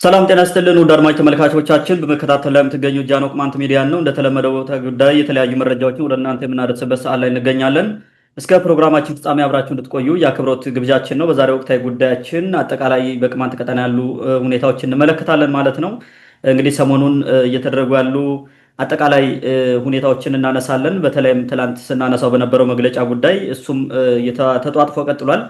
ሰላም ጤና ይስጥልን ውድ አድማጭ ተመልካቾቻችን በመከታተል ላይ የምትገኙ ጃኖ ቅማንት ሚዲያ ነው። እንደተለመደው ጉዳይ የተለያዩ መረጃዎችን ወደ እናንተ የምናደርስበት ሰዓት ላይ እንገኛለን። እስከ ፕሮግራማችን ፍጻሜ አብራችሁ እንድትቆዩ የአክብሮት ግብዣችን ነው። በዛሬው ወቅታዊ ጉዳያችን አጠቃላይ በቅማንት ቀጠና ያሉ ሁኔታዎችን እንመለከታለን ማለት ነው። እንግዲህ ሰሞኑን እየተደረጉ ያሉ አጠቃላይ ሁኔታዎችን እናነሳለን። በተለይም ትላንት ስናነሳው በነበረው መግለጫ ጉዳይ እሱም ተጧጥፎ ቀጥሏል።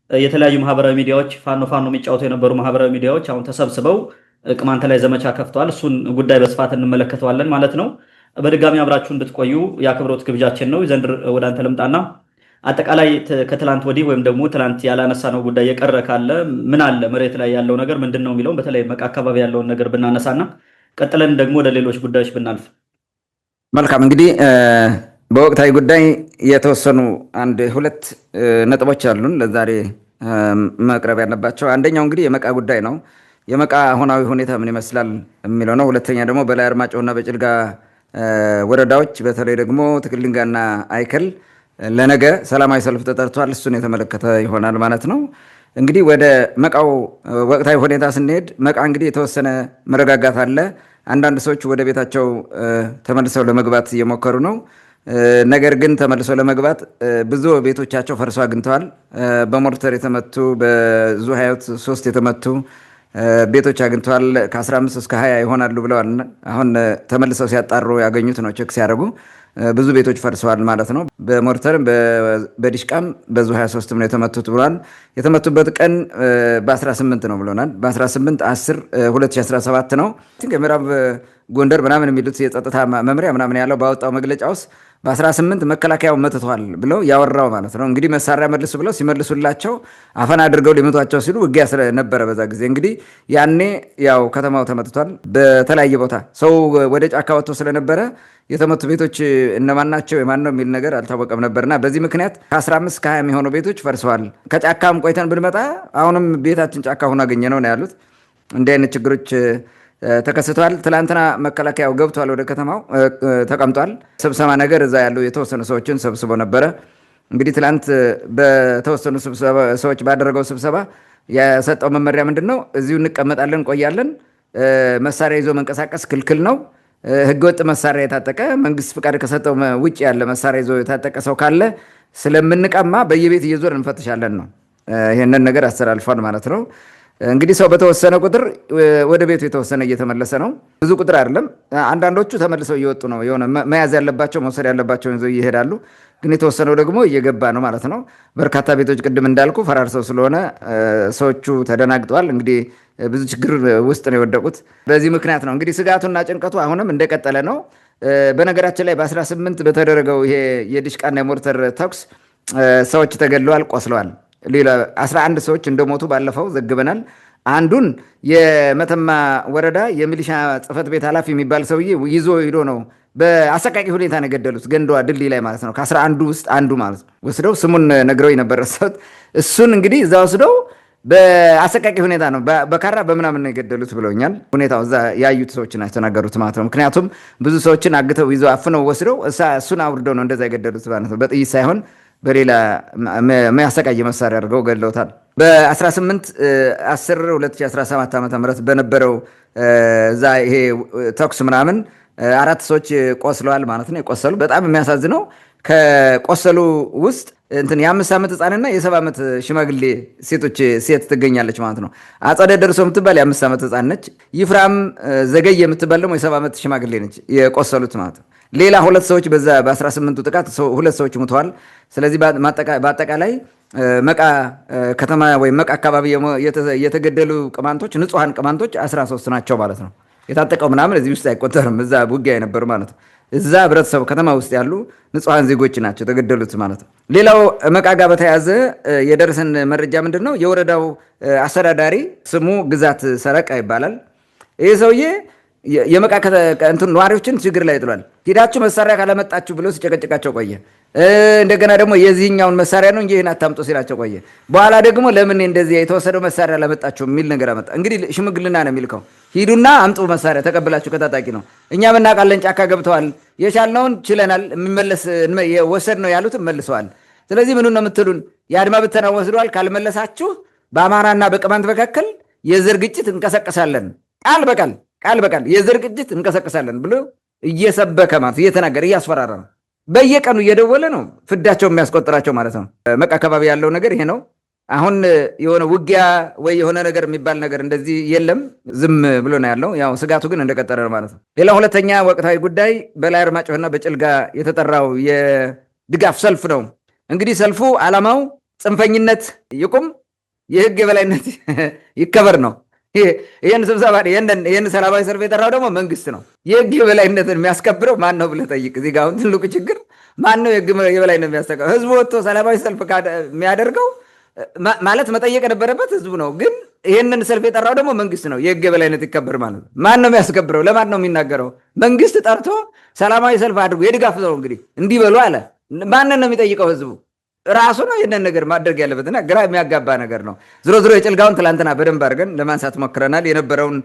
የተለያዩ ማህበራዊ ሚዲያዎች ፋኖ የሚጫወቱ የነበሩ ማህበራዊ ሚዲያዎች አሁን ተሰብስበው ቅማንት ላይ ዘመቻ ከፍተዋል። እሱን ጉዳይ በስፋት እንመለከተዋለን ማለት ነው። በድጋሚ አብራችሁ እንድትቆዩ የአክብሮት ግብዣችን ነው። ዘንድር ወደ አንተ ልምጣና አጠቃላይ ከትላንት ወዲህ ወይም ደግሞ ትላንት ያላነሳ ነው ጉዳይ የቀረ ካለ ምን አለ መሬት ላይ ያለው ነገር ምንድን ነው የሚለውን በተለይ መቃ አካባቢ ያለውን ነገር ብናነሳና ቀጥለን ደግሞ ወደ ሌሎች ጉዳዮች ብናልፍ መልካም። እንግዲህ በወቅታዊ ጉዳይ የተወሰኑ ሁለት ነጥቦች አሉን ለዛሬ መቅረብ ያለባቸው። አንደኛው እንግዲህ የመቃ ጉዳይ ነው። የመቃ አሁናዊ ሁኔታ ምን ይመስላል የሚለው ነው። ሁለተኛ ደግሞ በላይ አርማጭሆና በጭልጋ ወረዳዎች በተለይ ደግሞ ትክልንጋና አይከል ለነገ ሰላማዊ ሰልፍ ተጠርቷል። እሱን የተመለከተ ይሆናል ማለት ነው። እንግዲህ ወደ መቃው ወቅታዊ ሁኔታ ስንሄድ መቃ እንግዲህ የተወሰነ መረጋጋት አለ። አንዳንድ ሰዎች ወደ ቤታቸው ተመልሰው ለመግባት እየሞከሩ ነው። ነገር ግን ተመልሶ ለመግባት ብዙ ቤቶቻቸው ፈርሶ አግኝተዋል። በሞርተር የተመቱ በዙ 23 የተመቱ ቤቶች አግኝተዋል። ከ15 እስከ 20 ይሆናሉ ብለዋል። አሁን ተመልሰው ሲያጣሩ ያገኙት ነው። ቼክ ሲያደርጉ ብዙ ቤቶች ፈርሰዋል ማለት ነው። በሞርተርም በዲሽቃም በዙ 23 ነው የተመቱት ብሏል። የተመቱበት ቀን በ18 ነው ብሎናል። በ18/10/2017 ነው። የምዕራብ ጎንደር ምናምን የሚሉት የጸጥታ መምሪያ ምናምን ያለው ባወጣው መግለጫ ውስጥ በ18 መከላከያው መትቷል ብለው ያወራው ማለት ነው። እንግዲህ መሳሪያ መልሱ ብለው ሲመልሱላቸው አፈና አድርገው ሊመቷቸው ሲሉ ውጊያ ስለነበረ በዛ ጊዜ እንግዲህ ያኔ ያው ከተማው ተመትቷል። በተለያየ ቦታ ሰው ወደ ጫካ ወጥቶ ስለነበረ የተመቱ ቤቶች እነማን ናቸው የማን ነው የሚል ነገር አልታወቀም ነበርና በዚህ ምክንያት ከ15 እስከ 20 የሚሆኑ ቤቶች ፈርሰዋል። ከጫካም ቆይተን ብንመጣ አሁንም ቤታችን ጫካ ሆኖ አገኘ ነው ያሉት። እንዲህ አይነት ችግሮች ተከስተዋል። ትላንትና መከላከያው ገብቷል፣ ወደ ከተማው ተቀምጧል። ስብሰባ ነገር እዛ ያሉ የተወሰኑ ሰዎችን ሰብስቦ ነበረ። እንግዲህ ትላንት በተወሰኑ ሰዎች ባደረገው ስብሰባ የሰጠው መመሪያ ምንድን ነው? እዚሁ እንቀመጣለን፣ እንቆያለን። መሳሪያ ይዞ መንቀሳቀስ ክልክል ነው። ህገወጥ መሳሪያ የታጠቀ መንግስት ፍቃድ ከሰጠው ውጭ ያለ መሳሪያ ይዞ የታጠቀ ሰው ካለ ስለምንቀማ በየቤት እየዞር እንፈትሻለን ነው። ይህንን ነገር አስተላልፏል ማለት ነው። እንግዲህ ሰው በተወሰነ ቁጥር ወደ ቤቱ የተወሰነ እየተመለሰ ነው። ብዙ ቁጥር አይደለም። አንዳንዶቹ ተመልሰው እየወጡ ነው። የሆነ መያዝ ያለባቸው መውሰድ ያለባቸውን ይዘው ይሄዳሉ። ግን የተወሰነው ደግሞ እየገባ ነው ማለት ነው። በርካታ ቤቶች ቅድም እንዳልኩ ፈራርሰው ስለሆነ ሰዎቹ ተደናግጠዋል። እንግዲህ ብዙ ችግር ውስጥ ነው የወደቁት። በዚህ ምክንያት ነው እንግዲህ ስጋቱና ጭንቀቱ አሁንም እንደቀጠለ ነው። በነገራችን ላይ በ18 በተደረገው ይሄ የዲሽቃና የሞርተር ተኩስ ሰዎች ተገድለዋል፣ ቆስለዋል። ሌላ 11 ሰዎች እንደሞቱ ባለፈው ዘግበናል። አንዱን የመተማ ወረዳ የሚሊሻ ጽሕፈት ቤት ኃላፊ የሚባል ሰውዬ ይዞ ሂዶ ነው በአሰቃቂ ሁኔታ ነው የገደሉት። ገንዳዋ ድልድይ ላይ ማለት ነው። ከ11 ውስጥ አንዱ ማለት ነው ወስደው ስሙን ነግረው የነበረ ሰው እሱን እንግዲህ እዛ ወስደው በአሰቃቂ ሁኔታ ነው በካራ በምናምን ነው የገደሉት ብለውኛል። ሁኔታው እዛ ያዩት ሰዎች ናቸው የተናገሩት ማለት ነው። ምክንያቱም ብዙ ሰዎችን አግተው ይዘው አፍነው ወስደው እሱን አውርደው ነው እንደዛ የገደሉት ማለት ነው። በጥይት ሳይሆን በሌላ የሚያሰቃይ መሳሪያ አድርገው ገድለውታል። በ18/10/2017 ዓ.ም በነበረው እዛ ይሄ ተኩስ ምናምን 4 ሰዎች ቆስለዋል ማለት ነው። የቆሰሉ በጣም የሚያሳዝነው ከቆሰሉ ውስጥ የ5 ዓመት ህፃንና የ7 ዓመት ሽማግሌ ሴት ትገኛለች ማለት ነው። አጸደ ደርሶ የምትባል የ5 ዓመት ህፃን ነች። ይፍራም ዘገየ የምትባል ደግሞ የ7 ዓመት ሽማግሌ ነች የቆሰሉት ማለት ነው። ሌላ 2 ሰዎች በዛ በ18ቱ ጥቃት 2 ሰዎች ሙተዋል። ስለዚህ በአጠቃላይ መቃ ከተማ ወይም መቃ አካባቢ የተገደሉ ቅማንቶች ንጹሐን ቅማንቶች 13 ናቸው ማለት ነው። የታጠቀው ምናምን እዚህ ውስጥ አይቆጠርም። እዛ ውጊያ የነበሩ ማለት ነው። እዛ ህብረተሰቡ ከተማ ውስጥ ያሉ ንጹሐን ዜጎች ናቸው የተገደሉት ማለት ነው። ሌላው መቃ ጋር በተያያዘ የደረሰን መረጃ ምንድን ነው? የወረዳው አስተዳዳሪ ስሙ ግዛት ሰረቃ ይባላል። ይህ ሰውዬ የመቃ ነዋሪዎችን ችግር ላይ ጥሏል። ሂዳችሁ መሳሪያ ካላመጣችሁ ብሎ ሲጨቀጭቃቸው ቆየ። እንደገና ደግሞ የዚህኛውን መሳሪያ ነው እንጂ ይህን አታምጡ ሲላቸው ቆየ። በኋላ ደግሞ ለምን እንደዚህ የተወሰደው መሳሪያ ላመጣችሁ የሚል ነገር አመጣ። እንግዲህ ሽምግልና ነው የሚልከው። ሂዱና አምጡ መሳሪያ ተቀብላችሁ ከታጣቂ ነው። እኛ ምናውቃለን፣ ጫካ ገብተዋል፣ የቻልነውን ችለናል፣ የሚመለስ ወሰድ ነው ያሉትን መልሰዋል። ስለዚህ ምኑን ነው የምትሉን? የአድማ ብተና ወስደዋል፣ ካልመለሳችሁ በአማራና በቅማንት መካከል የዘር ግጭት እንቀሰቀሳለን ቃል በቃል የዘር ግጭት እንቀሰቅሳለን ብሎ እየሰበከ ማለት እየተናገረ እያስፈራራ ነው። በየቀኑ እየደወለ ነው ፍዳቸው የሚያስቆጥራቸው ማለት ነው። መቃ አካባቢ ያለው ነገር ይሄ ነው። አሁን የሆነ ውጊያ ወይ የሆነ ነገር የሚባል ነገር እንደዚህ የለም፣ ዝም ብሎ ነው ያለው። ያው ስጋቱ ግን እንደቀጠለ ነው ማለት ነው። ሌላ ሁለተኛ ወቅታዊ ጉዳይ በላይ አርማጭሆና በጭልጋ የተጠራው የድጋፍ ሰልፍ ነው። እንግዲህ ሰልፉ ዓላማው ጽንፈኝነት ይቁም፣ የህግ የበላይነት ይከበር ነው። ይህን ስብሰባ ይህን ሰላማዊ ሰልፍ የጠራው ደግሞ መንግስት ነው። የህግ የበላይነትን የሚያስከብረው ማን ነው ብለህ ጠይቅ። እዚህ ጋር አሁን ትልቁ ችግር ማን ነው የህግ የበላይነት የሚያስከብረው? ህዝቡ ወጥቶ ሰላማዊ ሰልፍ የሚያደርገው ማለት መጠየቅ የነበረበት ህዝቡ ነው። ግን ይህንን ሰልፍ የጠራው ደግሞ መንግስት ነው። የህግ የበላይነት ይከበር ማለት ነው። ማን ነው የሚያስከብረው? ለማን ነው የሚናገረው? መንግስት ጠርቶ ሰላማዊ ሰልፍ አድርጎ የድጋፍ ነው እንግዲህ እንዲበሉ አለ። ማንን ነው የሚጠይቀው? ህዝቡ ራሱ ነው ይህንን ነገር ማድረግ ያለበትና ግራ የሚያጋባ ነገር ነው። ዝሮ ዝሮ የጭልጋውን ትላንትና በደንብ አድርገን ለማንሳት ሞክረናል። የነበረውን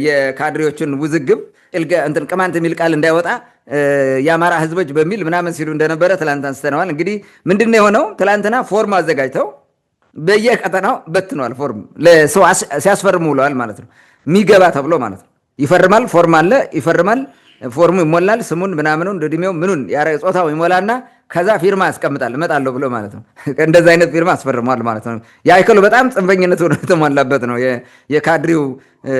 የካድሬዎችን ውዝግብ ቅማንት የሚል ቃል እንዳይወጣ የአማራ ህዝቦች በሚል ምናምን ሲሉ እንደነበረ ትላንት አንስተነዋል። እንግዲህ ምንድነው የሆነው? ትላንትና ፎርም አዘጋጅተው በየቀጠናው በትነዋል። ፎርም ለሰው ሲያስፈርሙ ውለዋል ማለት ነው። የሚገባ ተብሎ ማለት ነው። ይፈርማል፣ ፎርም አለ፣ ይፈርማል፣ ፎርሙ ይሞላል፣ ስሙን ምናምኑን እድሜው ምኑን ጾታው ይሞላና ከዛ ፊርማ ያስቀምጣል እመጣለሁ ብሎ ማለት ነው። እንደዚ አይነት ፊርማ አስፈርሟል ማለት ነው። የአይከሉ በጣም ጽንፈኝነት ሆኖ የተሟላበት ነው የካድሪው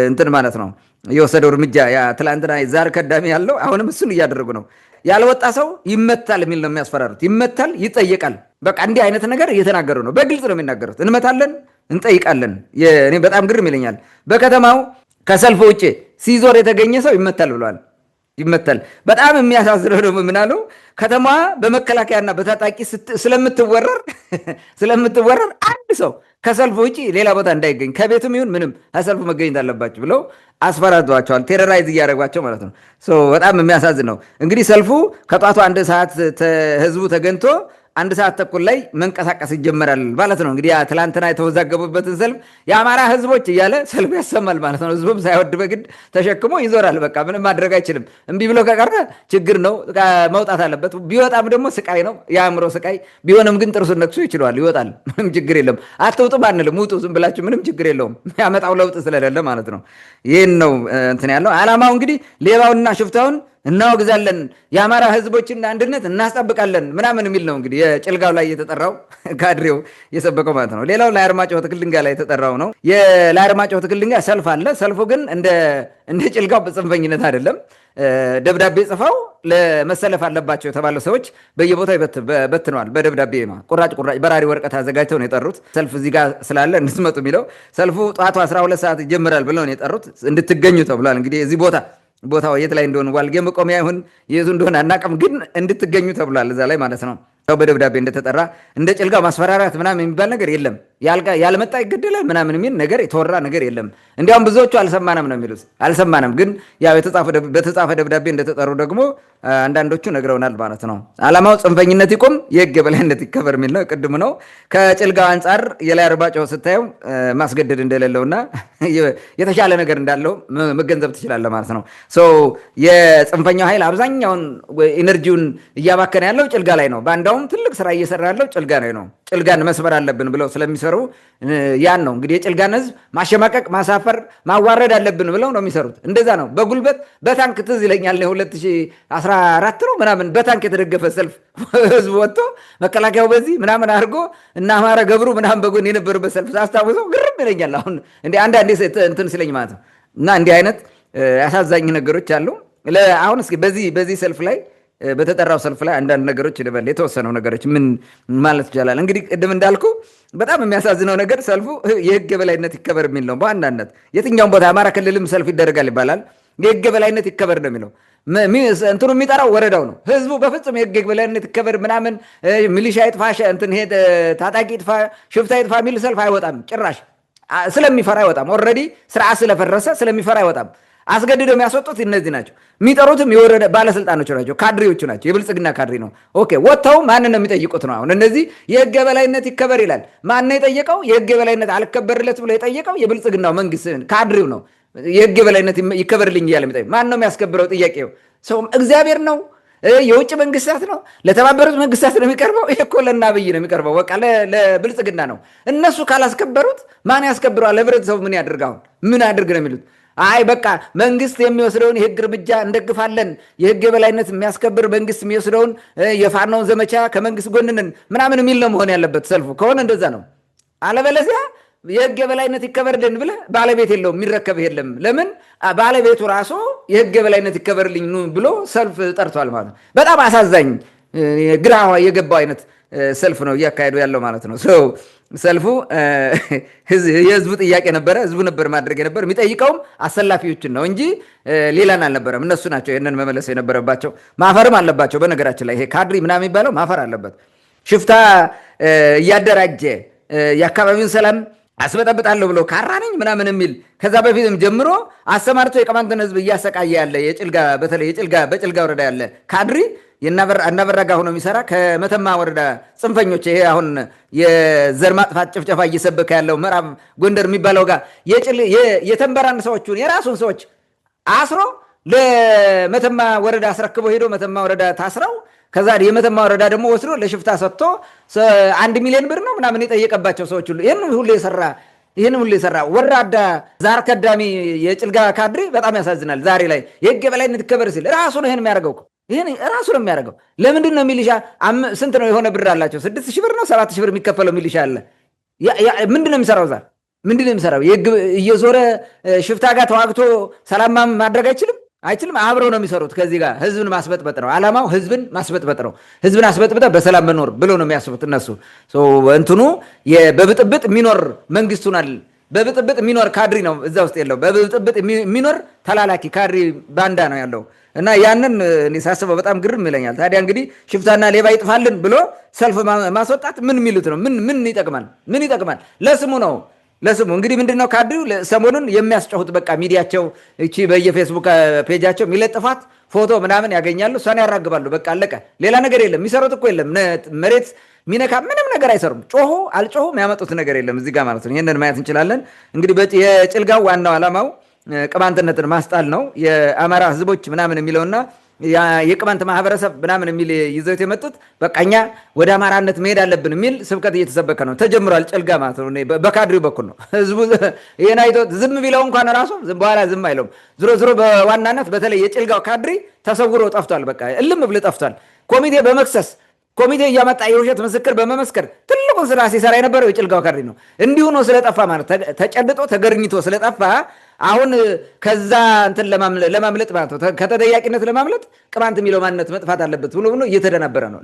እንትን ማለት ነው። የወሰደው እርምጃ ትላንትና ዛር ከዳሚ ያለው አሁንም እሱን እያደረጉ ነው። ያልወጣ ሰው ይመታል የሚል ነው የሚያስፈራሩት። ይመታል፣ ይጠየቃል። በቃ እንዲህ አይነት ነገር እየተናገሩ ነው። በግልጽ ነው የሚናገሩት። እንመታለን፣ እንጠይቃለን። እኔ በጣም ግርም ይለኛል። በከተማው ከሰልፍ ውጭ ሲዞር የተገኘ ሰው ይመታል ብለዋል። ይመታል። በጣም የሚያሳዝነው ደግሞ ምናለው ከተማዋ በመከላከያና በታጣቂ ስለምትወረር አንድ ሰው ከሰልፍ ውጭ ሌላ ቦታ እንዳይገኝ ከቤቱም ይሁን ምንም ከሰልፉ መገኘት አለባቸው ብለው አስፈራሯቸዋል። ቴሮራይዝ እያደረጓቸው ማለት ነው። በጣም የሚያሳዝን ነው። እንግዲህ ሰልፉ ከጧቱ 1 ሰዓት ህዝቡ ተገኝቶ 1 ሰዓት ተኩል ላይ መንቀሳቀስ ይጀመራል ማለት ነው። እንግዲህ ትላንትና የተወዛገቡበትን ሰልፍ የአማራ ህዝቦች እያለ ሰልፍ ያሰማል ማለት ነው። ህዝቡም ሳይወድ በግድ ተሸክሞ ይዞራል። በቃ ምንም ማድረግ አይችልም። እምቢ ብሎ ከቀረ ችግር ነው፣ መውጣት አለበት። ቢወጣም ደግሞ ስቃይ ነው፣ የአእምሮ ስቃይ ቢሆንም ግን ጥርሱን ነክሶ ይችለዋል፣ ይወጣል። ምንም ችግር የለም። አትውጡም አንልም፣ ውጡ ዝም ብላችሁ፣ ምንም ችግር የለውም። ያመጣው ለውጥ ስለሌለ ማለት ነው። ይህን ነው እንትን ያለው ዓላማው። እንግዲህ ሌባውንና ሽፍታውን እናወግዛለን፣ የአማራ ህዝቦችን አንድነት እናስጠብቃለን ምናምን የሚል ነው። እንግዲህ የጭልጋው ላይ የተጠራው ካድሬው የሰበቀው ማለት ነው። ሌላው ላይ አርማጭሆ ትክል ድንጋይ ላይ የተጠራው ነው። የላይ አርማጭሆ ትክል ድንጋይ ሰልፍ አለ። ሰልፉ ግን እንደ ጭልጋው በጽንፈኝነት አይደለም። ደብዳቤ ጽፈው ለመሰለፍ አለባቸው የተባሉ ሰዎች በየቦታው በትነዋል። በደብዳቤ ቁራጭ በራሪ ወረቀት አዘጋጅተው ነው የጠሩት። ሰልፍ እዚህ ጋር ስላለ እንድትመጡ የሚለው ሰልፉ ጠዋቱ 12 ሰዓት ይጀምራል ብለው ነው የጠሩት። እንድትገኙ ተብሏል። እንግዲህ እዚህ ቦታው የት ላይ እንደሆነ ዋልጌ መቆሚያ ይሁን የቱ እንደሆነ አናውቅም፣ ግን እንድትገኙ ተብሏል እዛ ላይ ማለት ነው። ሰው በደብዳቤ እንደተጠራ እንደ ጭልጋው ማስፈራራት ምናምን የሚባል ነገር የለም። ያልመጣ ይገደላል ምናምን የሚል ነገር የተወራ ነገር የለም። እንዲያውም ብዙዎቹ አልሰማንም ነው የሚሉት። አልሰማንም ግን ያው በተጻፈ ደብዳቤ እንደተጠሩ ደግሞ አንዳንዶቹ ነግረውናል ማለት ነው። ዓላማው ጽንፈኝነት ይቁም፣ የህግ የበላይነት ይከበር የሚል ነው። ቅድም ነው ከጭልጋው አንጻር የላይ አርማጭሆ ስታየው ማስገደድ እንደሌለውና የተሻለ ነገር እንዳለው መገንዘብ ትችላለህ ማለት ነው። የጽንፈኛው ኃይል አብዛኛውን ኢነርጂውን እያባከነ ያለው ጭልጋ ላይ ነው። ባንዳውም ትልቅ ስራ እየሰራ ያለው ጭልጋ ላይ ነው። ጭልጋን መስበር አለብን ብለው ስለሚሰሩ ያን ነው እንግዲህ የጭልጋን ህዝብ ማሸማቀቅ፣ ማሳፈር፣ ማዋረድ አለብን ብለው ነው የሚሰሩት። እንደዛ ነው በጉልበት በታንክ ትዝ ይለኛል 2014 ነው ምናምን በታንክ የተደገፈ ሰልፍ ህዝብ ወጥቶ መከላከያው በዚህ ምናምን አድርጎ እና አማረ ገብሩ ምናምን በጎን የነበሩበት ሰልፍ አስታውሰው ግርም ይለኛል። አሁን አንዳንዴ እንትን ሲለኝ ማለት ነው። እና እንዲህ አይነት አሳዛኝ ነገሮች አሉ። አሁን እስኪ በዚህ ሰልፍ ላይ በተጠራው ሰልፍ ላይ አንዳንድ ነገሮች ልበል። የተወሰነው ነገሮች ምን ማለት ይቻላል? እንግዲህ ቅድም እንዳልኩ በጣም የሚያሳዝነው ነገር ሰልፉ የህግ የበላይነት ይከበር የሚል ነው። በዋናነት የትኛውም ቦታ አማራ ክልልም ሰልፍ ይደረጋል ይባላል። የህግ የበላይነት ይከበር ነው የሚለው እንትኑ የሚጠራው ወረዳው ነው። ህዝቡ በፍጹም የህግ የበላይነት ይከበር ምናምን ሚሊሻ ይጥፋ፣ ታጣቂ ይጥፋ፣ ሽፍታ ይጥፋ የሚል ሰልፍ አይወጣም። ጭራሽ ስለሚፈራ አይወጣም። ኦልሬዲ ስርዓት ስለፈረሰ ስለሚፈራ አይወጣም። አስገድደው የሚያስወጡት እነዚህ ናቸው። የሚጠሩትም የወረደ ባለስልጣኖች ናቸው፣ ካድሬዎቹ ናቸው። የብልጽግና ካድሬ ነው። ኦኬ ወጥተው ማንን ነው የሚጠይቁት ነው? አሁን እነዚህ የህግ የበላይነት ይከበር ይላል። ማን ነው የጠየቀው? የህግ የበላይነት አልከበርለት ብሎ የጠየቀው የብልጽግናው መንግስት ካድሬው ነው። የህግ የበላይነት ይከበርልኝ እያለ የሚጠይቅ ማን ነው የሚያስከብረው? ጥያቄው ሰውም እግዚአብሔር ነው? የውጭ መንግስታት ነው? ለተባበሩት መንግስታት ነው የሚቀርበው? ይሄ እኮ ለእነ አብይ ነው የሚቀርበው። በቃ ለብልጽግና ነው። እነሱ ካላስከበሩት ማን ያስከብረዋል? ህብረተሰቡ ምን ያድርግ? አሁን ምን አድርግ ነው የሚሉት? አይ በቃ መንግስት የሚወስደውን የህግ እርምጃ እንደግፋለን፣ የህግ የበላይነት የሚያስከብር መንግስት የሚወስደውን የፋኖውን ዘመቻ ከመንግስት ጎንንን ምናምን የሚል ነው መሆን ያለበት ሰልፉ። ከሆነ እንደዛ ነው። አለበለዚያ የህግ የበላይነት ይከበርልን ብለህ ባለቤት የለውም፣ የሚረከብህ የለም። ለምን ባለቤቱ ራሱ የህግ የበላይነት ይከበርልኝ ብሎ ሰልፍ ጠርቷል ማለት ነው። በጣም አሳዛኝ ግራ የገባው አይነት ሰልፍ ነው እያካሄዱ ያለው ማለት ነው። ሰልፉ የህዝቡ ጥያቄ ነበረ። ህዝቡ ነበር ማድረግ የነበር የሚጠይቀውም አሰላፊዎችን ነው እንጂ ሌላን አልነበረም። እነሱ ናቸው ይህንን መመለስ የነበረባቸው። ማፈርም አለባቸው። በነገራችን ላይ ይሄ ካድሪ ምናምን የሚባለው ማፈር አለበት። ሽፍታ እያደራጀ የአካባቢውን ሰላም አስበጠብጣለሁ ብሎ ካራነኝ ምናምን የሚል ከዛ በፊትም ጀምሮ አሰማርቶ የቅማንትን ህዝብ እያሰቃየ ያለ የጭልጋ በተለይ በጭልጋ ወረዳ ያለ ካድሪ እናበራ ጋር ሆኖ የሚሰራ ከመተማ ወረዳ ጽንፈኞች ይሄ አሁን የዘር ማጥፋት ጭፍጨፋ እየሰበከ ያለው ምዕራብ ጎንደር የሚባለው ጋር የተንበራን ሰዎቹን የራሱን ሰዎች አስሮ ለመተማ ወረዳ አስረክቦ ሄዶ መተማ ወረዳ ታስረው ከዛ የመተማ ወረዳ ደግሞ ወስዶ ለሽፍታ ሰጥቶ 1 ሚሊዮን ብር ነው ምናምን የጠየቀባቸው ሰዎች ሁሉ ይህን ሁሉ የሰራ ወራዳ ዛር ከዳሚ የጭልጋ ካድሪ በጣም ያሳዝናል። ዛሬ ላይ የህግ የበላይነት ይከበር ሲል ራሱ ነው ይህን የሚያደርገው። ይህን ራሱ ነው የሚያደርገው። ለምንድን ነው ሚሊሻ ስንት ነው የሆነ ብር አላቸው 6,000 ብር ነው 7,000 ብር የሚከፈለው ሚሊሻ አለ። ምንድን ነው የሚሰራው? ዛር ምንድን ነው የሚሰራው? እየዞረ ሽፍታ ጋር ተዋግቶ ሰላም ማድረግ አይችልም። አብረው ነው የሚሰሩት። ከዚህ ጋር ህዝብን ማስበጥበጥ ነው አላማው። ህዝብን ማስበጥበጥ ነው። ህዝብን አስበጥብጠ በሰላም መኖር ብሎ ነው የሚያስቡት እነሱ። እንትኑ በብጥብጥ የሚኖር መንግስት ሆናል። በብጥብጥ የሚኖር ካድሪ ነው እዛ ውስጥ የለው። በብጥብጥ የሚኖር ተላላኪ ካድሪ ባንዳ ነው ያለው እና ያንን እኔ ሳስበው በጣም ግርም ይለኛል። ታዲያ እንግዲህ ሽፍታና ሌባ ይጥፋልን ብሎ ሰልፍ ማስወጣት ምን የሚሉት ነው? ምን ይጠቅማል? ምን ይጠቅማል? ለስሙ ነው ለስሙ እንግዲህ ምንድነው ካድሪው ሰሞኑን የሚያስጨሁት በቃ ሚዲያቸው እቺ በየፌስቡክ ፔጃቸው የሚለጥፋት ፎቶ ምናምን ያገኛሉ፣ እሷን ያራግባሉ። በቃ አለቀ። ሌላ ነገር የለም። የሚሰሩት እኮ የለም። መሬት ሚነካ ምንም ነገር አይሰሩም። ጮሁ አልጮሁ የሚያመጡት ነገር የለም እዚህ ጋር ማለት ነው። ይህንን ማየት እንችላለን። እንግዲህ የጭልጋው ዋናው ዓላማው ቅማንትነትን ማስጣል ነው። የአማራ ህዝቦች ምናምን የሚለውና የቅማንት ማህበረሰብ ምናምን የሚል ይዘውት የመጡት በቃ እኛ ወደ አማራነት መሄድ አለብን የሚል ስብከት እየተሰበከ ነው። ተጀምሯል። ጭልጋ ማለት ነው። በካድሪው በኩል ነው። ህዝቡ ይሄን አይቶ ዝም ቢለው እንኳን ራሱ በኋላ ዝም አይለውም። ዝሮ በዋናነት በተለይ የጭልጋው ካድሪ ተሰውሮ ጠፍቷል። በቃ እልም ብሎ ጠፍቷል። ኮሚቴ እያመጣ የውሸት ምስክር በመመስከር ትልቁን ስራ ሲሰራ የነበረው የጭልጋው ካድሪ ነው። እንዲሁ ነው ስለጠፋ ማለት ተጨብጦ ተገርኝቶ ስለጠፋ አሁን ከዛ እንትን ለማምለጥ ማለት ነው ከተጠያቂነት ለማምለጥ ቅማንት የሚለው ማንነት መጥፋት አለበት ብሎ እየተደናበረ ነው።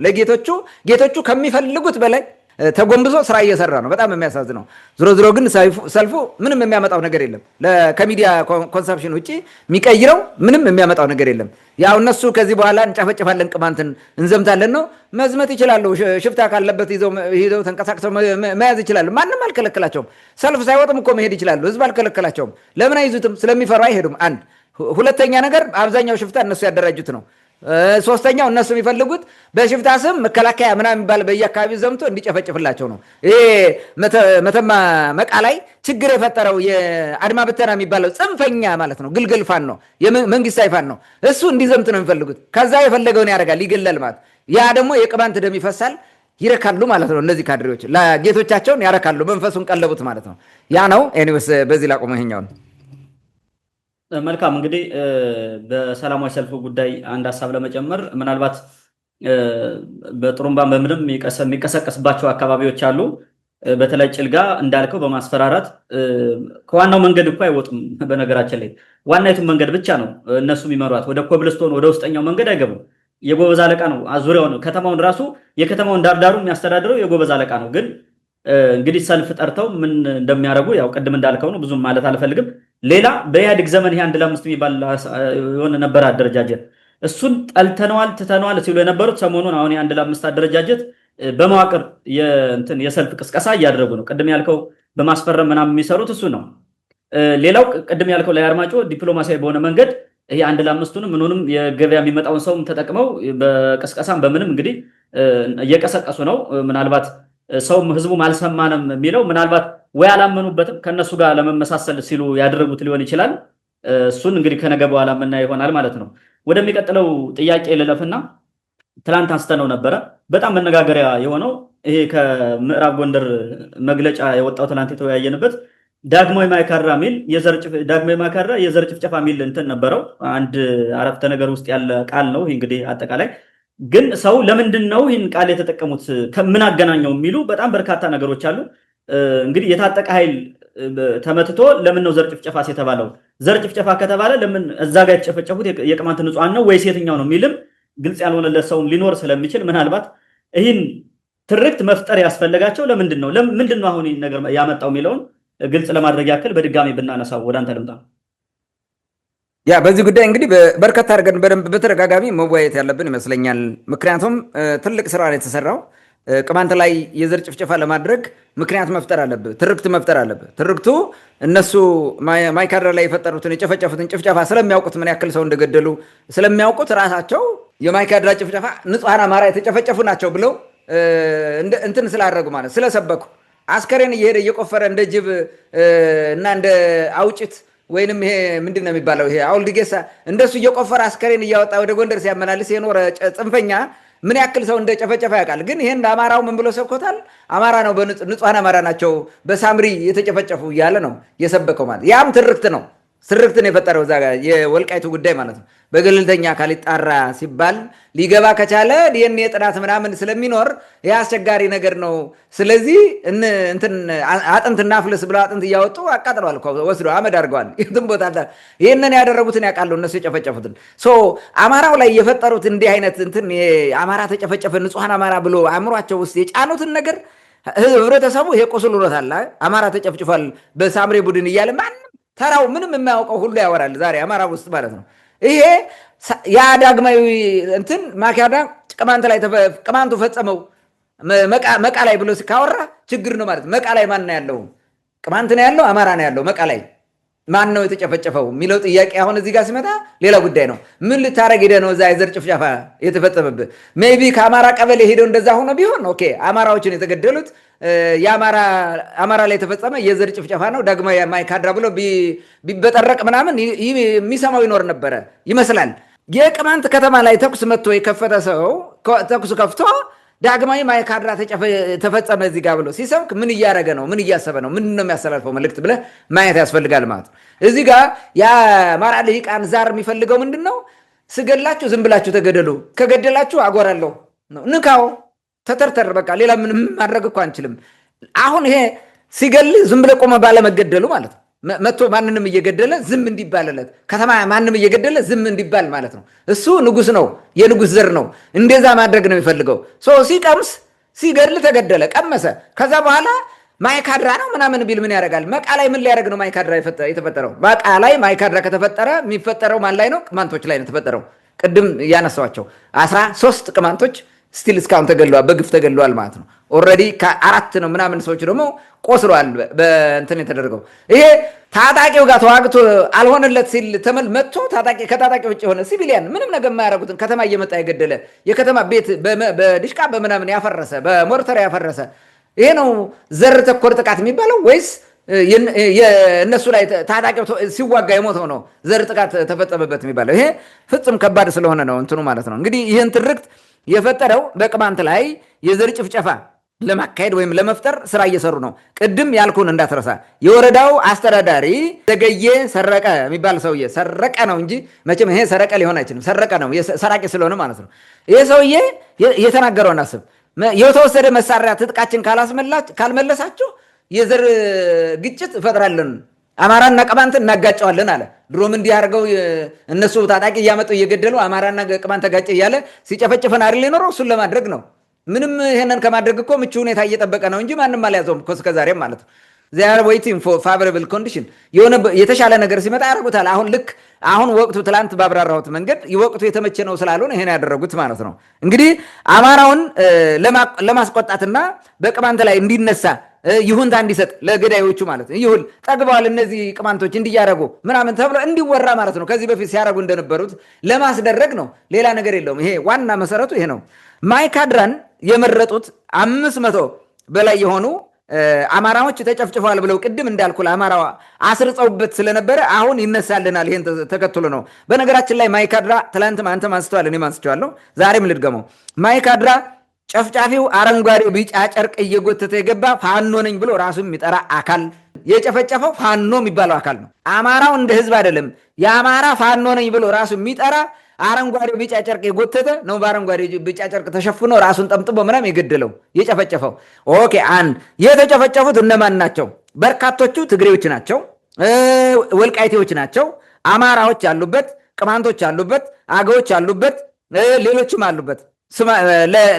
ጌቶቹ ከሚፈልጉት በላይ ተጎንብሶ ስራ እየሰራ ነው። በጣም የሚያሳዝነው። ዝሮ ግን ሰልፉ ምንም የሚያመጣው ነገር የለም። ከሚዲያ ኮንሰፕሽን ውጭ የሚቀይረው ምንም የሚያመጣው ነገር የለም። ያው እነሱ ከዚህ በኋላ እንጨፈጭፋለን፣ ቅማንትን እንዘምታለን ነው። መዝመት ይችላሉ። ሽፍታ ካለበት ይዘው ተንቀሳቅሰው መያዝ ይችላሉ። ማንም አልከለከላቸውም። ሰልፍ ሳይወጥም እኮ መሄድ ይችላሉ። ህዝብ አልከለከላቸውም። ለምን አይዙትም? ስለሚፈሩ አይሄዱም። አንድ ሁለተኛ ነገር አብዛኛው ሽፍታ እነሱ ያደራጁት ነው። ሶስተኛው እነሱ የሚፈልጉት በሽፍታ ስም መከላከያ ምናምን የሚባል በየአካባቢው ዘምቶ እንዲጨፈጭፍላቸው ነው። ይሄ መተማ መቃ ላይ ችግር የፈጠረው የአድማ ብተና የሚባለው ጽንፈኛ ማለት ነው። ግልገል ፋኖ ነው፣ የመንግስታዊ ፋኖ ነው። እሱ እንዲዘምት ነው የሚፈልጉት። ከዛ የፈለገውን ያደርጋል፣ ይገላል ማለት። ያ ደግሞ የቅማንት ደም ይፈሳል፣ ይረካሉ ማለት ነው። እነዚህ ካድሬዎች ለጌቶቻቸውን ያረካሉ፣ መንፈሱን ቀለቡት ማለት ነው። ያ ነው። ኤኒዌይስ በዚህ ላቆመ ይሄኛውን መልካም እንግዲህ በሰላማዊ ሰልፉ ጉዳይ አንድ ሀሳብ ለመጨመር ምናልባት በጥሩምባን በምንም የሚቀሰቀስባቸው አካባቢዎች አሉ። በተለይ ጭልጋ እንዳልከው በማስፈራራት ከዋናው መንገድ እኮ አይወጡም። በነገራችን ላይ ዋናይቱን መንገድ ብቻ ነው እነሱ የሚመሯት። ወደ ኮብልስቶን ወደ ውስጠኛው መንገድ አይገቡም። የጎበዝ አለቃ ነው ዙሪያውን ከተማውን ራሱ የከተማውን ዳርዳሩ የሚያስተዳድረው የጎበዝ አለቃ ነው። ግን እንግዲህ ሰልፍ ጠርተው ምን እንደሚያደርጉ ያው ቅድም እንዳልከው ነው። ብዙም ማለት አልፈልግም። ሌላ በኢህአዴግ ዘመን ይሄ 1 ለ5 የሚባል የሆነ ነበር አደረጃጀት። እሱን ጠልተነዋል ትተነዋል ሲሉ የነበሩት ሰሞኑን አሁን የ1 ለ5 አደረጃጀት በመዋቅር የሰልፍ ቅስቀሳ እያደረጉ ነው። ቅድም ያልከው በማስፈረም ምናምን የሚሰሩት እሱ ነው። ሌላው ቅድም ያልከው ላይ አርማጮ ዲፕሎማሲያዊ በሆነ መንገድ ይሄ 1 ለ5ቱንም ምኑንም የገበያ የሚመጣውን ሰውም ተጠቅመው በቅስቀሳም በምንም እንግዲህ እየቀሰቀሱ ነው። ምናልባት ሰውም ህዝቡም አልሰማንም የሚለው ምናልባት ወይ አላመኑበትም ከነሱ ጋር ለመመሳሰል ሲሉ ያደረጉት ሊሆን ይችላል። እሱን እንግዲህ ከነገ በኋላ የምናየው ይሆናል ማለት ነው። ወደሚቀጥለው ጥያቄ ልለፍና ትላንት አንስተነው ነበረ። በጣም መነጋገሪያ የሆነው ይሄ ከምዕራብ ጎንደር መግለጫ የወጣው ትላንት የተወያየንበት ዳግማዊ ማይካድራ ሚል ዳግማዊ ማይካድራ የዘር ጭፍጨፋ ሚል እንትን ነበረው። አንድ አረፍተ ነገር ውስጥ ያለ ቃል ነው ይህ። እንግዲህ አጠቃላይ ግን ሰው ለምንድን ነው ይህን ቃል የተጠቀሙት ከምን አገናኘው የሚሉ በጣም በርካታ ነገሮች አሉ። እንግዲህ የታጠቀ ኃይል ተመትቶ ለምን ነው ዘር ጭፍጨፋ የተባለው? ዘር ጭፍጨፋ ከተባለ ለምን እዛ ጋር የተጨፈጨፉት የቅማንት ንጹሃን ነው ወይስ የትኛው ነው የሚልም ግልጽ ያልሆነለት ሰው ሊኖር ስለሚችል ምናልባት ይህን ትርክት መፍጠር ያስፈልጋቸው ለምንድን ነው ምንድን ነው አሁን ይህን ነገር ያመጣው የሚለውን ግልጽ ለማድረግ ያክል በድጋሚ ብናነሳው ወደ አንተ ልምጣ። ያ በዚህ ጉዳይ እንግዲህ በርካታ አድርገን በደንብ በተደጋጋሚ መወያየት ያለብን ይመስለኛል። ምክንያቱም ትልቅ ስራ ነው የተሰራው። ቅማንት ላይ የዘር ጭፍጨፋ ለማድረግ ምክንያት መፍጠር አለብህ፣ ትርክት መፍጠር አለብህ። ትርክቱ እነሱ ማይካድራ ላይ የፈጠሩትን የጨፈጨፉትን ጭፍጨፋ ስለሚያውቁት ምን ያክል ሰው እንደገደሉ ስለሚያውቁት ራሳቸው የማይካድራ ጭፍጨፋ ንጹሐን አማራ የተጨፈጨፉ ናቸው ብለው እንትን ስላደረጉ ማለት ስለሰበኩ አስከሬን እየሄደ እየቆፈረ እንደ ጅብ እና እንደ አውጭት ወይንም ይሄ ምንድን ነው የሚባለው ይሄ አውልድጌሳ እንደሱ እየቆፈረ አስከሬን እያወጣ ወደ ጎንደር ሲያመላልስ የኖረ ጽንፈኛ ምን ያክል ሰው እንደጨፈጨፈ ያውቃል። ግን ይሄን አማራው ምን ብሎ ሰብኮታል? አማራ ነው ንጹሐን አማራ ናቸው በሳምሪ የተጨፈጨፉ እያለ ነው የሰበከው ማለት። ያም ትርክት ነው። ትርክትን የፈጠረው እዛ ጋር የወልቃይቱ ጉዳይ ማለት ነው። በገለልተኛ አካል ይጣራ ሲባል ሊገባ ከቻለ ዲኤንኤ ጥናት ምናምን ስለሚኖር ይህ አስቸጋሪ ነገር ነው። ስለዚህ እንትን አጥንት እናፍልስ ብለው አጥንት እያወጡ አቃጥለዋል፣ ወስደው አመድ አድርገዋል። የትም ቦታ ይህንን ያደረጉትን ያውቃሉ እነሱ የጨፈጨፉትን። አማራው ላይ የፈጠሩት እንዲህ አይነት እንትን አማራ ተጨፈጨፈ ንጹሐን አማራ ብሎ አእምሯቸው ውስጥ የጫኑትን ነገር ህብረተሰቡ ይሄ ቁስል ውሎታል። አማራ ተጨፍጭፏል በሳምሬ ቡድን እያለ ማንም ተራው ምንም የማያውቀው ሁሉ ያወራል ዛሬ አማራ ውስጥ ማለት ነው። ይሄ የዳግማዊ እንትን ማይካድራ ቅማንቱ ፈጸመው መቃ ላይ ብሎ ካወራ ችግር ነው ማለት። መቃ ላይ ማን ነው ያለው? ቅማንት ነው ያለው? አማራ ነው ያለው? መቃ ላይ ማን ነው የተጨፈጨፈው የሚለው ጥያቄ አሁን እዚህ ጋር ሲመጣ ሌላ ጉዳይ ነው። ምን ልታረግ ሄደህ ነው እዛ የዘር ጭፍጨፋ የተፈጸመብህ? ሜይ ቢ ከአማራ ቀበሌ ሄደው እንደዛ ሆነ ቢሆን ኦኬ፣ አማራዎችን የተገደሉት አማራ ላይ የተፈጸመ የዘር ጭፍጨፋ ነው ዳግማዊ ማይካድራ ብሎ ቢበጠረቅ ምናምን የሚሰማው ይኖር ነበረ ይመስላል። የቅማንት ከተማ ላይ ተኩስ መጥቶ የከፈተ ሰው ተኩስ ከፍቶ ዳግማዊ ማይካድራ ተፈጸመ እዚህ ጋር ብሎ ሲሰብክ ምን እያደረገ ነው? ምን እያሰበ ነው? ምንድን ነው የሚያስተላልፈው መልእክት ብለህ ማየት ያስፈልጋል ማለት ነው። እዚህ ጋር የአማራ ልሂቃን ዛር የሚፈልገው ምንድን ነው? ስገላችሁ ዝም ብላችሁ ተገደሉ፣ ከገደላችሁ አጎራለሁ ነው። ንካው፣ ተተርተር፣ በቃ ሌላ ምንም ማድረግ እኮ አንችልም። አሁን ይሄ ሲገል ዝም ብለህ ቆመ ባለመገደሉ ማለት ነው። መጥቶ ማንንም እየገደለ ዝም እንዲባልለት ከተማ ማንም እየገደለ ዝም እንዲባል ማለት ነው። እሱ ንጉስ ነው፣ የንጉስ ዘር ነው። እንደዛ ማድረግ ነው የሚፈልገው። ሲቀምስ ሲገድል ተገደለ፣ ቀመሰ። ከዛ በኋላ ማይካድራ ነው ምናምን ቢል ምን ያደርጋል? መቃ ላይ ምን ሊያደርግ ነው ማይካድራ የተፈጠረው? መቃ ላይ ማይካድራ ከተፈጠረ የሚፈጠረው ማን ላይ ነው? ቅማንቶች ላይ ነው የተፈጠረው። ቅድም ያነሳዋቸው 13 ቅማንቶች ስቲል እስካሁን ተገለዋል፣ በግፍ ተገለዋል ማለት ነው። ኦልሬዲ ከ4 ነው ምናምን ሰዎች ደግሞ ቆስለዋል በእንትን የተደረገው። ይሄ ታጣቂው ጋር ተዋግቶ አልሆነለት ሲል መጥቶ ከታጣቂ ውጭ የሆነ ሲቪሊያን ምንም ነገር የማያደርጉትን ከተማ እየመጣ የገደለ የከተማ ቤት በድሽቃ በምናምን ያፈረሰ በሞርተር ያፈረሰ ይሄ ነው ዘር ተኮር ጥቃት የሚባለው ወይስ የእነሱ ላይ ታጣቂው ሲዋጋ የሞተው ነው ዘር ጥቃት ተፈጸመበት የሚባለው? ይሄ ፍጹም ከባድ ስለሆነ ነው እንትኑ ማለት ነው። እንግዲህ ይህን ትርክት የፈጠረው በቅማንት ላይ የዘር ጭፍጨፋ ለማካሄድ ወይም ለመፍጠር ስራ እየሰሩ ነው። ቅድም ያልኩን እንዳትረሳ። የወረዳው አስተዳዳሪ ዘገየ ሰረቀ የሚባል ሰውዬ ሰረቀ ነው እንጂ መቼም ይሄ ሰረቀ ሊሆን አይችልም። ሰረቀ ነው ሰራቂ ስለሆነ ማለት ነው። ይሄ ሰውዬ የተናገረውን አስብ። የተወሰደ መሳሪያ ትጥቃችን ካልመለሳችሁ የዘር ግጭት እፈጥራለን፣ አማራና ቅማንትን እናጋጨዋለን አለ። ድሮም እንዲህ አድርገው እነሱ ታጣቂ እያመጡ እየገደሉ አማራና ቅማንት ተጋጨ እያለ ሲጨፈጭፈን አይደል የኖረው? እሱን ለማድረግ ነው። ምንም ይሄንን ከማድረግ እኮ ምቹ ሁኔታ እየጠበቀ ነው እንጂ ማንም አልያዘውም እኮ እስከዛሬም ማለት ነው። they are waiting for favorable condition የሆነ የተሻለ ነገር ሲመጣ ያደርጉታል። አሁን ወቅቱ ትላንት ባብራራሁት መንገድ ወቅቱ የተመቸ ነው ስላልሆነ ይሄን ያደረጉት ማለት ነው። እንግዲህ አማራውን ለማስቆጣትና በቅማንት ላይ እንዲነሳ ይሁንታ እንዲሰጥ ለገዳዮቹ ማለት ነው። ይሁን ጠግበዋል እነዚህ ቅማንቶች እንዲያረጉ ምናምን ተብሎ እንዲወራ ማለት ነው። ከዚህ በፊት ሲያረጉ እንደነበሩት ለማስደረግ ነው። ሌላ ነገር የለውም። ይሄ ዋና መሰረቱ ይሄ ነው። ማይካድራን የመረጡት 500 በላይ የሆኑ አማራዎች ተጨፍጭፈዋል ብለው ቅድም እንዳልኩ ለአማራዋ አስርጸውበት ስለነበረ አሁን ይነሳልናል። ይሄን ተከትሎ ነው። በነገራችን ላይ ማይካድራ ትላንትም አንተም አንስተዋል፣ እኔም አንስቼዋለሁ፣ ዛሬም ልድገመው። ማይካድራ ጨፍጫፊው አረንጓዴ ቢጫ ጨርቅ እየጎተተ የገባ ፋኖ ነኝ ብሎ ራሱ የሚጠራ አካል የጨፈጨፈው ፋኖ የሚባለው አካል ነው። አማራው እንደ ህዝብ አይደለም። የአማራ ፋኖ ነኝ ብሎ ራሱ የሚጠራ አረንጓዴ ቢጫ ጨርቅ የጎተተ ነው። በአረንጓዴ ቢጫ ጨርቅ ተሸፍኖ ራሱን ጠምጥቦ ምናምን የገደለው የጨፈጨፈው። ኦኬ አንድ የተጨፈጨፉት እነማን ናቸው? በርካቶቹ ትግሬዎች ናቸው፣ ወልቃይቴዎች ናቸው፣ አማራዎች አሉበት፣ ቅማንቶች አሉበት፣ አገዎች አሉበት፣ ሌሎችም አሉበት።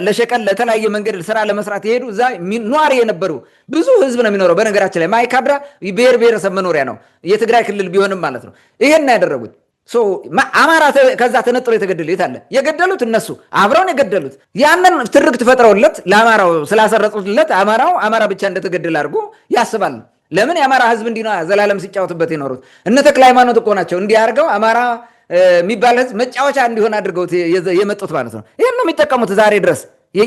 ለሸቀል ለተለያየ መንገድ ስራ ለመስራት የሄዱ እዛ ኗሪ የነበሩ ብዙ ህዝብ ነው የሚኖረው። በነገራችን ላይ ማይካድራ ብሔር ብሔረሰብ መኖሪያ ነው፣ የትግራይ ክልል ቢሆንም ማለት ነው። ይሄን ያደረጉት አማራ ከዛ ተነጥሎ የተገደለ የት አለ? የገደሉት እነሱ አብረውን የገደሉት ያንን ትርክት ፈጥረውለት ለአማራው ስላሰረጹለት አማራው አማራ ብቻ እንደተገደለ አድርጎ ያስባል። ለምን የአማራ ህዝብ እንዲህ ነው ዘላለም ሲጫወትበት የኖሩት። እነ ተክለ ሃይማኖት እኮ ናቸው እንዲህ አድርገው አማራ የሚባል ህዝብ መጫወቻ እንዲሆን አድርገውት የመጡት ማለት ነው። ይህን ነው የሚጠቀሙት ዛሬ ድረስ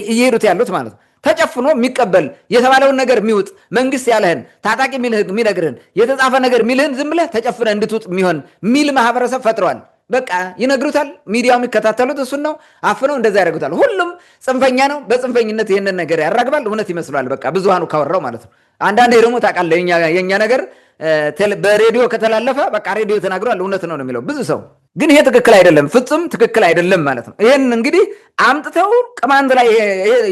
እየሄዱት ያሉት ማለት ነው። ተጨፍኖ የሚቀበል የተባለውን ነገር የሚውጥ መንግስት ያለህን ታጣቂ የሚነግርህን የተጻፈ ነገር የሚልህን ዝም ብለህ ተጨፍነ እንድትውጥ የሚሆን ሚል ማህበረሰብ ፈጥረዋል። በቃ ይነግሩታል። ሚዲያው የሚከታተሉት እሱን ነው። አፍነው እንደዛ ያደርጉታል። ሁሉም ጽንፈኛ ነው። በጽንፈኝነት ይህንን ነገር ያራግባል። እውነት ይመስለዋል። በቃ ብዙሃኑ ካወራው ማለት ነው። አንዳንዴ ደግሞ ታውቃለህ የኛ ነገር በሬዲዮ ከተላለፈ በቃ ሬዲዮ ተናግሯል እውነት ነው የሚለው ብዙ ሰው። ግን ይሄ ትክክል አይደለም፣ ፍጹም ትክክል አይደለም ማለት ነው። ይህን እንግዲህ አምጥተው ቅማንት ላይ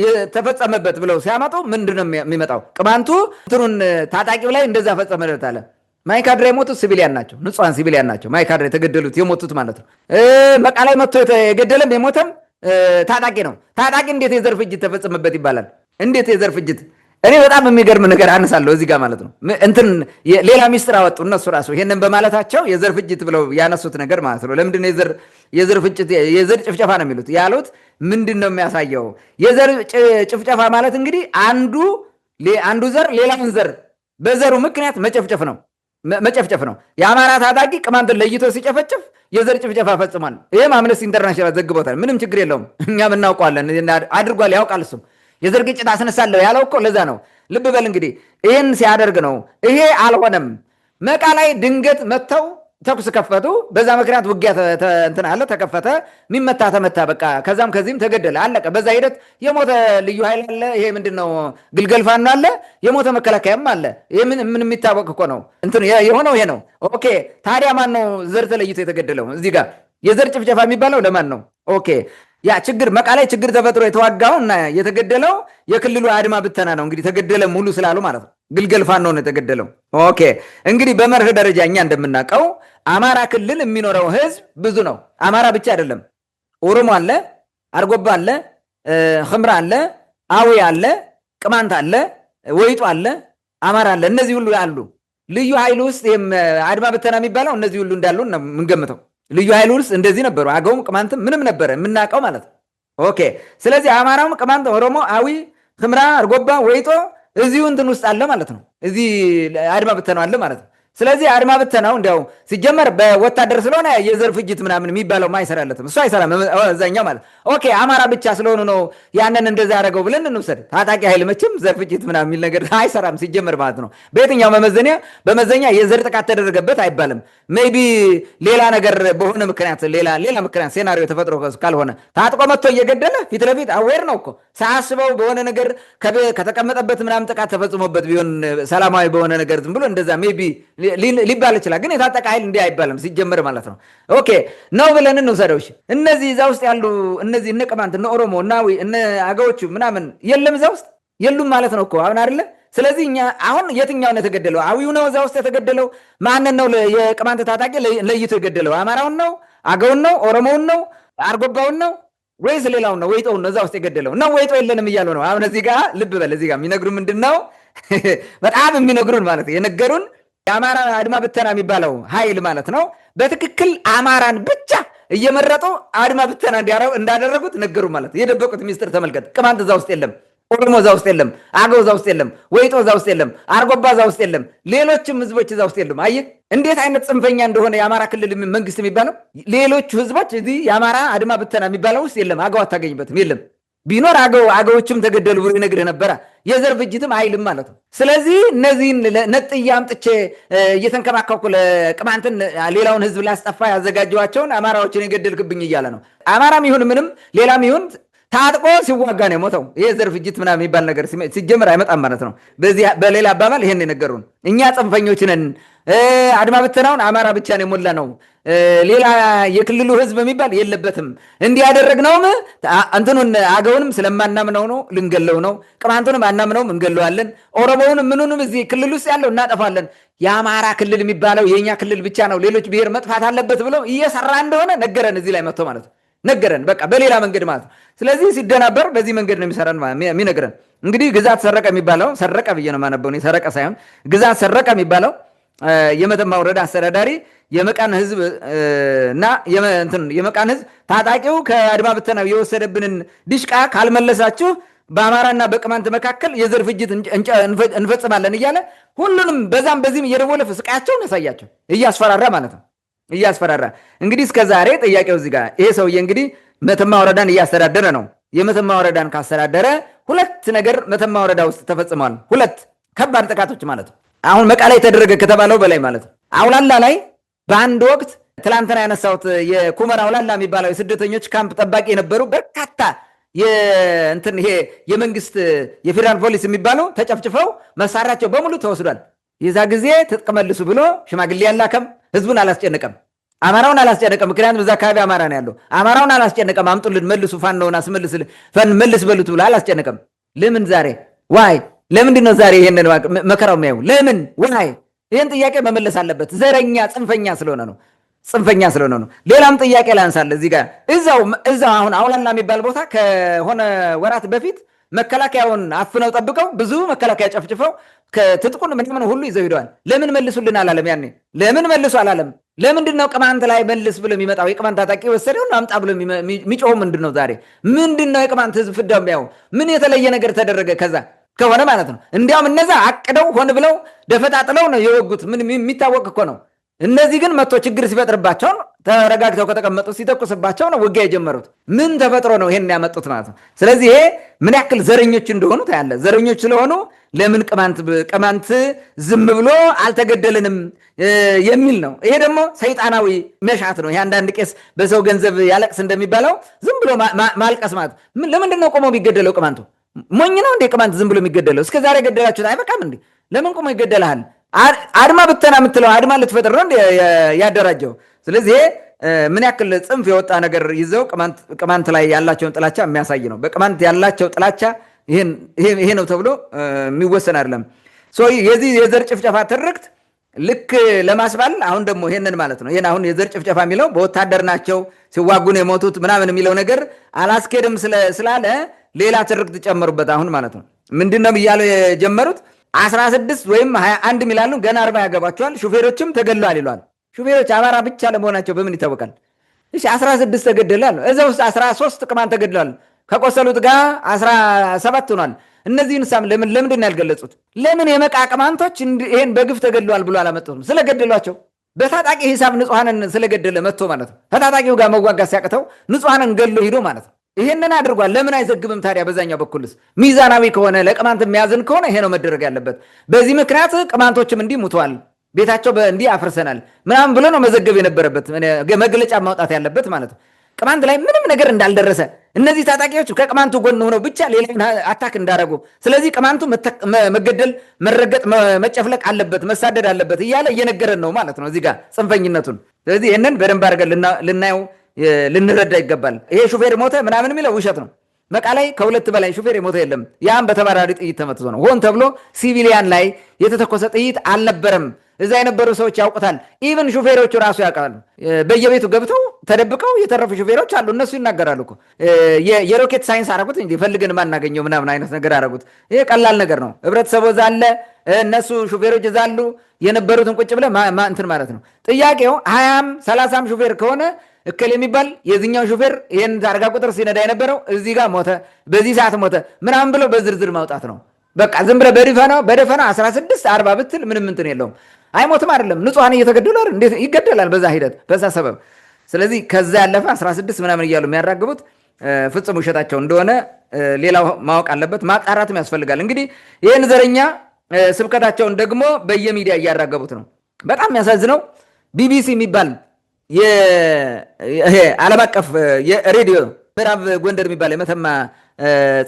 የተፈጸመበት ብለው ሲያመጡ ምንድን ነው የሚመጣው? ቅማንቱ እንትኑን ታጣቂው ላይ እንደዛ ፈጸመለት አለ። ማይካድራ የሞቱት ሲቪሊያን ናቸው፣ ንጹሐን ሲቪሊያን ናቸው። ማይካድራ የተገደሉት የሞቱት ማለት ነው። መቃ ላይ መጥቶ የገደለም የሞተም ታጣቂ ነው። ታጣቂ እንዴት የዘር ፍጅት ተፈጸመበት ይባላል? እንዴት የዘር ፍጅት? እኔ በጣም የሚገርም ነገር አነሳለሁ እዚህ ጋር ማለት ነው። እንትን ሌላ ሚስጥር አወጡ እነሱ ራሱ ይሄንን በማለታቸው የዘር ፍጅት ብለው ያነሱት ነገር ማለት ነው። ለምንድን ነው የዘር ፍጅት የዘር ጭፍጨፋ ነው የሚሉት? ያሉት ምንድን ነው የሚያሳየው? የዘር ጭፍጨፋ ማለት እንግዲህ አንዱ ዘር ሌላውን ዘር በዘሩ ምክንያት መጨፍጨፍ ነው። የአማራ ታጣቂ ቅማንትን ለይቶ ሲጨፈጭፍ የዘር ጭፍጨፋ ፈጽሟል። ይህም አምነስቲ ኢንተርናሽናል ዘግቦታል። ምንም ችግር የለውም። እኛም እናውቀዋለን። አድርጓል፣ ያውቃል እሱም የዘር ግጭት አስነሳለሁ ያለው እኮ ለዛ ነው። ልብ በል እንግዲህ ይህን ሲያደርግ ነው። ይሄ አልሆነም። መቃ ላይ ድንገት መጥተው ተኩስ ከፈቱ። በዛ ምክንያት ውጊያ እንትን አለ፣ ተከፈተ። የሚመታ ተመታ፣ በቃ ከዛም ከዚህም ተገደለ፣ አለቀ። በዛ ሂደት የሞተ ልዩ ኃይል አለ። ይሄ ምንድን ነው ግልገል ፋኖ አለ፣ የሞተ መከላከያም አለ። ይሄ ምን የሚታወቅ እኮ ነው። እንትን የሆነው ይሄ ነው። ኦኬ ታዲያ ማን ነው ዘር ተለይቶ የተገደለው? እዚህ ጋር የዘር ጭፍጨፋ የሚባለው ለማን ነው? ኦኬ ያ ችግር መቃ ላይ ችግር ተፈጥሮ የተዋጋው እና የተገደለው የክልሉ አድማ ብተና ነው። እንግዲህ ተገደለ ሙሉ ስላሉ ማለት ነው። ግልገል ፋኖ ነው የተገደለው። ኦኬ እንግዲህ በመርህ ደረጃ እኛ እንደምናውቀው አማራ ክልል የሚኖረው ህዝብ ብዙ ነው። አማራ ብቻ አይደለም። ኦሮሞ አለ፣ አርጎባ አለ፣ ኽምራ አለ፣ አዊ አለ፣ ቅማንት አለ፣ ወይጦ አለ፣ አማራ አለ። እነዚህ ሁሉ አሉ። ልዩ ኃይል ውስጥ አድማ ብተና የሚባለው እነዚህ ሁሉ እንዳሉ ነው የምንገምተው። ልዩ ኃይል ውስጥ እንደዚህ ነበሩ። አገውም ቅማንትም ምንም ነበረ የምናውቀው ማለት ነው። ኦኬ ስለዚህ አማራውም ቅማንት፣ ኦሮሞ፣ አዊ፣ ኽምራ፣ አርጎባ፣ ወይጦ እዚሁ እንትን ውስጥ አለ ማለት ነው። እዚህ አድማ ብተናው አለ ማለት ነው። ስለዚህ አድማ ብተናው እንዲያው ሲጀመር በወታደር ስለሆነ የዘር ፍጅት ምናምን የሚባለው አይሰራለትም። እሱ አይሰራም እዛኛው ማለት ኦኬ አማራ ብቻ ስለሆኑ ነው ያንን እንደዛ ያደረገው ብለን እንውሰድ። ታጣቂ ኃይል መቼም ዘር ፍጅት ምናምን የሚል ነገር አይሰራም ሲጀመር ማለት ነው። በየትኛው በመዘኛ የዘር ጥቃት ተደረገበት አይባልም። ሜይ ቢ ሌላ ነገር በሆነ ምክንያት ሌላ ምክንያት ሴናሪዮ ተፈጥሮ ካልሆነ ታጥቆ መጥቶ እየገደለ ፊት ለፊት አዌር ነው እኮ ሳያስበው በሆነ ነገር ከተቀመጠበት ምናምን ጥቃት ተፈጽሞበት ቢሆን ሰላማዊ በሆነ ነገር ዝም ብሎ እንደዛ ሜይ ቢ ሊባል ይችላል። ግን የታጠቀ ኃይል እንዲህ አይባልም ሲጀመር ማለት ነው። ኦኬ ነው ብለን እንውሰደው። እነዚህ እዛ ውስጥ ያሉ እነዚህ እነ ቅማንት፣ እነ ኦሮሞ፣ እነ አዊ፣ እነ አገዎቹ ምናምን የለም እዛ ውስጥ የሉም ማለት ነው እኮ አሁን አይደለ? ስለዚህ እኛ አሁን የትኛውን የተገደለው? አዊው ነው እዛ ውስጥ የተገደለው? ማንን ነው የቅማንት ታጣቂ ለይቶ የገደለው? አማራውን ነው? አገውን ነው? ኦሮሞውን ነው? አርጎባውን ነው ወይስ ሌላውን ነው? ወይጦውን ነው እዛ ውስጥ የገደለው ነው? ወይጦ የለንም እያሉ ነው አሁን። እዚህ ጋር ልብ በል። እዚህ ጋር የሚነግሩን ምንድን ነው? በጣም የሚነግሩን ማለት የነገሩን የአማራ አድማ ብተና የሚባለው ኃይል ማለት ነው። በትክክል አማራን ብቻ እየመረጡ አድማ ብተና እንዳደረጉት ነገሩ ማለት። የደበቁት ሚስጥር ተመልከት። ቅማንት እዛ ውስጥ የለም፣ ኦሮሞ እዛ ውስጥ የለም፣ አገው እዛ ውስጥ የለም፣ ወይጦ እዛ ውስጥ የለም፣ አርጎባ እዛ ውስጥ የለም፣ ሌሎችም ህዝቦች እዛ ውስጥ የሉም። አየህ እንዴት አይነት ጽንፈኛ እንደሆነ የአማራ ክልል መንግስት የሚባለው። ሌሎቹ ህዝቦች እዚህ የአማራ አድማ ብተና የሚባለው ውስጥ የለም። አገው አታገኝበትም፣ የለም። ቢኖር አገዎችም ተገደሉ ብሎ ይነግርህ ነበረ። የዘር ፍጅትም አይልም ማለት ነው። ስለዚህ እነዚህን ነጥዬ አምጥቼ እየተንከባከብኩ ለቅማንትን ሌላውን ህዝብ ላስጠፋ ያዘጋጀዋቸውን አማራዎችን የገደልክብኝ እያለ ነው። አማራም ይሁን ምንም ሌላም ይሁን ታጥቆ ሲዋጋ ነው የሞተው። ይሄ ዘር ፍጅት ምናምን የሚባል ነገር ሲጀምር አይመጣም ማለት ነው። በሌላ አባባል ይሄን የነገሩን እኛ ጽንፈኞች ነን፣ አድማ ብተናውን አማራ ብቻ ነው የሞላ ነው፣ ሌላ የክልሉ ህዝብ የሚባል የለበትም። እንዲህ ያደረግነውም እንትኑን አገውንም ስለማናምነው ነው፣ ልንገለው ነው። ቅማንቱንም አናምነውም፣ እንገለዋለን። ኦሮሞውንም ምኑንም እዚህ ክልል ውስጥ ያለው እናጠፋለን። የአማራ ክልል የሚባለው የእኛ ክልል ብቻ ነው፣ ሌሎች ብሔር መጥፋት አለበት ብሎ እየሰራ እንደሆነ ነገረን። እዚህ ላይ መጥቶ ማለት ነው ነገረን። በቃ በሌላ መንገድ ማለት ነው። ስለዚህ ሲደናበር በዚህ መንገድ ነው የሚነግረን። እንግዲህ ግዛት ሰረቀ የሚባለው ሰረቀ ብዬ ነው የማነበው፣ ሰረቀ ሳይሆን ግዛት ሰረቀ የሚባለው የመተማ ወረዳ አስተዳዳሪ የመቃን ህዝብ እና የመቃን ህዝብ ታጣቂው ከአድማ ብተናው የወሰደብንን ዲሽቃ ካልመለሳችሁ በአማራና በቅማንት መካከል የዘር ፍጅት እንፈጽማለን እያለ ሁሉንም በዛም በዚህም እየደወለ ስቃያቸውን ያሳያቸው እያስፈራራ ማለት ነው። እያስፈራራ እንግዲህ እስከ ዛሬ ጥያቄው እዚህ ጋር ይሄ ሰውዬ እንግዲህ መተማ ወረዳን እያስተዳደረ ነው። የመተማ ወረዳን ካስተዳደረ ሁለት ነገር መተማ ወረዳ ውስጥ ተፈጽመዋል። ሁለት ከባድ ጥቃቶች ማለት ነው። አሁን መቃ ላይ ተደረገ ከተባለው በላይ ማለት ነው። አውላላ ላይ በአንድ ወቅት ትላንትና ያነሳሁት የኩመራ አውላላ የሚባለው የስደተኞች ካምፕ ጠባቂ የነበሩ በርካታ ይሄ የመንግስት የፌዴራል ፖሊስ የሚባለው ተጨፍጭፈው መሳሪያቸው በሙሉ ተወስዷል። የዛ ጊዜ ትጥቅ መልሱ ብሎ ሽማግሌ ያላከም ህዝቡን አላስጨነቀም፣ አማራውን አላስጨነቀም። ምክንያቱም እዛ አካባቢ አማራ ነው ያለው። አማራውን አላስጨነቀም። አምጡልን መልሱ ፋኖውን መልስ በሉት ብሎ አላስጨነቀም። ለምን ዛሬ ዋይ ለምንድን ነው ዛሬ ይሄንን መከራው የሚያዩ ለምን ዋይ? ይህን ጥያቄ መመለስ አለበት። ዘረኛ ጽንፈኛ ስለሆነ ነው። ጽንፈኛ ስለሆነ ነው። ሌላም ጥያቄ ላንሳለ እዚህ ጋር እዛው አሁን አውላላ የሚባል ቦታ ከሆነ ወራት በፊት መከላከያውን አፍነው ጠብቀው ብዙ መከላከያ ጨፍጭፈው ከትጥቁን ምናምን ሁሉ ይዘው ሄደዋል። ለምን መልሱልን አላለም? ያኔ ለምን መልሱ አላለም? ለምንድን ነው ቅማንት ላይ መልስ ብሎ የሚመጣው? የቅማንት ታጣቂ ወሰደውን አምጣ ብሎ የሚጮው ምንድን ነው? ዛሬ ምንድን ነው የቅማንት ህዝብ ፍዳው የሚያው? ምን የተለየ ነገር ተደረገ? ከዛ ከሆነ ማለት ነው እንዲያውም እነዛ አቅደው ሆን ብለው ደፈጣጥለው ነው የወጉት። ምን የሚታወቅ እኮ ነው። እነዚህ ግን መጥቶ ችግር ሲፈጥርባቸው ተረጋግተው ከተቀመጡ ሲተኩስባቸው ነው ውጊያ የጀመሩት። ምን ተፈጥሮ ነው ይሄን ያመጡት ማለት ነው። ስለዚህ ይሄ ምን ያክል ዘረኞች እንደሆኑ ታያለ። ዘረኞች ስለሆኑ ለምን ቅማንት ዝም ብሎ አልተገደልንም የሚል ነው። ይሄ ደግሞ ሰይጣናዊ መሻት ነው። ይሄ አንዳንድ ቄስ በሰው ገንዘብ ያለቅስ እንደሚባለው ዝም ብሎ ማልቀስ ማለት ለምንድን ነው ቆሞ የሚገደለው? ቅማንቱ ሞኝ ነው እንዴ? ቅማንት ዝም ብሎ የሚገደለው እስከ ዛሬ ገደላችሁት አይበቃም እንዴ? ለምን ቆሞ ይገደልሃል? አድማ ብተና የምትለው አድማ ልትፈጥር ነው ያደራጀው። ስለዚህ ምን ያክል ጽንፍ የወጣ ነገር ይዘው ቅማንት ላይ ያላቸውን ጥላቻ የሚያሳይ ነው። በቅማንት ያላቸው ጥላቻ ይሄ ነው ተብሎ የሚወሰን አይደለም። የዚህ የዘር ጭፍጨፋ ትርክት ልክ ለማስባል አሁን ደግሞ ይሄንን ማለት ነው። ይሄን አሁን የዘር ጭፍጨፋ የሚለው በወታደር ናቸው ሲዋጉን የሞቱት ምናምን የሚለው ነገር አላስኬድም ስላለ ሌላ ትርክት ጨመሩበት አሁን ማለት ነው። ምንድነው እያለው የጀመሩት 16 ወይም 21 ሚላሉ ገና 40 ያገባቸዋል። ሹፌሮችም ተገድለዋል ይሏል። ሹፌሮች አማራ ብቻ ለመሆናቸው በምን ይታወቃል? እሺ 16 ተገድለዋል። እዛ ውስጥ 13 ቅማንት ተገድለዋል። ከቆሰሉት ጋር 17 ሆኗል። እነዚህን ሳም ለምንድን ነው ያልገለጹት? ለምን የመቃ ቅማንቶች ይሄን በግፍ ተገድለዋል ብሎ አላመጡትም? ስለገደሏቸው በታጣቂ ሂሳብ ንጹሐንን ስለገደለ መጥቶ ማለት ነው። ከታጣቂው ጋር መዋጋት ሲያቅተው ንጹሐንን ገድሎ ሂዶ ማለት ነው። ይሄንን አድርጓል። ለምን አይዘግብም ታዲያ? በዛኛው በኩልስ ሚዛናዊ ከሆነ ለቅማንት የሚያዝን ከሆነ ይሄ ነው መደረግ ያለበት። በዚህ ምክንያት ቅማንቶችም እንዲህ ሙተዋል፣ ቤታቸው እንዲህ አፍርሰናል ምናምን ብሎ ነው መዘገብ የነበረበት፣ መግለጫ ማውጣት ያለበት ማለት ነው። ቅማንት ላይ ምንም ነገር እንዳልደረሰ እነዚህ ታጣቂዎች ከቅማንቱ ጎን ሆነው ብቻ ሌላውን አታክ እንዳረጉ፣ ስለዚህ ቅማንቱ መገደል፣ መረገጥ፣ መጨፍለቅ አለበት፣ መሳደድ አለበት እያለ እየነገረን ነው ማለት ነው እዚህ ጋር ጽንፈኝነቱን። ስለዚህ ይህንን በደንብ አድርገን ልናየው ልንረዳ ይገባል። ይሄ ሹፌር ሞተ ምናምን የሚለው ውሸት ነው። መቃ ላይ ከ2 በላይ ሹፌር የሞተ የለም። ያም በተባራሪ ጥይት ተመትቶ ነው። ሆን ተብሎ ሲቪሊያን ላይ የተተኮሰ ጥይት አልነበረም። እዛ የነበሩ ሰዎች ያውቁታል። ኢቭን ሹፌሮቹ ራሱ ያውቃሉ። በየቤቱ ገብተው ተደብቀው የተረፉ ሹፌሮች አሉ። እነሱ ይናገራሉ እኮ የሮኬት ሳይንስ አረጉት እንጂ ፈልገን ማናገኘው ምናምን አይነት ነገር አረጉት። ይሄ ቀላል ነገር ነው። ህብረተሰቡ እዛ አለ፣ እነሱ ሹፌሮች እዛ አሉ። የነበሩትን ቁጭ ብለህ እንትን ማለት ነው። ጥያቄው 20ም 30ም ሹፌር ከሆነ እከል የሚባል የዚህኛው ሹፌር ይህን ታርጋ ቁጥር ሲነዳ የነበረው እዚህ ጋር ሞተ፣ በዚህ ሰዓት ሞተ ምናምን ብሎ በዝርዝር ማውጣት ነው። በቃ ዝም ብለህ በደፈናው 16 40 ብትል ምንም እንትን የለውም። አይሞትም አይደለም፣ ንጹሐን እየተገደሉ አይደል? እንዴት ይገደላል በዛ ሂደት በዛ ሰበብ። ስለዚህ ከዛ ያለፈ 16 ምናምን እያሉ የሚያራግቡት ፍጹም ውሸታቸው እንደሆነ ሌላው ማወቅ አለበት፣ ማጣራትም ያስፈልጋል። እንግዲህ ይህን ዘረኛ ስብከታቸውን ደግሞ በየሚዲያ እያራገቡት ነው። በጣም የሚያሳዝነው ቢቢሲ የሚባል ዓለም አቀፍ የሬዲዮ ምዕራብ ጎንደር የሚባል የመተማ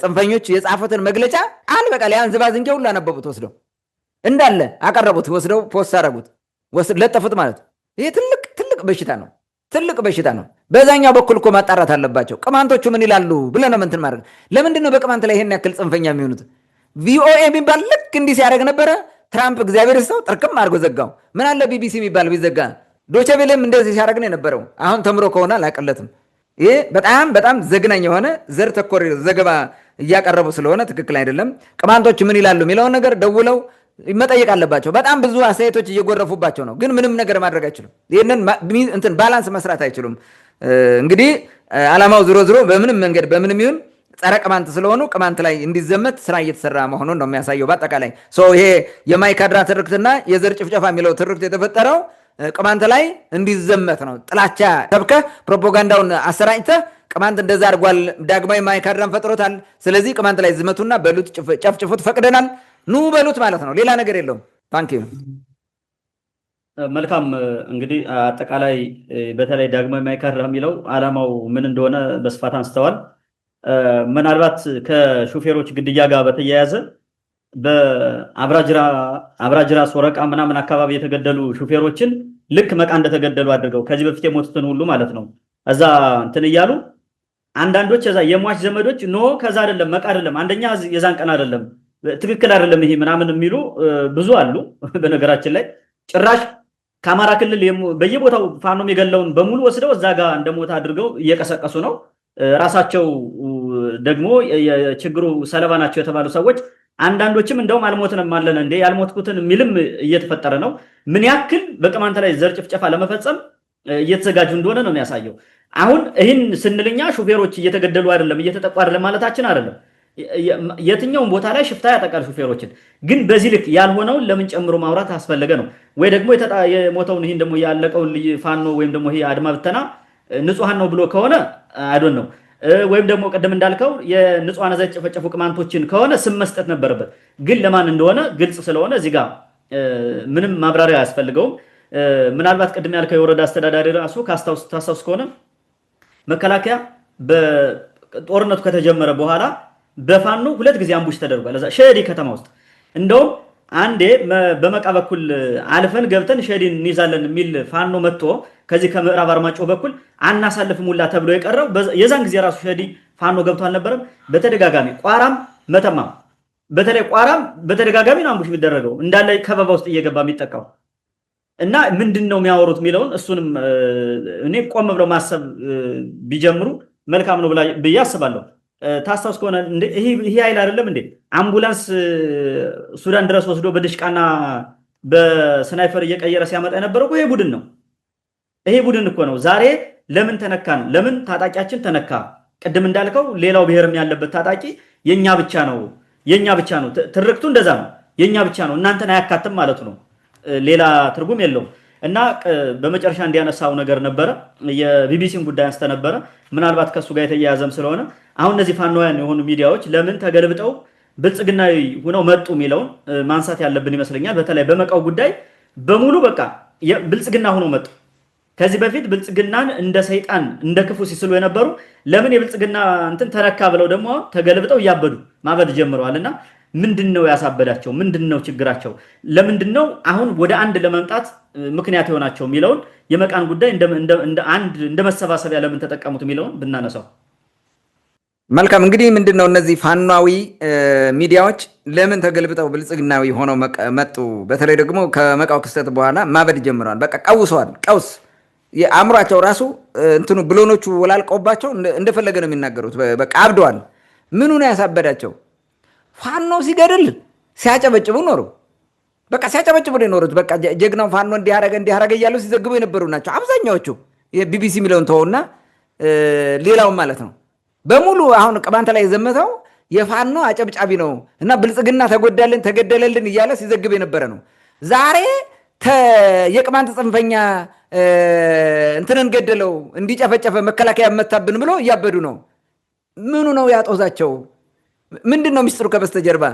ጽንፈኞች የጻፉትን መግለጫ አንድ በቃ ያን ዝባዝንኬ ሁሉ አነበቡት፣ ወስደው እንዳለ አቀረቡት፣ ወስደው ፖስት አደረጉት፣ ለጠፉት ማለት ነው። ይሄ ትልቅ በሽታ ነው፣ ትልቅ በሽታ ነው። በዛኛው በኩል እኮ ማጣራት አለባቸው። ቅማንቶቹ ምን ይላሉ ብለህ ነው እንትን ማድረግ። ለምንድን ነው በቅማንት ላይ ይሄን ያክል ጽንፈኛ የሚሆኑት? ቪኦኤ የሚባል ልክ እንዲህ ሲያደርግ ነበረ። ትራምፕ እግዚአብሔር ሰው ጥርቅም አድርጎ ዘጋው። ምን አለ ቢቢሲ የሚባል ቢዘጋ። ዶቼ ቬለም እንደዚህ ሲያደርግ ነው የነበረው። አሁን ተምሮ ከሆነ አላቀለትም። ይሄ በጣም ዘግናኝ የሆነ ዘር ተኮር ዘገባ እያቀረቡ ስለሆነ ትክክል አይደለም። ቅማንቶች ምን ይላሉ የሚለውን ነገር ደውለው መጠየቅ አለባቸው። በጣም ብዙ አስተያየቶች እየጎረፉባቸው ነው፣ ግን ምንም ነገር ማድረግ አይችሉም። ይህንን እንትን ባላንስ መስራት አይችሉም። እንግዲህ ዓላማው ዝሮ በምንም መንገድ በምንም ይሁን ጸረ ቅማንት ስለሆኑ ቅማንት ላይ እንዲዘመት ስራ እየተሰራ መሆኑን ነው የሚያሳየው። በአጠቃላይ ይሄ የማይካድራ ትርክትና የዘር ጭፍጨፋ የሚለው ትርክት የተፈጠረው ቅማንት ላይ እንዲዘመት ነው። ጥላቻ ሰብከህ ፕሮፓጋንዳውን አሰራጭተህ ቅማንት እንደዛ አድርጓል፣ ዳግማዊ ማይካድራን ፈጥሮታል፣ ስለዚህ ቅማንት ላይ ዝመቱና በሉት፣ ጨፍጭፉት፣ ፈቅደናል፣ ኑ በሉት ማለት ነው። ሌላ ነገር የለውም። ታንኪዩ። መልካም። እንግዲህ አጠቃላይ በተለይ ዳግማዊ ማይካድራ የሚለው ዓላማው ምን እንደሆነ በስፋት አንስተዋል። ምናልባት ከሹፌሮች ግድያ ጋር በተያያዘ በአብራጅራ ሶረቃ ምናምን አካባቢ የተገደሉ ሹፌሮችን ልክ መቃ እንደተገደሉ አድርገው ከዚህ በፊት የሞቱትን ሁሉ ማለት ነው እዛ እንትን እያሉ አንዳንዶች እዛ የሟች ዘመዶች ኖ ከዛ አይደለም መቃ አይደለም አንደኛ የዛን ቀን አይደለም ትክክል አይደለም ይሄ ምናምን የሚሉ ብዙ አሉ። በነገራችን ላይ ጭራሽ ከአማራ ክልል በየቦታው ፋኖም የገለውን በሙሉ ወስደው እዛ ጋር እንደሞታ አድርገው እየቀሰቀሱ ነው። ራሳቸው ደግሞ የችግሩ ሰለባ ናቸው የተባሉ ሰዎች አንዳንዶችም እንደውም አልሞትንም አለን እንዴ ያልሞትኩትን የሚልም እየተፈጠረ ነው። ምን ያክል በቅማንት ላይ ዘር ጭፍጨፋ ለመፈጸም እየተዘጋጁ እንደሆነ ነው የሚያሳየው። አሁን ይህን ስንልኛ ሹፌሮች እየተገደሉ አይደለም እየተጠቁ አይደለም ማለታችን አይደለም። የትኛውም ቦታ ላይ ሽፍታ ያጠቃል ሹፌሮችን። ግን በዚህ ልክ ያልሆነውን ለምን ጨምሮ ማውራት አስፈለገ ነው ወይ? ደግሞ የሞተውን ይህን ደግሞ ያለቀውን ፋኖ ወይም ደግሞ ይሄ አድማ ብተና ንጹሐን ነው ብሎ ከሆነ አይዶን ነው ወይም ደግሞ ቀደም እንዳልከው የንጹሐን ዘር ጨፈጨፉ ቅማንቶችን ከሆነ ስም መስጠት ነበረበት። ግን ለማን እንደሆነ ግልጽ ስለሆነ እዚህ ጋር ምንም ማብራሪያ አያስፈልገውም። ምናልባት ቀደም ያልከው የወረዳ አስተዳዳሪ ራሱ ታስታውስ ከሆነ መከላከያ በጦርነቱ ከተጀመረ በኋላ በፋኖ 2 ጊዜ አምቡሽ ተደርጓል እዛ ሸዲ ከተማ ውስጥ። እንደውም አንዴ በመቃ በኩል አልፈን ገብተን ሸዲን እንይዛለን የሚል ፋኖ መጥቶ ከዚህ ከምዕራብ አርማጭሆ በኩል አናሳልፍም ሁላ ተብሎ የቀረው የዛን ጊዜ ራሱ ሸዲ ፋኖ ገብቶ አልነበረም። በተደጋጋሚ ቋራም መተማም በተለይ ቋራም በተደጋጋሚ ነው አምቡሽ የሚደረገው እንዳለ ከበባ ውስጥ እየገባ የሚጠቃው እና ምንድነው የሚያወሩት የሚለውን እሱንም እኔ ቆም ብለው ማሰብ ቢጀምሩ መልካም ነው ብዬ አስባለሁ። ታስታውስ ከሆነ ይሄ ኃይል አይደለም እንዴ አምቡላንስ ሱዳን ድረስ ወስዶ በድሽቃና በስናይፐር እየቀየረ ሲያመጣ የነበረው ይሄ ቡድን ነው። ይሄ ቡድን እኮ ነው። ዛሬ ለምን ተነካን? ለምን ታጣቂያችን ተነካ? ቅድም እንዳልከው ሌላው ብሔርም ያለበት ታጣቂ የኛ ብቻ ነው ትርክቱ እንደዛ ነው። የኛ ብቻ ነው እናንተን አያካትም ማለቱ ነው። ሌላ ትርጉም የለውም። እና በመጨረሻ እንዲያነሳው ነገር ነበረ የቢቢሲን ጉዳይ አንስተ ነበረ። ምናልባት ከሱ ጋር የተያያዘም ስለሆነ አሁን እነዚህ ፋኖያን የሆኑ ሚዲያዎች ለምን ተገልብጠው ብልጽግናዊ ሆነው መጡ የሚለውን ማንሳት ያለብን ይመስለኛል። በተለይ በመቃው ጉዳይ በሙሉ በቃ ብልጽግና ሆነው መጡ። ከዚህ በፊት ብልጽግናን እንደ ሰይጣን እንደ ክፉ ሲስሉ የነበሩ ለምን የብልጽግና እንትን ተነካ ብለው ደግሞ ተገልብጠው እያበዱ ማበድ ጀምረዋልና ምንድነው ያሳበዳቸው? ምንድነው ችግራቸው? ለምንድነው አሁን ወደ አንድ ለመምጣት ምክንያት የሆናቸው የሚለውን የመቃን ጉዳይ እንደ መሰባሰቢያ ለምን ተጠቀሙት የሚለውን ብናነሳው መልካም። እንግዲህ ምንድነው እነዚህ ፋኗዊ ሚዲያዎች ለምን ተገልብጠው ብልጽግናዊ ሆነው መጡ? በተለይ ደግሞ ከመቃው ክስተት በኋላ ማበድ ጀምረዋል። በቃ ቀውሰዋል። ቀውስ የአእምሯቸው ራሱ እንትኑ ብሎኖቹ ወላልቀውባቸው እንደፈለገ ነው የሚናገሩት። በቃ አብደዋል። ምኑ ነው ያሳበዳቸው? ፋኖ ሲገድል ሲያጨበጭቡ ኖሩ። በቃ ሲያጨበጭቡ ነው የኖሩት። በቃ ጀግናው ፋኖ እንዲያረገ እያሉ ሲዘግቡ የነበሩ ናቸው አብዛኛዎቹ። የቢቢሲ የሚለውን ተወውና ሌላውን ማለት ነው በሙሉ አሁን ቅማንት ላይ የዘመተው የፋኖ አጨብጫቢ ነው እና ብልጽግና ተገደለልን እያለ ሲዘግብ የነበረ ነው። ዛሬ የቅማንት ጽንፈኛ እንትንን ገደለው እንዲጨፈጨፈ መከላከያ መታብን ብሎ እያበዱ ነው። ምኑ ነው ያጦዛቸው? ምንድን ነው ሚስጥሩ ከበስተጀርባ?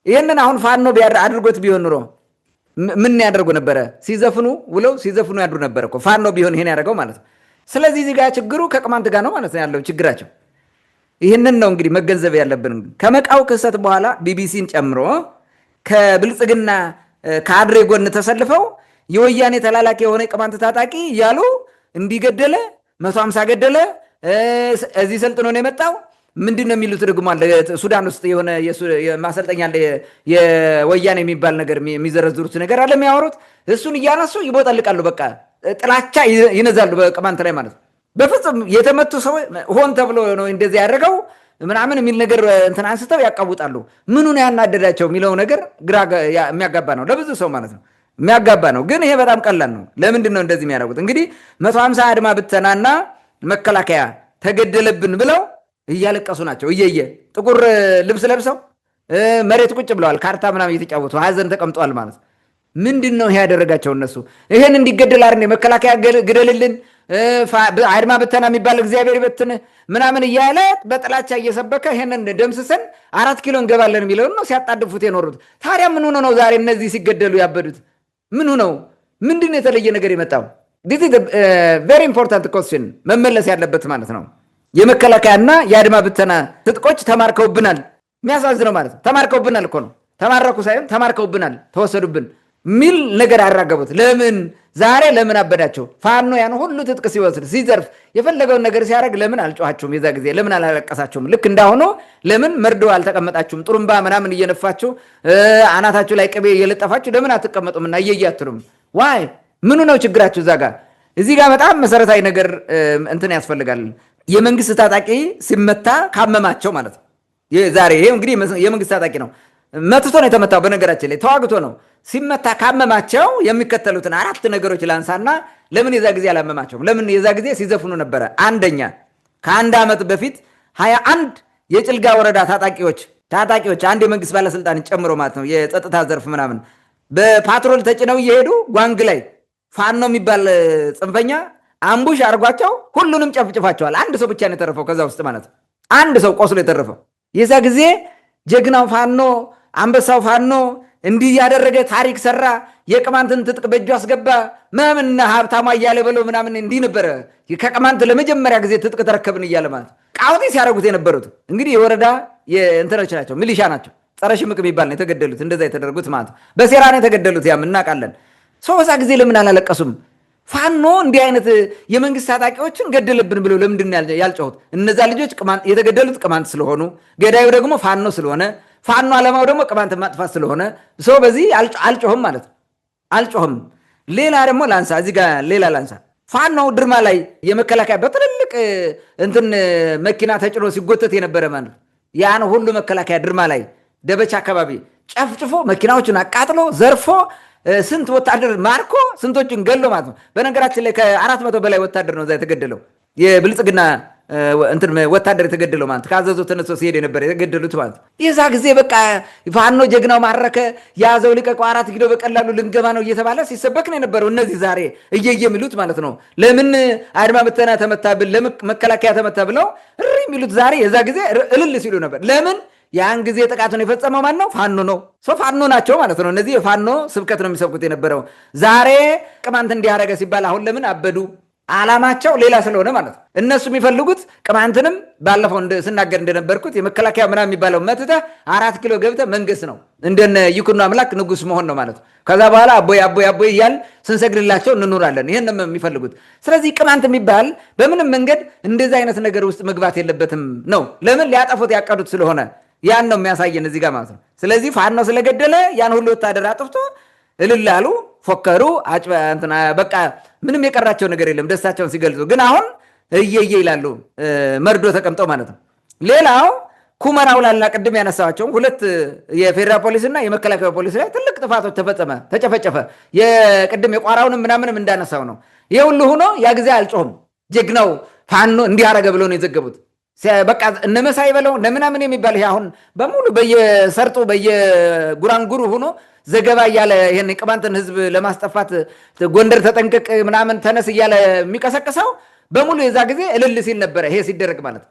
ይህንን አሁን ፋኖ አድርጎት ቢሆን ኑሮ ምን ያደርጉ ነበረ? ሲዘፍኑ ውለው ሲዘፍኑ ያድሩ ነበረ እኮ ፋኖ ቢሆን ይሄን ያደርገው ማለት ነው። ስለዚህ እዚህ ጋር ችግሩ ከቅማንት ጋር ነው ማለት ነው ያለው ችግራቸው። ይህንን ነው እንግዲህ መገንዘብ ያለብን። ከመቃው ክስተት በኋላ ቢቢሲን ጨምሮ ከብልጽግና ካድሬ ጎን ተሰልፈው የወያኔ ተላላኪ የሆነ ቅማንት ታጣቂ እያሉ እንዲገደለ 150 ገደለ፣ እዚህ ሰልጥኖ ነው የመጣው። ምንድን ነው የሚሉት ደግሞ አለ ሱዳን ውስጥ የሆነ ማሰልጠኛ አለ የወያኔ የሚባል ነገር የሚዘረዝሩት ነገር አለ የሚያወሩት። እሱን እያነሱ ይቦጠልቃሉ። በቃ ጥላቻ ይነዛሉ በቅማንት ላይ ማለት ነው። በፍጹም የተመቱ ሰው ሆን ተብሎ ነው እንደዚህ ያደረገው ምናምን የሚል ነገር እንትን አንስተው ያቃውጣሉ። ምኑን ያናደዳቸው የሚለው ነገር ግራ የሚያጋባ ነው ለብዙ ሰው ማለት ነው፣ የሚያጋባ ነው። ግን ይሄ በጣም ቀላል ነው። ለምንድን ነው እንደዚህ የሚያደርጉት? እንግዲህ 150 አድማ ብተናና መከላከያ ተገደለብን ብለው እያለቀሱ ናቸው። እየየ ጥቁር ልብስ ለብሰው መሬት ቁጭ ብለዋል። ካርታ ምናምን እየተጫወቱ ሀዘን ተቀምጧል ማለት ነው። ምንድን ነው ይሄ ያደረጋቸው? እነሱ ይሄን እንዲገደል አርኔ መከላከያ ግደልልን፣ አድማ ብተና የሚባል እግዚአብሔር ይበትን ምናምን እያለ በጥላቻ እየሰበከ ይሄንን ደምስሰን 4 ኪሎ እንገባለን የሚለውን ነው ሲያጣድፉት የኖሩት። ታዲያ ምን ሆነ ነው ዛሬ እነዚህ ሲገደሉ ያበዱት? ምን ሆነው? ምንድን ነው የተለየ ነገር የመጣው? ዲስ ኢዝ ቬሪ ኢምፖርታንት ኮስችን መመለስ ያለበት ማለት ነው። የመከላከያና የአድማ ብተና ትጥቆች ተማርከውብናል። የሚያሳዝነው ማለት ነው ተማርከውብናል እኮ ነው። ተማረኩ ሳይሆን ተማርከውብናል፣ ተወሰዱብን ሚል ነገር አራገቡት። ለምን ዛሬ ለምን አበዳቸው? ፋኖ ያን ሁሉ ትጥቅ ሲወስድ ሲዘርፍ የፈለገውን ነገር ሲያደርግ ለምን አልጮኋችሁም? የዛ ጊዜ ለምን አላለቀሳችሁም? ልክ እንዳሆኖ ለምን መርዶ አልተቀመጣችሁም? ጥሩምባ ምናምን እየነፋችሁ አናታችሁ ላይ ቅቤ እየለጠፋችሁ ለምን አትቀመጡም? እና እየያትሉም ዋይ ምኑ ነው ችግራችሁ? እዛ ጋር እዚህ ጋር በጣም መሰረታዊ ነገር እንትን ያስፈልጋል። የመንግስት ታጣቂ ሲመታ ካመማቸው ማለት ነው። ዛሬ ይሄ እንግዲህ የመንግስት ታጣቂ ነው መትቶ ነው የተመታው። በነገራችን ላይ ተዋግቶ ነው። ሲመታ ካመማቸው የሚከተሉትን 4 ነገሮች ላንሳና ለምን የዛ ጊዜ አላመማቸውም? ለምን የዛ ጊዜ ሲዘፍኑ ነበረ? አንደኛ ከ1 ዓመት በፊት 21 የጭልጋ ወረዳ ታጣቂዎች አንድ የመንግስት ባለስልጣን ጨምሮ ማለት ነው የጸጥታ ዘርፍ ምናምን በፓትሮል ተጭነው እየሄዱ ጓንግ ላይ ፋኖ የሚባል ጽንፈኛ አምቡሽ አድርጓቸው ሁሉንም ጨፍጭፋቸዋል። አንድ ሰው ብቻ ነው የተረፈው ከዛ ውስጥ ማለት ነው። አንድ ሰው ቆስሎ የተረፈው። የዛ ጊዜ ጀግናው ፋኖ አንበሳው ፋኖ እንዲህ ያደረገ ታሪክ ሰራ፣ የቅማንትን ትጥቅ በእጁ አስገባ ምናምንና ሀብታማ እያለ በለው ምናምን እንዲህ ነበረ። ከቅማንት ለመጀመሪያ ጊዜ ትጥቅ ተረከብን እያለ ማለት ቃውጢ ሲያደርጉት የነበሩት እንግዲህ የወረዳ እንትኖች ናቸው፣ ሚሊሻ ናቸው። ጸረ ሽምቅ የሚባል ነው የተገደሉት፣ እንደዛ የተደረጉት ማለት በሴራ ነው የተገደሉት። ያም እናውቃለን። ሰው በዛ ጊዜ ለምን አላለቀሱም? ፋኖ እንዲህ አይነት የመንግስት ታጣቂዎችን ገደለብን ብለው ለምንድን ያልጮሁት? እነዛ ልጆች የተገደሉት ቅማንት ስለሆኑ፣ ገዳዩ ደግሞ ፋኖ ስለሆነ፣ ፋኖ ዓላማው ደግሞ ቅማንት ማጥፋት ስለሆነ ሰው በዚህ አልጮህም ማለት ነው። አልጮህም። ሌላ ደግሞ ላንሳ፣ እዚህ ጋር ሌላ ላንሳ። ፋኖ ድርማ ላይ የመከላከያ በትልልቅ እንትን መኪና ተጭኖ ሲጎተት የነበረ ማለት ያን ሁሉ መከላከያ ድርማ ላይ ደበቻ አካባቢ ጨፍጭፎ መኪናዎችን አቃጥሎ ዘርፎ ስንት ወታደር ማርኮ ስንቶችን ገሎ ማለት ነው። በነገራችን ላይ ከ400 በላይ ወታደር ነው እዛ የተገደለው። የብልጽግና እንትን ወታደር የተገደለው ማለት ካዘዞ ተነስቶ ሲሄድ የነበረ የተገደሉት ማለት የዛ ጊዜ በቃ ፋኖ ጀግናው ማረከ፣ ያዘው ልቀቀው፣ 4 ኪሎ በቀላሉ ልንገባ ነው እየተባለ ሲሰበክ ነው የነበረው። እነዚህ ዛሬ እየየ የሚሉት ማለት ነው ለምን አድማ ብተና ተመታብል፣ ለመከላከያ ተመታ ብለው እሪ የሚሉት ዛሬ የዛ ጊዜ እልል ሲሉ ነበር። ለምን ያን ጊዜ ጥቃቱን የፈጸመው ማን ነው? ፋኖ ነው። ሰው ፋኖ ናቸው ማለት ነው። እነዚህ የፋኖ ስብከት ነው የሚሰብኩት የነበረው። ዛሬ ቅማንት እንዲያረገ ሲባል አሁን ለምን አበዱ? ዓላማቸው ሌላ ስለሆነ ማለት ነው። እነሱ የሚፈልጉት ቅማንትንም ባለፈው ስናገር እንደነበርኩት የመከላከያ ምናምን የሚባለው መትተህ 4 ኪሎ ገብተህ መንገስ ነው። እንደነ ይኩኖ አምላክ ንጉስ መሆን ነው ማለት ነው። ከዛ በኋላ አቦይ አቦይ አቦይ እያል ስንሰግድላቸው እንኖራለን። ይህን ነው የሚፈልጉት። ስለዚህ ቅማንት የሚባል በምንም መንገድ እንደዚህ አይነት ነገር ውስጥ መግባት የለበትም ነው። ለምን? ሊያጠፉት ያቀዱት ስለሆነ ያን ነው የሚያሳየን እዚህ ጋር ማለት ነው። ስለዚህ ፋኖ ስለገደለ ያን ሁሉ ወታደር አጥፍቶ እልል አሉ፣ ፎከሩ፣ በቃ ምንም የቀራቸው ነገር የለም ደስታቸውን ሲገልጹ። ግን አሁን እየየ ይላሉ መርዶ ተቀምጠው ማለት ነው። ሌላው ኩመራው ላላ ቅድም ያነሳቸውም 2 የፌዴራል ፖሊስና የመከላከያ ፖሊስ ላይ ትልቅ ጥፋቶች ተፈጸመ፣ ተጨፈጨፈ። የቅድም የቋራውንም ምናምንም እንዳነሳው ነው። ይህ ሁሉ ሆኖ ያ ጊዜ አልጮህም። ጀግናው ፋኖ እንዲህ አረገ ብሎ ነው የዘገቡት። በቃ እነመሳይ በለው ለምናምን የሚባል ይሄ አሁን በሙሉ በየሰርጡ በየጉራንጉሩ ሆኖ ዘገባ እያለ ይሄን ቅማንትን ህዝብ ለማስጠፋት ጎንደር ተጠንቀቅ ምናምን ተነስ እያለ የሚቀሰቅሰው በሙሉ የዛ ጊዜ እልል ሲል ነበረ። ይሄ ሲደረግ ማለት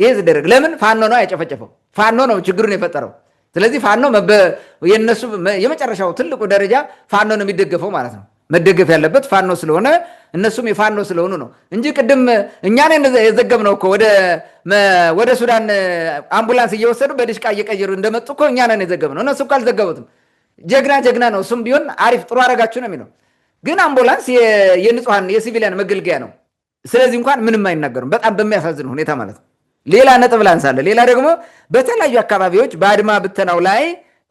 ይሄ ሲደረግ ለምን? ፋኖ ነው ያጨፈጨፈው፣ ፋኖ ነው ችግሩን የፈጠረው። ስለዚህ ፋኖ የነሱ የመጨረሻው ትልቁ ደረጃ ፋኖ ነው የሚደገፈው ማለት ነው። መደገፍ ያለበት ፋኖ ስለሆነ እነሱም የፋኖ ስለሆኑ ነው እንጂ ቅድም እኛን የዘገብነው እኮ ወደ ሱዳን አምቡላንስ እየወሰዱ በድሽቃ እየቀየሩ እንደመጡ እኮ እኛን የዘገብነው። እነሱ እኮ አልዘገቡትም። ጀግና ነው። እሱም ቢሆን አሪፍ ጥሩ አረጋችሁ ነው የሚለው። ግን አምቡላንስ የንጹሐን የሲቪሊያን መገልገያ ነው። ስለዚህ እንኳን ምንም አይናገሩም። በጣም በሚያሳዝን ሁኔታ ማለት ነው። ሌላ ነጥብ ላንሳለ። ሌላ ደግሞ በተለያዩ አካባቢዎች በአድማ ብተናው ላይ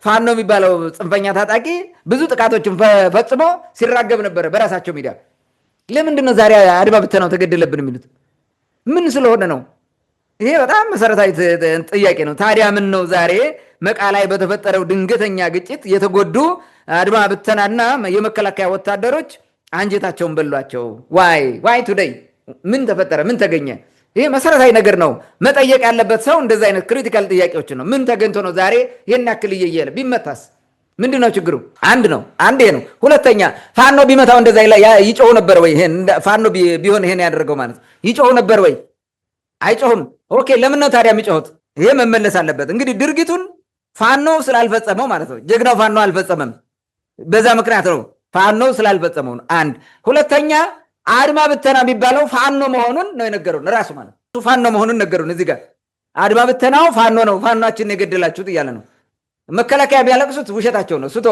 ፋኖ የሚባለው ጽንፈኛ ታጣቂ ብዙ ጥቃቶችን ፈጽሞ ሲራገብ ነበረ በራሳቸው ሚዲያ። ለምንድን ነው ዛሬ አድማ ብተናው ተገደለብን የሚሉት? ምን ስለሆነ ነው? ይሄ በጣም መሰረታዊ ጥያቄ ነው። ታዲያ ምን ነው ዛሬ መቃ ላይ በተፈጠረው ድንገተኛ ግጭት የተጎዱ አድማ ብተናና የመከላከያ ወታደሮች አንጀታቸውን በሏቸው? ዋይ ቱዴይ ምን ተፈጠረ? ምን ተገኘ? ይሄ መሰረታዊ ነገር ነው። መጠየቅ ያለበት ሰው እንደዚህ አይነት ክሪቲካል ጥያቄዎችን ነው። ምን ተገኝቶ ነው ዛሬ ይህን ያክል እየየለ ቢመታስ ምንድን ነው ችግሩ? አንድ ነው። ሁለተኛ ፋኖ ቢመታው እንደዛ ይጮሁ ነበር ወይ? ፋኖ ቢሆን ይሄን ያደረገው ማለት ይጮሁ ነበር ወይ? አይጮሁም። ኦኬ፣ ለምን ነው ታዲያ የሚጮሁት? ይሄ መመለስ አለበት። እንግዲህ ድርጊቱን ፋኖ ስላልፈጸመው ማለት ነው። ጀግናው ፋኖ አልፈጸመም። በዛ ምክንያት ነው ፋኖ ስላልፈጸመው ነው። አንድ ሁለተኛ አድማ ብተና የሚባለው ፋኖ መሆኑን ነው የነገሩን ራሱ ማለት ነው። ፋኖ መሆኑን ነገሩን። እዚህ ጋር አድማ ብተናው ፋኖ ነው፣ ፋኖችን የገደላችሁት እያለ ነው። መከላከያ ቢያለቅሱት ውሸታቸው ነው። ስቶ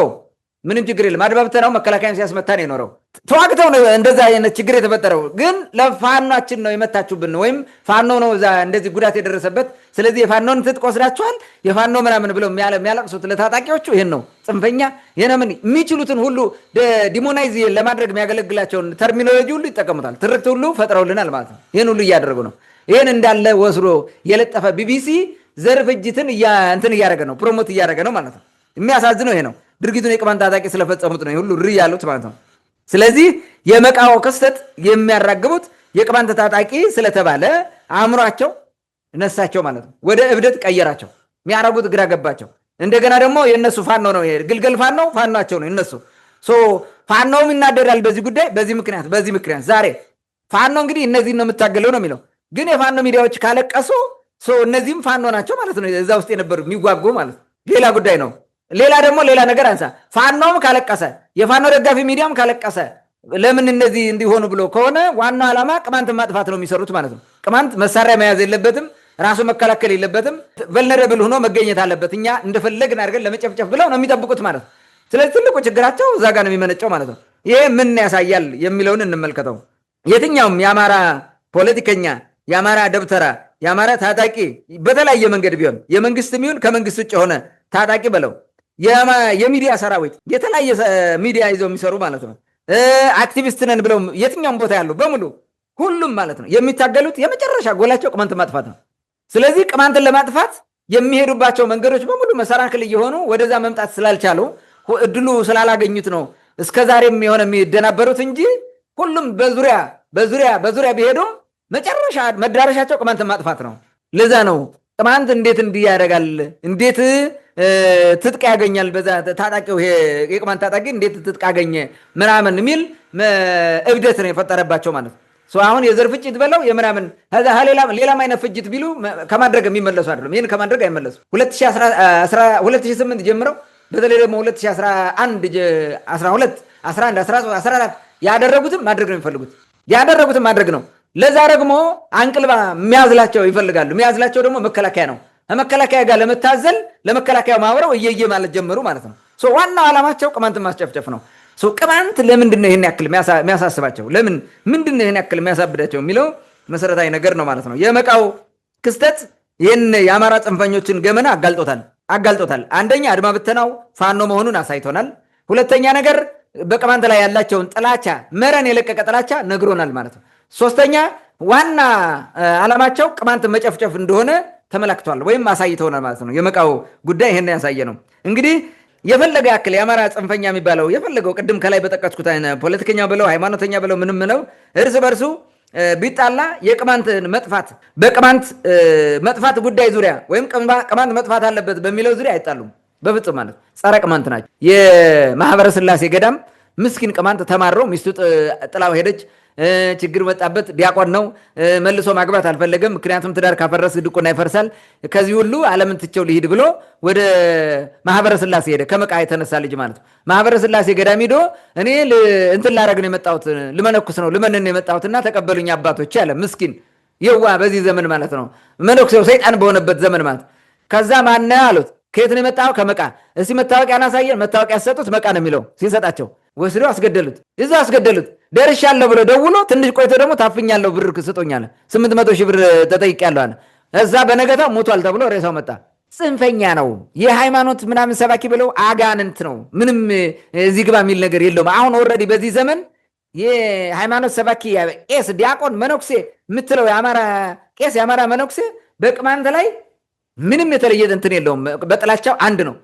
ምንም ችግር የለም። አድማ ብተናው መከላከያን ሲያስመታ ነው የኖረው። ተዋግተው ነው እንደዛ አይነት ችግር የተፈጠረው። ግን ለፋኖችን ነው የመታችሁብን ወይም ፋኖ ነው እዛ እንደዚህ ጉዳት የደረሰበት። ስለዚህ የፋኖን ትጥቅ ወስዳችኋል የፋኖ ምናምን ብለው የሚያለቅሱት ለታጣቂዎቹ ይሄን ነው። ጽንፈኛ የነምን የሚችሉትን ሁሉ ዲሞናይዝ ለማድረግ የሚያገለግላቸውን ተርሚኖሎጂ ሁሉ ይጠቀሙታል። ትርክት ሁሉ ፈጥረውልናል ማለት ነው። ይህን ሁሉ እያደረጉ ነው። ይህን እንዳለ ወስዶ የለጠፈ ቢቢሲ ዘር ፍጅትን እንትን እያደረገ ነው፣ ፕሮሞት እያደረገ ነው ማለት ነው። የሚያሳዝነው ይሄ ነው። ድርጊቱን የቅማንት ታጣቂ ስለፈጸሙት ነው ሁሉ ር ያሉት ማለት ነው። ስለዚህ የመቃወ ክስተት የሚያራግቡት የቅማንት ታጣቂ ስለተባለ አእምሯቸው ነሳቸው ማለት ነው። ወደ እብደት ቀየራቸው። የሚያረጉት ግራ ገባቸው። እንደገና ደግሞ የእነሱ ፋኖ ነው ይሄ ግልገል ፋኖቸው ነው እነሱ። ፋኖም ይናደዳል በዚህ ጉዳይ። በዚህ ምክንያት ዛሬ ፋኖ እንግዲህ እነዚህን ነው የምታገለው ነው የሚለው። ግን የፋኖ ሚዲያዎች ካለቀሱ እነዚህም ፋኖ ናቸው ማለት ነው። እዛ ውስጥ የነበሩ የሚጓጉ ማለት ነው። ሌላ ጉዳይ ነው። ሌላ ነገር አንሳ። ፋኖም ካለቀሰ የፋኖ ደጋፊ ሚዲያም ካለቀሰ ለምን እነዚህ እንዲሆኑ ብሎ ከሆነ ዋናው ዓላማ ቅማንት ማጥፋት ነው የሚሰሩት ማለት ነው። ቅማንት መሳሪያ መያዝ የለበትም፣ ራሱ መከላከል የለበትም፣ ቨልነረብል ሆኖ መገኘት አለበት። እኛ እንደፈለግን አድርገን ለመጨፍጨፍ ብለው ነው የሚጠብቁት ማለት ነው። ስለዚህ ትልቁ ችግራቸው እዛ ጋር ነው የሚመነጨው ማለት ነው። ይሄ ምን ያሳያል የሚለውን እንመልከተው። የትኛውም የአማራ ፖለቲከኛ፣ የአማራ ደብተራ፣ የአማራ ታጣቂ በተለያየ መንገድ ቢሆን የመንግስት የሚሆን ከመንግስት ውጭ የሆነ ታጣቂ በለው የሚዲያ ሰራዊት የተለያየ ሚዲያ ይዘው የሚሰሩ ማለት ነው። አክቲቪስት ነን ብለው የትኛውም ቦታ ያሉ በሙሉ ሁሉም ማለት ነው የሚታገሉት የመጨረሻ ጎላቸው ቅማንት ማጥፋት ነው። ስለዚህ ቅማንትን ለማጥፋት የሚሄዱባቸው መንገዶች በሙሉ መሰናክል እየሆኑ ወደዛ መምጣት ስላልቻሉ እድሉ ስላላገኙት ነው እስከዛሬም የሆነ የሚደናበሩት እንጂ ሁሉም በዙሪያ ቢሄዱም መጨረሻ መዳረሻቸው ቅማንትን ማጥፋት ነው። ለዛ ነው ቅማንት እንዴት እንዲህ ያደርጋል፣ እንዴት ትጥቅ ያገኛል፣ በዛ ታጣቂው የቅማንት ታጣቂ እንዴት ትጥቅ አገኘ ምናምን የሚል እብደት ነው የፈጠረባቸው ማለት ነው። አሁን የዘር ፍጅት በለው የምናምን ሌላም አይነት ፍጅት ቢሉ ከማድረግ የሚመለሱ አይደለም። ይህን ከማድረግ አይመለሱ። 2008 ጀምረው በተለይ ደግሞ 2011 12 11 13 14 ያደረጉትም ማድረግ ነው የሚፈልጉት። ያደረጉትም ማድረግ ነው። ለዛ ደግሞ አንቅልባ የሚያዝላቸው ይፈልጋሉ። የሚያዝላቸው ደግሞ መከላከያ ነው። ከመከላከያ ጋር ለመታዘል ለመከላከያ ማውረው እየየ ማለት ጀመሩ ማለት ነው። ዋናው ዓላማቸው ቅማንትን ማስጨፍጨፍ ነው። ቅማንት ለምንድን ነው ይህን ያክል የሚያሳስባቸው? ምንድን ነው ይህን ያክል የሚያሳብዳቸው የሚለው መሰረታዊ ነገር ነው ማለት ነው። የመቃው ክስተት ይህን የአማራ ጽንፈኞችን ገመና አጋልጦታል። አንደኛ አድማ ብተናው ፋኖ መሆኑን አሳይቶናል። ሁለተኛ ነገር በቅማንት ላይ ያላቸውን ጥላቻ መረን የለቀቀ ጥላቻ ነግሮናል ማለት ነው። ሶስተኛ ዋና ዓላማቸው ቅማንትን መጨፍጨፍ እንደሆነ ተመላክቷል ወይም አሳይተውናል ማለት ነው። የመቃው ጉዳይ ይሄን ያሳየ ነው። እንግዲህ የፈለገ ያክል የአማራ ጽንፈኛ የሚባለው የፈለገው ቅድም ከላይ በጠቀስኩት ፖለቲከኛ ብለው ሃይማኖተኛ ብለው ምንም ነው እርስ በርሱ ቢጣላ የቅማንት በቅማንት መጥፋት ጉዳይ ዙሪያ ወይም ቅማንት መጥፋት አለበት በሚለው ዙሪያ አይጣሉም በፍጹም ማለት ጸረ ቅማንት ናቸው። የማህበረ ስላሴ ገዳም ምስኪን ቅማንት ተማረው ሚስቱ ጥላው ሄደች። ችግር መጣበት፣ ዲያቆን ነው፣ መልሶ ማግባት አልፈለገም። ምክንያቱም ትዳር ካፈረስ ድቁና ይፈርሳል። ከዚህ ሁሉ ዓለምን ትቼው ልሂድ ብሎ ወደ ማህበረ ስላሴ ሄደ። ከመቃ የተነሳ ልጅ ማለት ነው። ማህበረ ስላሴ ገዳም ሄዶ እኔ እንትን ላረግ ነው የመጣሁት፣ ልመነኩስ ነው ልመንን የመጣሁትና ተቀበሉኝ አባቶች አለ። ምስኪን የዋ በዚህ ዘመን ማለት ነው፣ መነኩሴው ሰይጣን በሆነበት ዘመን ማለት። ከዛ ማነ አሉት፣ ከየት ነው የመጣው? ከመቃ። እስቲ መታወቂያ አናሳየን። መታወቂያ ያሰጡት መቃ ነው የሚለው። ሲሰጣቸው ወስደው አስገደሉት። እዛ አስገደሉት። ደርሻለሁ ብሎ ደውሎ ትንሽ ቆይቶ ደግሞ ታፍኛለሁ፣ ብር ስጦኝ አለ። 800 ሺህ ብር ተጠይቄያለሁ አለ። እዛ በነገታው ሞቷል ተብሎ ሬሳው መጣ። ጽንፈኛ ነው። የሃይማኖት ምናምን ሰባኪ ብለው አጋንንት ነው። ምንም እዚህ ግባ የሚል ነገር የለውም። አሁን ኦልሬዲ በዚህ ዘመን የሃይማኖት ሰባኪ ቄስ፣ ዲያቆን፣ መነኩሴ የምትለው የአማራ ቄስ፣ የአማራ መነኩሴ በቅማንት ላይ ምንም የተለየ እንትን የለውም። በጥላቻው አንድ ነው።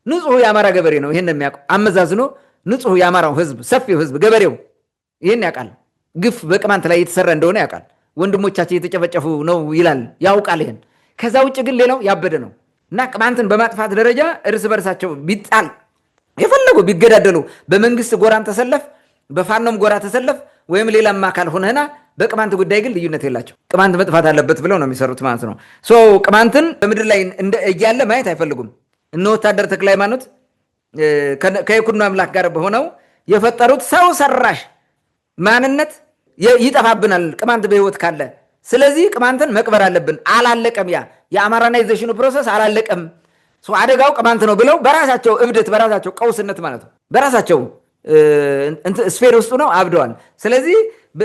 ንጹሑ የአማራ ገበሬ ነው ይህን የሚያውቀው። አመዛዝኖ ንጹሑ የአማራው ህዝብ፣ ሰፊው ህዝብ፣ ገበሬው ይህን ያውቃል። ግፍ በቅማንት ላይ የተሰራ እንደሆነ ያውቃል። ወንድሞቻቸው የተጨፈጨፉ ነው ይላል፣ ያውቃል ይህን። ከዛ ውጭ ግን ሌላው ያበደ ነው እና ቅማንትን በማጥፋት ደረጃ እርስ በርሳቸው ቢጣል የፈለጉ ቢገዳደሉ በመንግስት ጎራን ተሰለፍ፣ በፋኖም ጎራ ተሰለፍ ወይም ሌላም አካል ሆነህና በቅማንት ጉዳይ ግን ልዩነት የላቸው። ቅማንት መጥፋት አለበት ብለው ነው የሚሰሩት ማለት ነው። ቅማንትን በምድር ላይ እያለ ማየት አይፈልጉም። እነ ወታደር ተክለ ሃይማኖት ከይኩኖ አምላክ ጋር በሆነው የፈጠሩት ሰው ሰራሽ ማንነት ይጠፋብናል ቅማንት በህይወት ካለ። ስለዚህ ቅማንትን መቅበር አለብን። አላለቀም። ያ የአማራናይዜሽኑ ፕሮሰስ አላለቀም። አደጋው ቅማንት ነው ብለው በራሳቸው እብደት፣ በራሳቸው ቀውስነት ማለት ነው፣ በራሳቸው ስፌር ውስጡ ነው አብደዋል። ስለዚህ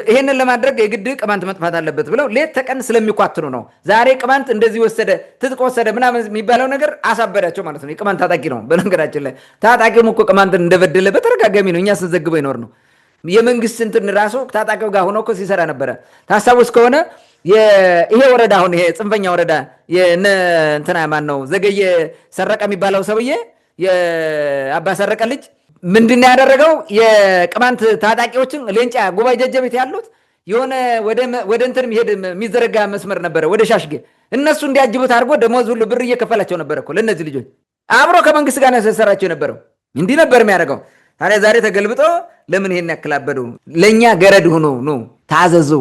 ይሄንን ለማድረግ የግድ ቅማንት መጥፋት አለበት ብለው ሌት ተቀን ስለሚኳትኑ ነው። ዛሬ ቅማንት እንደዚህ ወሰደ፣ ትጥቅ ወሰደ ምናምን የሚባለው ነገር አሳበዳቸው ማለት ነው። የቅማንት ታጣቂ ነው። በነገራችን ላይ ታጣቂውም እኮ ቅማንትን እንደበደለ በተደጋጋሚ ነው እኛ ስንዘግበው ይኖር ነው። የመንግስት እንትን ራሱ ታጣቂው ጋር ሆኖ እኮ ሲሰራ ነበረ። ታስታውስ ከሆነ ይሄ ወረዳ አሁን ይሄ ጽንፈኛ ወረዳ እንትና ማን ነው ዘገየ ሰረቀ የሚባለው ሰውዬ የአባ ሰረቀ ልጅ ምንድነው ያደረገው? የቅማንት ታጣቂዎችን ሌንጫ ጉባኤ ጀጀቤት ያሉት የሆነ ወደ እንትን የሚዘረጋ መስመር ነበረ፣ ወደ ሻሽጌ እነሱ እንዲያጅቡት አድርጎ ደሞዝ ሁሉ ብር እየከፈላቸው ነበረ እኮ ለእነዚህ ልጆች። አብሮ ከመንግስት ጋር ያሰሰራቸው የነበረው እንዲህ ነበር የሚያደርገው። ታዲያ ዛሬ ተገልብጦ ለምን ይሄን ያክላበዱ? ለእኛ ገረድ ሁኑ፣ ኑ ታዘዙ፣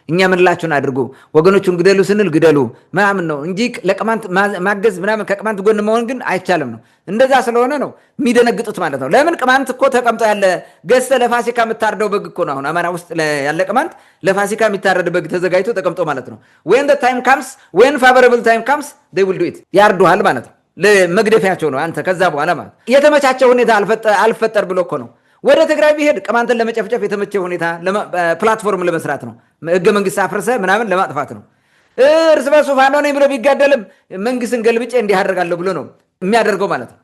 እኛ ምንላችሁን አድርጉ፣ ወገኖቹን ግደሉ ስንል ግደሉ ምናምን ነው እንጂ ለቅማንት ማገዝ ምናምን ከቅማንት ጎን መሆን ግን አይቻልም ነው። እንደዛ ስለሆነ ነው የሚደነግጡት ማለት ነው። ለምን ቅማንት እኮ ተቀምጦ ያለ ገዝተህ ለፋሲካ የምታርደው በግ እኮ ነው። አሁን አማራ ውስጥ ያለ ቅማንት ለፋሲካ የሚታረድ በግ ተዘጋጅቶ ተቀምጦ ማለት ነው። ዌን ታይም ካምስ ዌን ፋቨረብል ታይም ካምስ ዴይ ዊል ዱ ኢት፣ ያርዱሃል ማለት ነው። ለመግደፊያቸው ነው አንተ ከዛ በኋላ ማለት የተመቻቸው ሁኔታ አልፈጠር ብሎ እኮ ነው። ወደ ትግራይ ቢሄድ ቅማንትን ለመጨፍጨፍ የተመቸ ሁኔታ ፕላትፎርም ለመስራት ነው። ህገ መንግስት አፍርሰ ምናምን ለማጥፋት ነው። እርስ በርሱ ፋኖ ነኝ ብሎ ቢጋደልም መንግስትን ገልብጬ እንዲህ አደርጋለሁ ብሎ ነው የሚያደርገው ማለት ነው።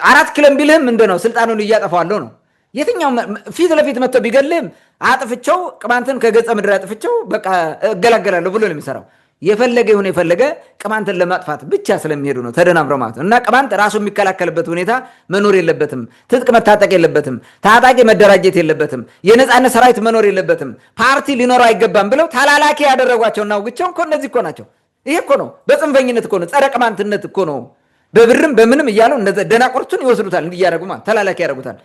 4 ኪሎም ቢልህም ምንድን ነው ስልጣኑን እያጠፋዋለሁ ነው። የትኛው ፊት ለፊት መጥቶ ቢገልህም አጥፍቸው ቅማንትን ከገጸ ምድር አጥፍቸው በቃ እገላገላለሁ ብሎ ነው የሚሰራው። የፈለገ ይሁን የፈለገ ቅማንትን ለማጥፋት ብቻ ስለሚሄዱ ነው ተደናብረው ማለት ነው። እና ቅማንት ራሱ የሚከላከልበት ሁኔታ መኖር የለበትም። ትጥቅ መታጠቅ የለበትም። ታጣቂ መደራጀት የለበትም። የነፃነት ሰራዊት መኖር የለበትም። ፓርቲ ሊኖረው አይገባም ብለው ተላላኪ ያደረጓቸውና ውግቸው እኮ እነዚህ እኮ ናቸው። ይሄ እኮ ነው በጽንፈኝነት እኮ ነው፣ ጸረ ቅማንትነት እኮ ነው። በብርም በምንም እያለው ደናቆርቱን ይወስዱታል፣ እንዲያደርጉ ማለት ተላላኪ ያደርጉታል።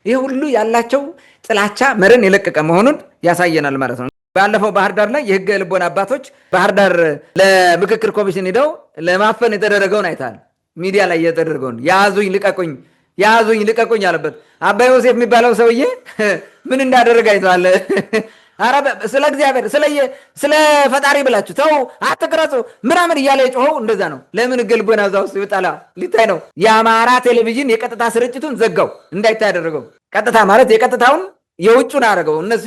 ይሄ ሁሉ ያላቸው ጥላቻ መረን የለቀቀ መሆኑን ያሳየናል ማለት ነው። ባለፈው ባህር ዳር ላይ የህገ ልቦና አባቶች ባህር ዳር ለምክክር ኮሚሽን ሄደው ለማፈን የተደረገውን አይታል። ሚዲያ ላይ የተደረገውን ያዙኝ ልቀቁኝ አለበት። አባ ዮሴፍ የሚባለው ሰውዬ ምን እንዳደረገ አይተዋል። ኧረ ስለ እግዚአብሔር ስለ ፈጣሪ ብላችሁ ተው አትቅረጹ ምናምን እያለ የጮኸው እንደዛ ነው። ለምን ህገ ልቦና እዛ ውስጥ ይወጣላ ሊታይ ነው። የአማራ ቴሌቪዥን የቀጥታ ስርጭቱን ዘጋው፣ እንዳይታይ ያደረገው። ቀጥታ ማለት የቀጥታውን የውጩን አደረገው። እነሱ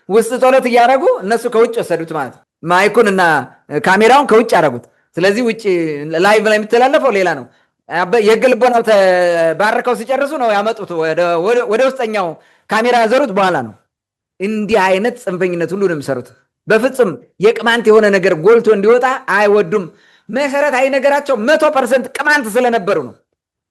ውስጥ ጸሎት እያደረጉ እነሱ ከውጭ ወሰዱት ማለት ማይኩን እና ካሜራውን ከውጭ አደረጉት። ስለዚህ ውጭ ላይቭ ላይ የሚተላለፈው ሌላ ነው። የህገ ልቦናው ተባረከው ሲጨርሱ ነው ያመጡት ወደ ውስጠኛው ካሜራ ያዘሩት በኋላ ነው። እንዲህ አይነት ጽንፈኝነት ሁሉ ነው የሚሰሩት። በፍጹም የቅማንት የሆነ ነገር ጎልቶ እንዲወጣ አይወዱም። መሰረታዊ ነገራቸው 100% ቅማንት ስለነበሩ ነው።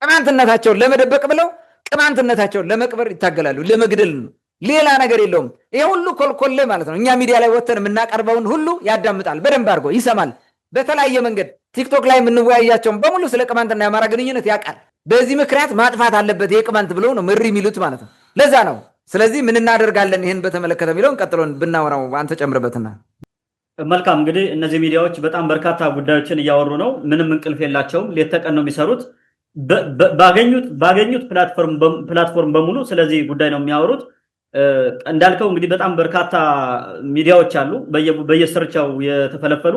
ቅማንትነታቸውን ለመደበቅ ብለው ቅማንትነታቸውን ለመቅበር ይታገላሉ። ለመግደል ነው፣ ሌላ ነገር የለውም። ይሄ ሁሉ ኮልኮሌ ማለት ነው። እኛ ሚዲያ ላይ ወተን የምናቀርበውን ሁሉ ያዳምጣል፣ በደንብ አድርጎ ይሰማል። በተለያየ መንገድ ቲክቶክ ላይ የምንወያያቸውን በሙሉ ስለ ቅማንትና የአማራ ግንኙነት ያውቃል። በዚህ ምክንያት ማጥፋት አለበት ይሄ ቅማንት ብለው ነው ምሪ የሚሉት ማለት ነው። ለዛ ነው ስለዚህ ምን እናደርጋለን ይህን በተመለከተ የሚለውን ቀጥሎን ብናወራው አንተ ጨምርበትና። መልካም እንግዲህ እነዚህ ሚዲያዎች በጣም በርካታ ጉዳዮችን እያወሩ ነው። ምንም እንቅልፍ የላቸውም። ሌት ተቀን ነው የሚሰሩት። ባገኙት ፕላትፎርም በሙሉ ስለዚህ ጉዳይ ነው የሚያወሩት። እንዳልከው እንግዲህ በጣም በርካታ ሚዲያዎች አሉ በየስርቻው የተፈለፈሉ።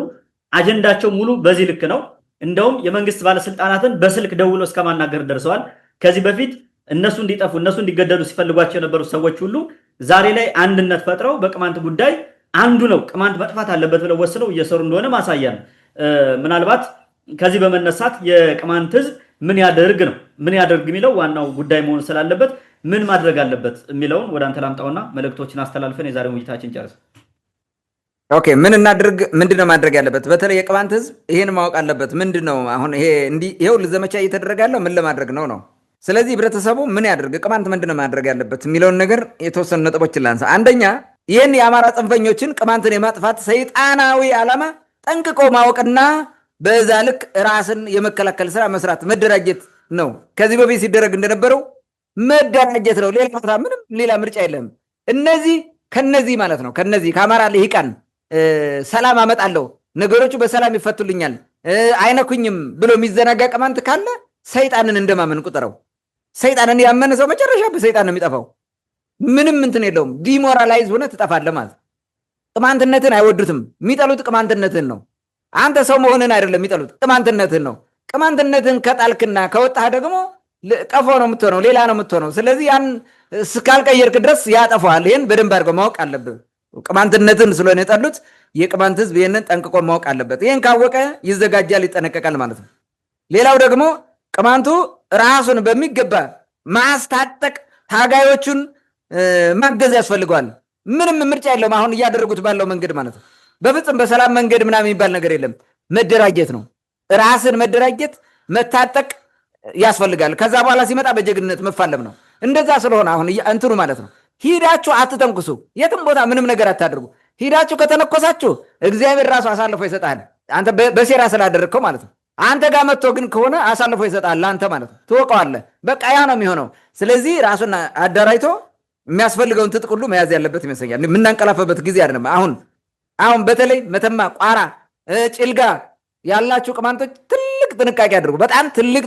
አጀንዳቸው ሙሉ በዚህ ልክ ነው። እንደውም የመንግስት ባለስልጣናትን በስልክ ደውሎ እስከማናገር ደርሰዋል። ከዚህ በፊት እነሱ እንዲጠፉ እነሱ እንዲገደሉ ሲፈልጓቸው የነበሩ ሰዎች ሁሉ ዛሬ ላይ አንድነት ፈጥረው በቅማንት ጉዳይ አንዱ ነው ቅማንት መጥፋት አለበት ብለው ወስነው እየሰሩ እንደሆነ ማሳያ ነው። ምናልባት ከዚህ በመነሳት የቅማንት ህዝብ ምን ያደርግ የሚለው ዋናው ጉዳይ መሆን ስላለበት ምን ማድረግ አለበት የሚለውን ወደ አንተ ላምጣውና መልእክቶችን አስተላልፈን የዛሬውን ውይይታችን ጨርስ። ኦኬ፣ ምን እናድርግ? ምንድነው ማድረግ ያለበት? በተለይ የቅማንት ህዝብ ይሄን ማወቅ አለበት። ምንድነው አሁን ይሄው ዘመቻ እየተደረገ ያለው ምን ለማድረግ ነው? ስለዚህ ህብረተሰቡ ምን ያድርግ፣ ቅማንት ምንድነው ማድረግ ያለበት የሚለውን ነገር የተወሰኑ ነጥቦችን ላንሳ። አንደኛ ይህን የአማራ ጽንፈኞችን ቅማንትን የማጥፋት ሰይጣናዊ ዓላማ ጠንቅቆ ማወቅና በዛ ልክ ራስን የመከላከል ስራ መስራት መደራጀት ነው። ከዚህ በፊት ሲደረግ እንደነበረው መደራጀት ነው። ምንም ሌላ ምርጫ የለም። ከነዚህ ማለት ነው ከነዚህ ከአማራ ልሂቃን ሰላም አመጣለሁ፣ ነገሮቹ በሰላም ይፈቱልኛል፣ አይነኩኝም ብሎ የሚዘናጋ ቅማንት ካለ ሰይጣንን እንደማመን ቁጠረው። ሰይጣንን ያመነ ሰው መጨረሻ በሰይጣን ነው የሚጠፋው። ምንም እንትን የለውም። ዲሞራላይዝ ሆነ ትጠፋለህ ማለት። ቅማንትነትን አይወዱትም። የሚጠሉት ቅማንትነትን ነው። አንተ ሰው መሆንን አይደለም የሚጠሉት፣ ቅማንትነትን ነው። ቅማንትነትን ከጣልክና ከወጣህ ደግሞ ቀፎ ነው የምትሆነው፣ ሌላ ነው የምትሆነው። ስለዚህ ያን እስካልቀየርክ ድረስ ያጠፋዋል። ይህን በደንብ አድርገው ማወቅ አለብህ። ቅማንትነትን ስለሆነ የጠሉት የቅማንት ህዝብ ይህንን ጠንቅቆ ማወቅ አለበት። ይህን ካወቀ ይዘጋጃል፣ ይጠነቀቃል ማለት ነው። ሌላው ደግሞ ቅማንቱ ራሱን በሚገባ ማስታጠቅ፣ ታጋዮቹን ማገዝ ያስፈልገዋል። ምንም ምርጫ የለውም። አሁን እያደረጉት ባለው መንገድ ማለት ነው። በፍጹም በሰላም መንገድ ምናምን የሚባል ነገር የለም። መደራጀት ነው። ራስን መደራጀት፣ መታጠቅ ያስፈልጋል። ከዛ በኋላ ሲመጣ በጀግንነት መፋለም ነው። እንደዛ ስለሆነ አሁን እንትኑ ማለት ነው። ሂዳችሁ አትተንኩሱ። የትም ቦታ ምንም ነገር አታድርጉ። ሂዳችሁ ከተነኮሳችሁ እግዚአብሔር ራሱ አሳልፎ ይሰጣል። አንተ በሴራ ስላደረግከው ማለት ነው። አንተ ጋር መጥቶ ግን ከሆነ አሳልፎ ይሰጣል አንተ ማለት ነው። ትወቀዋለህ። በቃ ያ ነው የሚሆነው። ስለዚህ ራሱን አደራጅቶ የሚያስፈልገውን ትጥቅ ሁሉ መያዝ ያለበት ይመስለኛል። የምናንቀላፈበት ጊዜ አይደለም። አሁን በተለይ መተማ፣ ቋራ፣ ጭልጋ ያላችሁ ቅማንቶች ትልቅ ጥንቃቄ አድርጉ። በጣም ትልቅ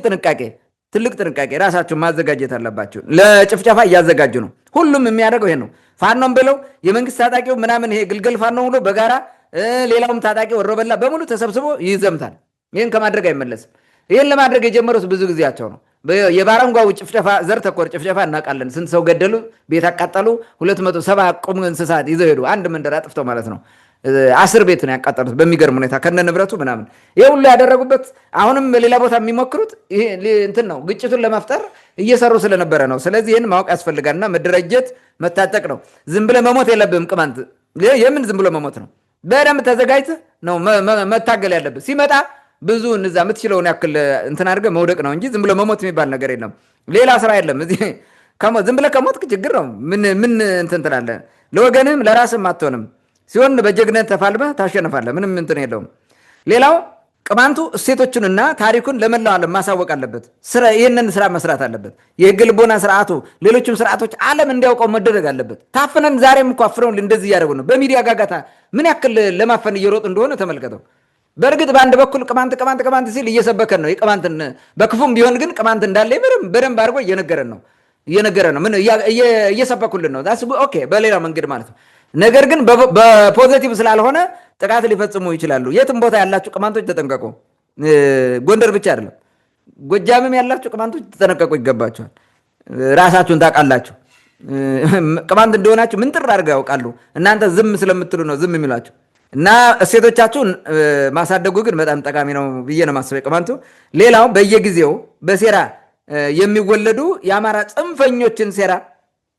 ጥንቃቄ ራሳችሁን ማዘጋጀት አለባችሁ። ለጭፍጨፋ እያዘጋጁ ነው። ሁሉም የሚያደርገው ይሄን ነው። ፋኖም ብለው የመንግስት ታጣቂው ምናምን ይሄ ግልገል ፋኖ ብሎ በጋራ ሌላውም ታጣቂ ወሮበላ በሙሉ ተሰብስቦ ይዘምታል። ይህን ከማድረግ አይመለስም። ይህን ለማድረግ የጀመሩት ብዙ ጊዜያቸው ነው። የባረንጓው ጭፍጨፋ፣ ዘር ተኮር ጭፍጨፋ እናውቃለን። ስንት ሰው ገደሉ፣ ቤት አቃጠሉ። 270 ቁም እንስሳት ይዘው ሄዱ። አንድ መንደር አጥፍተው ማለት ነው። 10 ቤት ነው ያቃጠሉት በሚገርም ሁኔታ ከነ ንብረቱ ምናምን። ይህ ሁሉ ያደረጉበት አሁንም በሌላ ቦታ የሚሞክሩት እንትን ነው፣ ግጭቱን ለመፍጠር እየሰሩ ስለነበረ ነው። ስለዚህ ይህን ማወቅ ያስፈልጋልና መደራጀት፣ መታጠቅ ነው። ዝም ብለህ መሞት የለብህም ቅማንት። የምን ዝም ብሎ መሞት ነው? በደንብ ተዘጋጅተህ ነው መታገል ያለብህ። ሲመጣ ብዙ እዛ የምትችለውን ያክል እንትን አድርገህ መውደቅ ነው እንጂ ዝም ብሎ መሞት የሚባል ነገር የለም። ሌላ ስራ የለም። ዝም ብለህ ከሞትክ ችግር ነው። ምን እንትን ትላለህ? ለወገንህም ለራስህም አትሆንም። ሲሆን በጀግነት ተፋልመህ ታሸንፋለህ። ምንም እንትን የለውም። ሌላው ቅማንቱ እሴቶቹንና ታሪኩን ለመላው ዓለም ማሳወቅ አለበት። ይህንን ስራ መስራት አለበት። የህግ ልቦና ስርዓቱ፣ ሌሎችም ስርዓቶች ዓለም እንዲያውቀው መደረግ አለበት። ታፍነን ዛሬም እኮ አፍነውን እንደዚህ እያደረጉ ነው። በሚዲያ ጋጋታ ምን ያክል ለማፈን እየሮጡ እንደሆነ ተመልከተው። በእርግጥ በአንድ በኩል ቅማንት ሲል እየሰበከን ነው። የቅማንትን በክፉም ቢሆን ግን ቅማንት እንዳለ በደንብ አድርጎ እየነገረን ነው። ምን እየሰበኩልን ነው። ኦኬ፣ በሌላ መንገድ ማለት ነው። ነገር ግን በፖዚቲቭ ስላልሆነ ጥቃት ሊፈጽሙ ይችላሉ። የትም ቦታ ያላችሁ ቅማንቶች ተጠንቀቁ። ጎንደር ብቻ አይደለም፣ ጎጃምም ያላችሁ ቅማንቶች ተጠንቀቁ ይገባችኋል። ራሳችሁን ታውቃላችሁ። ቅማንት እንደሆናችሁ ምን ጥር አድርገው ያውቃሉ። እናንተ ዝም ስለምትሉ ነው ዝም የሚሏችሁ። እና እሴቶቻችሁን ማሳደጉ ግን በጣም ጠቃሚ ነው ብዬ ነው ማስበው ቅማንቱ። ሌላው በየጊዜው በሴራ የሚወለዱ የአማራ ጽንፈኞችን ሴራ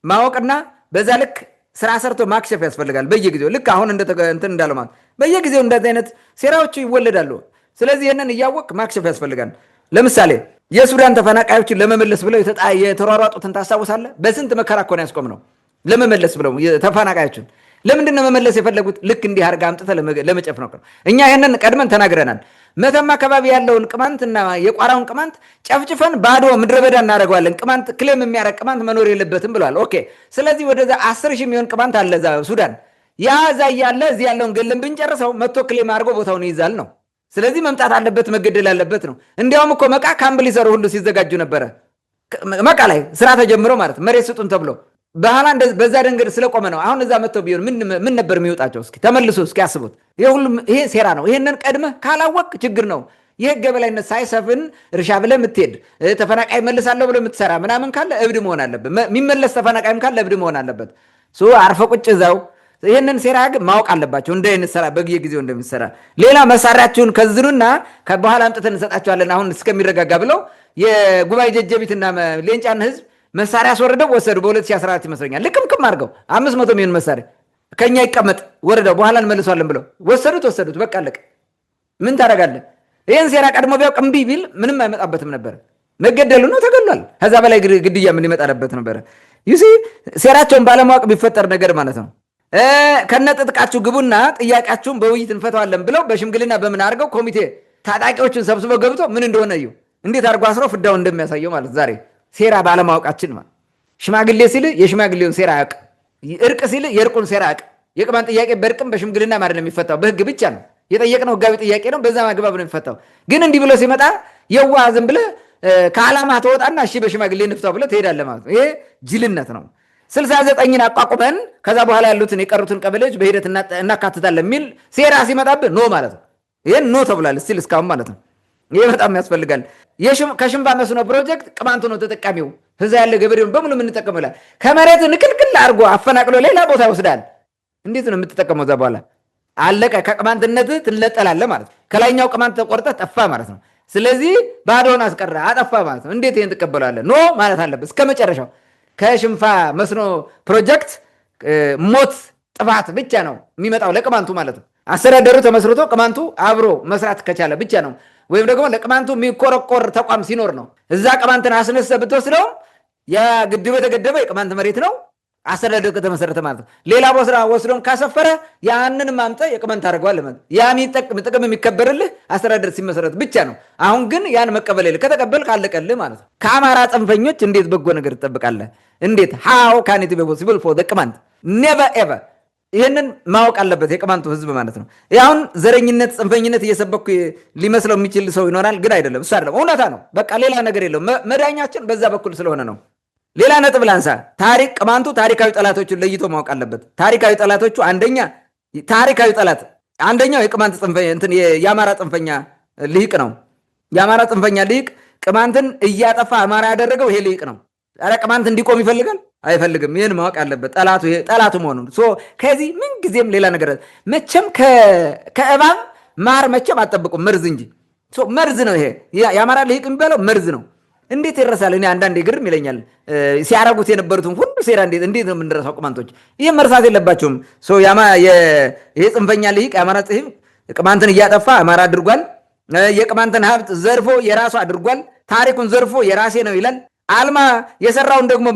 ማወቅና በዛ ልክ ስራ ሰርቶ ማክሸፍ ያስፈልጋል። በየጊዜው ልክ አሁን እንትን እንዳለው ማለት በየጊዜው እንደዚህ አይነት ሴራዎች ይወለዳሉ። ስለዚህ ይህንን እያወቅ ማክሸፍ ያስፈልጋል። ለምሳሌ የሱዳን ተፈናቃዮችን ለመመለስ ብለው የተሯሯጡትን ታስታውሳለህ? በስንት መከራ እኮ ነው ያስቆም ነው ለመመለስ ብለው ተፈናቃዮችን። ለምንድን ነው መመለስ የፈለጉት? ልክ እንዲህ አድርገህ አምጥተህ ለመጨፍነቅ ነው። እኛ ይህንን ቀድመን ተናግረናል። መተማ አካባቢ ያለውን ቅማንትና የቋራውን ቅማንት ጨፍጭፈን ባዶ ምድረ በዳ እናደርገዋለን። ቅማንት ክሌም የሚያደርግ ቅማንት መኖር የለበትም ብለዋል። ኦኬ። ስለዚህ ወደዛ 10,000 የሚሆን ቅማንት አለ እዛ ሱዳን። ያ እዛ እያለ እዚህ ያለውን ገለን ብንጨርሰው መጥቶ ክሌም አድርጎ ቦታውን ይይዛል ነው። ስለዚህ መምጣት አለበት፣ መገደል አለበት ነው። እንዲያውም እኮ መቃ ካምፕ ሊሰሩ ሁሉ ሲዘጋጁ ነበረ። መቃ ላይ ስራ ተጀምሮ ማለት መሬት ስጡን ተብሎ በኋላ በዛ ደንገድ ስለቆመ ነው። አሁን እዛ መጥተው ቢሆን ምን ነበር የሚወጣቸው? እስኪ ተመልሶ እስኪ አስቡት። ይሄ ሴራ ነው። ይሄንን ቀድመህ ካላወቅ ችግር ነው። የህግ የበላይነት ሳይሰፍን እርሻ ብለህ የምትሄድ ተፈናቃይ መልሳለሁ ብለህ የምትሰራ ምናምን ካለ እብድ መሆን አለበት። የሚመለስ ተፈናቃይም ካለ እብድ መሆን አለበት። አርፈ ቁጭ እዛው። ይህንን ሴራ ግን ማወቅ አለባቸው። እንደ አይነት ሰራ በየጊዜው እንደሚሰራ ሌላ መሳሪያችሁን ከዝኑና በኋላ አምጥተን እንሰጣቸዋለን አሁን እስከሚረጋጋ ብለው የጉባኤ ጀጀቢትና ሌንጫን ህዝብ መሳሪያ አስወርደው ወሰዱ። በ2014 ይመስለኛል ልቅምቅም አድርገው 500 ሚሊዮን መሳሪያ ከኛ ይቀመጥ ወረደው በኋላ እንመልሷለን ብለው ወሰዱት። በቃ አለቀ። ምን ታደርጋለህ? ይህን ሴራ ቀድሞ ቢያውቅ እምቢ ቢል ምንም አይመጣበትም ነበር። መገደሉ ነው፣ ተገሏል። ከዛ በላይ ግድያ ምን ይመጣበት ነበረ? ዩሲ ሴራቸውን ባለማወቅ ቢፈጠር ነገር ማለት ነው። ከነጥጥቃችሁ ግቡና ጥያቄያችሁን በውይይት እንፈተዋለን ብለው በሽምግልና በምን አድርገው ኮሚቴ ታጣቂዎችን ሰብስበው ገብቶ ምን እንደሆነ እዩ። እንዴት አድርጎ አስሮ ፍዳውን እንደሚያሳየው ማለት ዛሬ ሴራ ባለማወቃችን ማለት ሽማግሌ ሲል የሽማግሌውን ሴራ ያውቅ፣ እርቅ ሲል የእርቁን ሴራ ያውቅ። የቅማንት ጥያቄ በእርቅም በሽምግልና ማለት ነው የሚፈታው፣ በህግ ብቻ ነው የጠየቅነው። ህጋዊ ጥያቄ ነው፣ በዛ ማግባብ ነው የሚፈታው። ግን እንዲህ ብሎ ሲመጣ የዋ ዝም ብለህ ከዓላማ ተወጣና እሺ በሽማግሌ እንፍታው ብለህ ትሄዳለህ ማለት ነው። ይሄ ጅልነት ነው። 69ን አቋቁመን ከዛ በኋላ ያሉትን የቀሩትን ቀበሌዎች በሂደት እናካትታለን የሚል ሴራ ሲመጣብህ ኖ ማለት ነው። ይህን ኖ ተብሏል ስቲል እስካሁን ማለት ነው። ይህ በጣም ያስፈልጋል። ከሽንፋ መስኖ ፕሮጀክት ቅማንቱ ነው ተጠቃሚው። እዛ ያለ ገበሬውን በሙሉ የምንጠቀመው ይላል። ከመሬት ንቅልቅል አድርጎ አፈናቅሎ ሌላ ቦታ ይወስዳል። እንዴት ነው የምትጠቀመው? እዛ በኋላ አለቀ። ከቅማንትነት ትነጠላለህ ማለት ነው። ከላይኛው ቅማንት ተቆርጠህ ጠፋ ማለት ነው። ስለዚህ ባዶውን አስቀረ አጠፋ ማለት ነው። እንዴት ይህን ትቀበላለህ? ኖ ማለት አለበት እስከ መጨረሻው። ከሽንፋ መስኖ ፕሮጀክት ሞት፣ ጥፋት ብቻ ነው የሚመጣው ለቅማንቱ ማለት ነው። አስተዳደሩ ተመስርቶ ቅማንቱ አብሮ መስራት ከቻለ ብቻ ነው። ወይም ደግሞ ለቅማንቱ የሚቆረቆር ተቋም ሲኖር ነው። እዛ ቅማንትን አስነሰ ብትወስደው ያ ግድብ የተገደበ የቅማንት መሬት ነው። አስተዳደር ከተመሰረተ ማለት ነው። ሌላ ቦታ ወስዶም ካሰፈረ ያንን ማምጠ የቅማንት አድርገዋል ማለት ነው። ያ ጥቅም የሚከበርልህ አስተዳደር ሲመሰረት ብቻ ነው። አሁን ግን ያን መቀበል የለ። ከተቀበል ካለቀልህ ማለት ነው። ከአማራ ጽንፈኞች እንዴት በጎ ነገር ትጠብቃለህ? እንዴት how can it be possible for the ቅማንት never ever። ይህንን ማወቅ አለበት የቅማንቱ ህዝብ ማለት ነው። አሁን ዘረኝነት፣ ጽንፈኝነት እየሰበኩ ሊመስለው የሚችል ሰው ይኖራል፣ ግን አይደለም። እሱ አይደለም፣ እውነታ ነው። በቃ ሌላ ነገር የለውም። መዳኛችን በዛ በኩል ስለሆነ ነው። ሌላ ነጥብ ላንሳ። ቅማንቱ ታሪካዊ ጠላቶቹን ለይቶ ማወቅ አለበት። ታሪካዊ ጠላቶቹ ታሪካዊ ጠላት አንደኛው የቅማንት የአማራ ጽንፈኛ ልሂቅ ነው። የአማራ ጽንፈኛ ልሂቅ ቅማንትን እያጠፋ አማራ ያደረገው ይሄ ልሂቅ ነው። ኧረ ቅማንት እንዲቆም ይፈልጋል? አይፈልግም። ይህን ማወቅ አለበት ጠላቱ መሆኑን። ከዚህ ምን ጊዜም ሌላ ነገር መቼም ከእባብ ማር መቼም አጠብቁም፣ መርዝ እንጂ መርዝ ነው። ይሄ የአማራ ልሂቅ የሚባለው መርዝ ነው። እንዴት ይረሳል? እኔ አንዳንዴ ግርም ይለኛል። ሲያረጉት የነበሩትን ሁሉ ሴራ እንዴት ነው የምንረሳው? ቅማንቶች ይህም መርሳት የለባቸውም። ይሄ ጽንፈኛ ልሂቅ የአማራ ጽሂብ ቅማንትን እያጠፋ አማራ አድርጓል። የቅማንትን ሀብት ዘርፎ የራሱ አድርጓል። ታሪኩን ዘርፎ የራሴ ነው ይላል። አልማ የሰራውን ደግሞ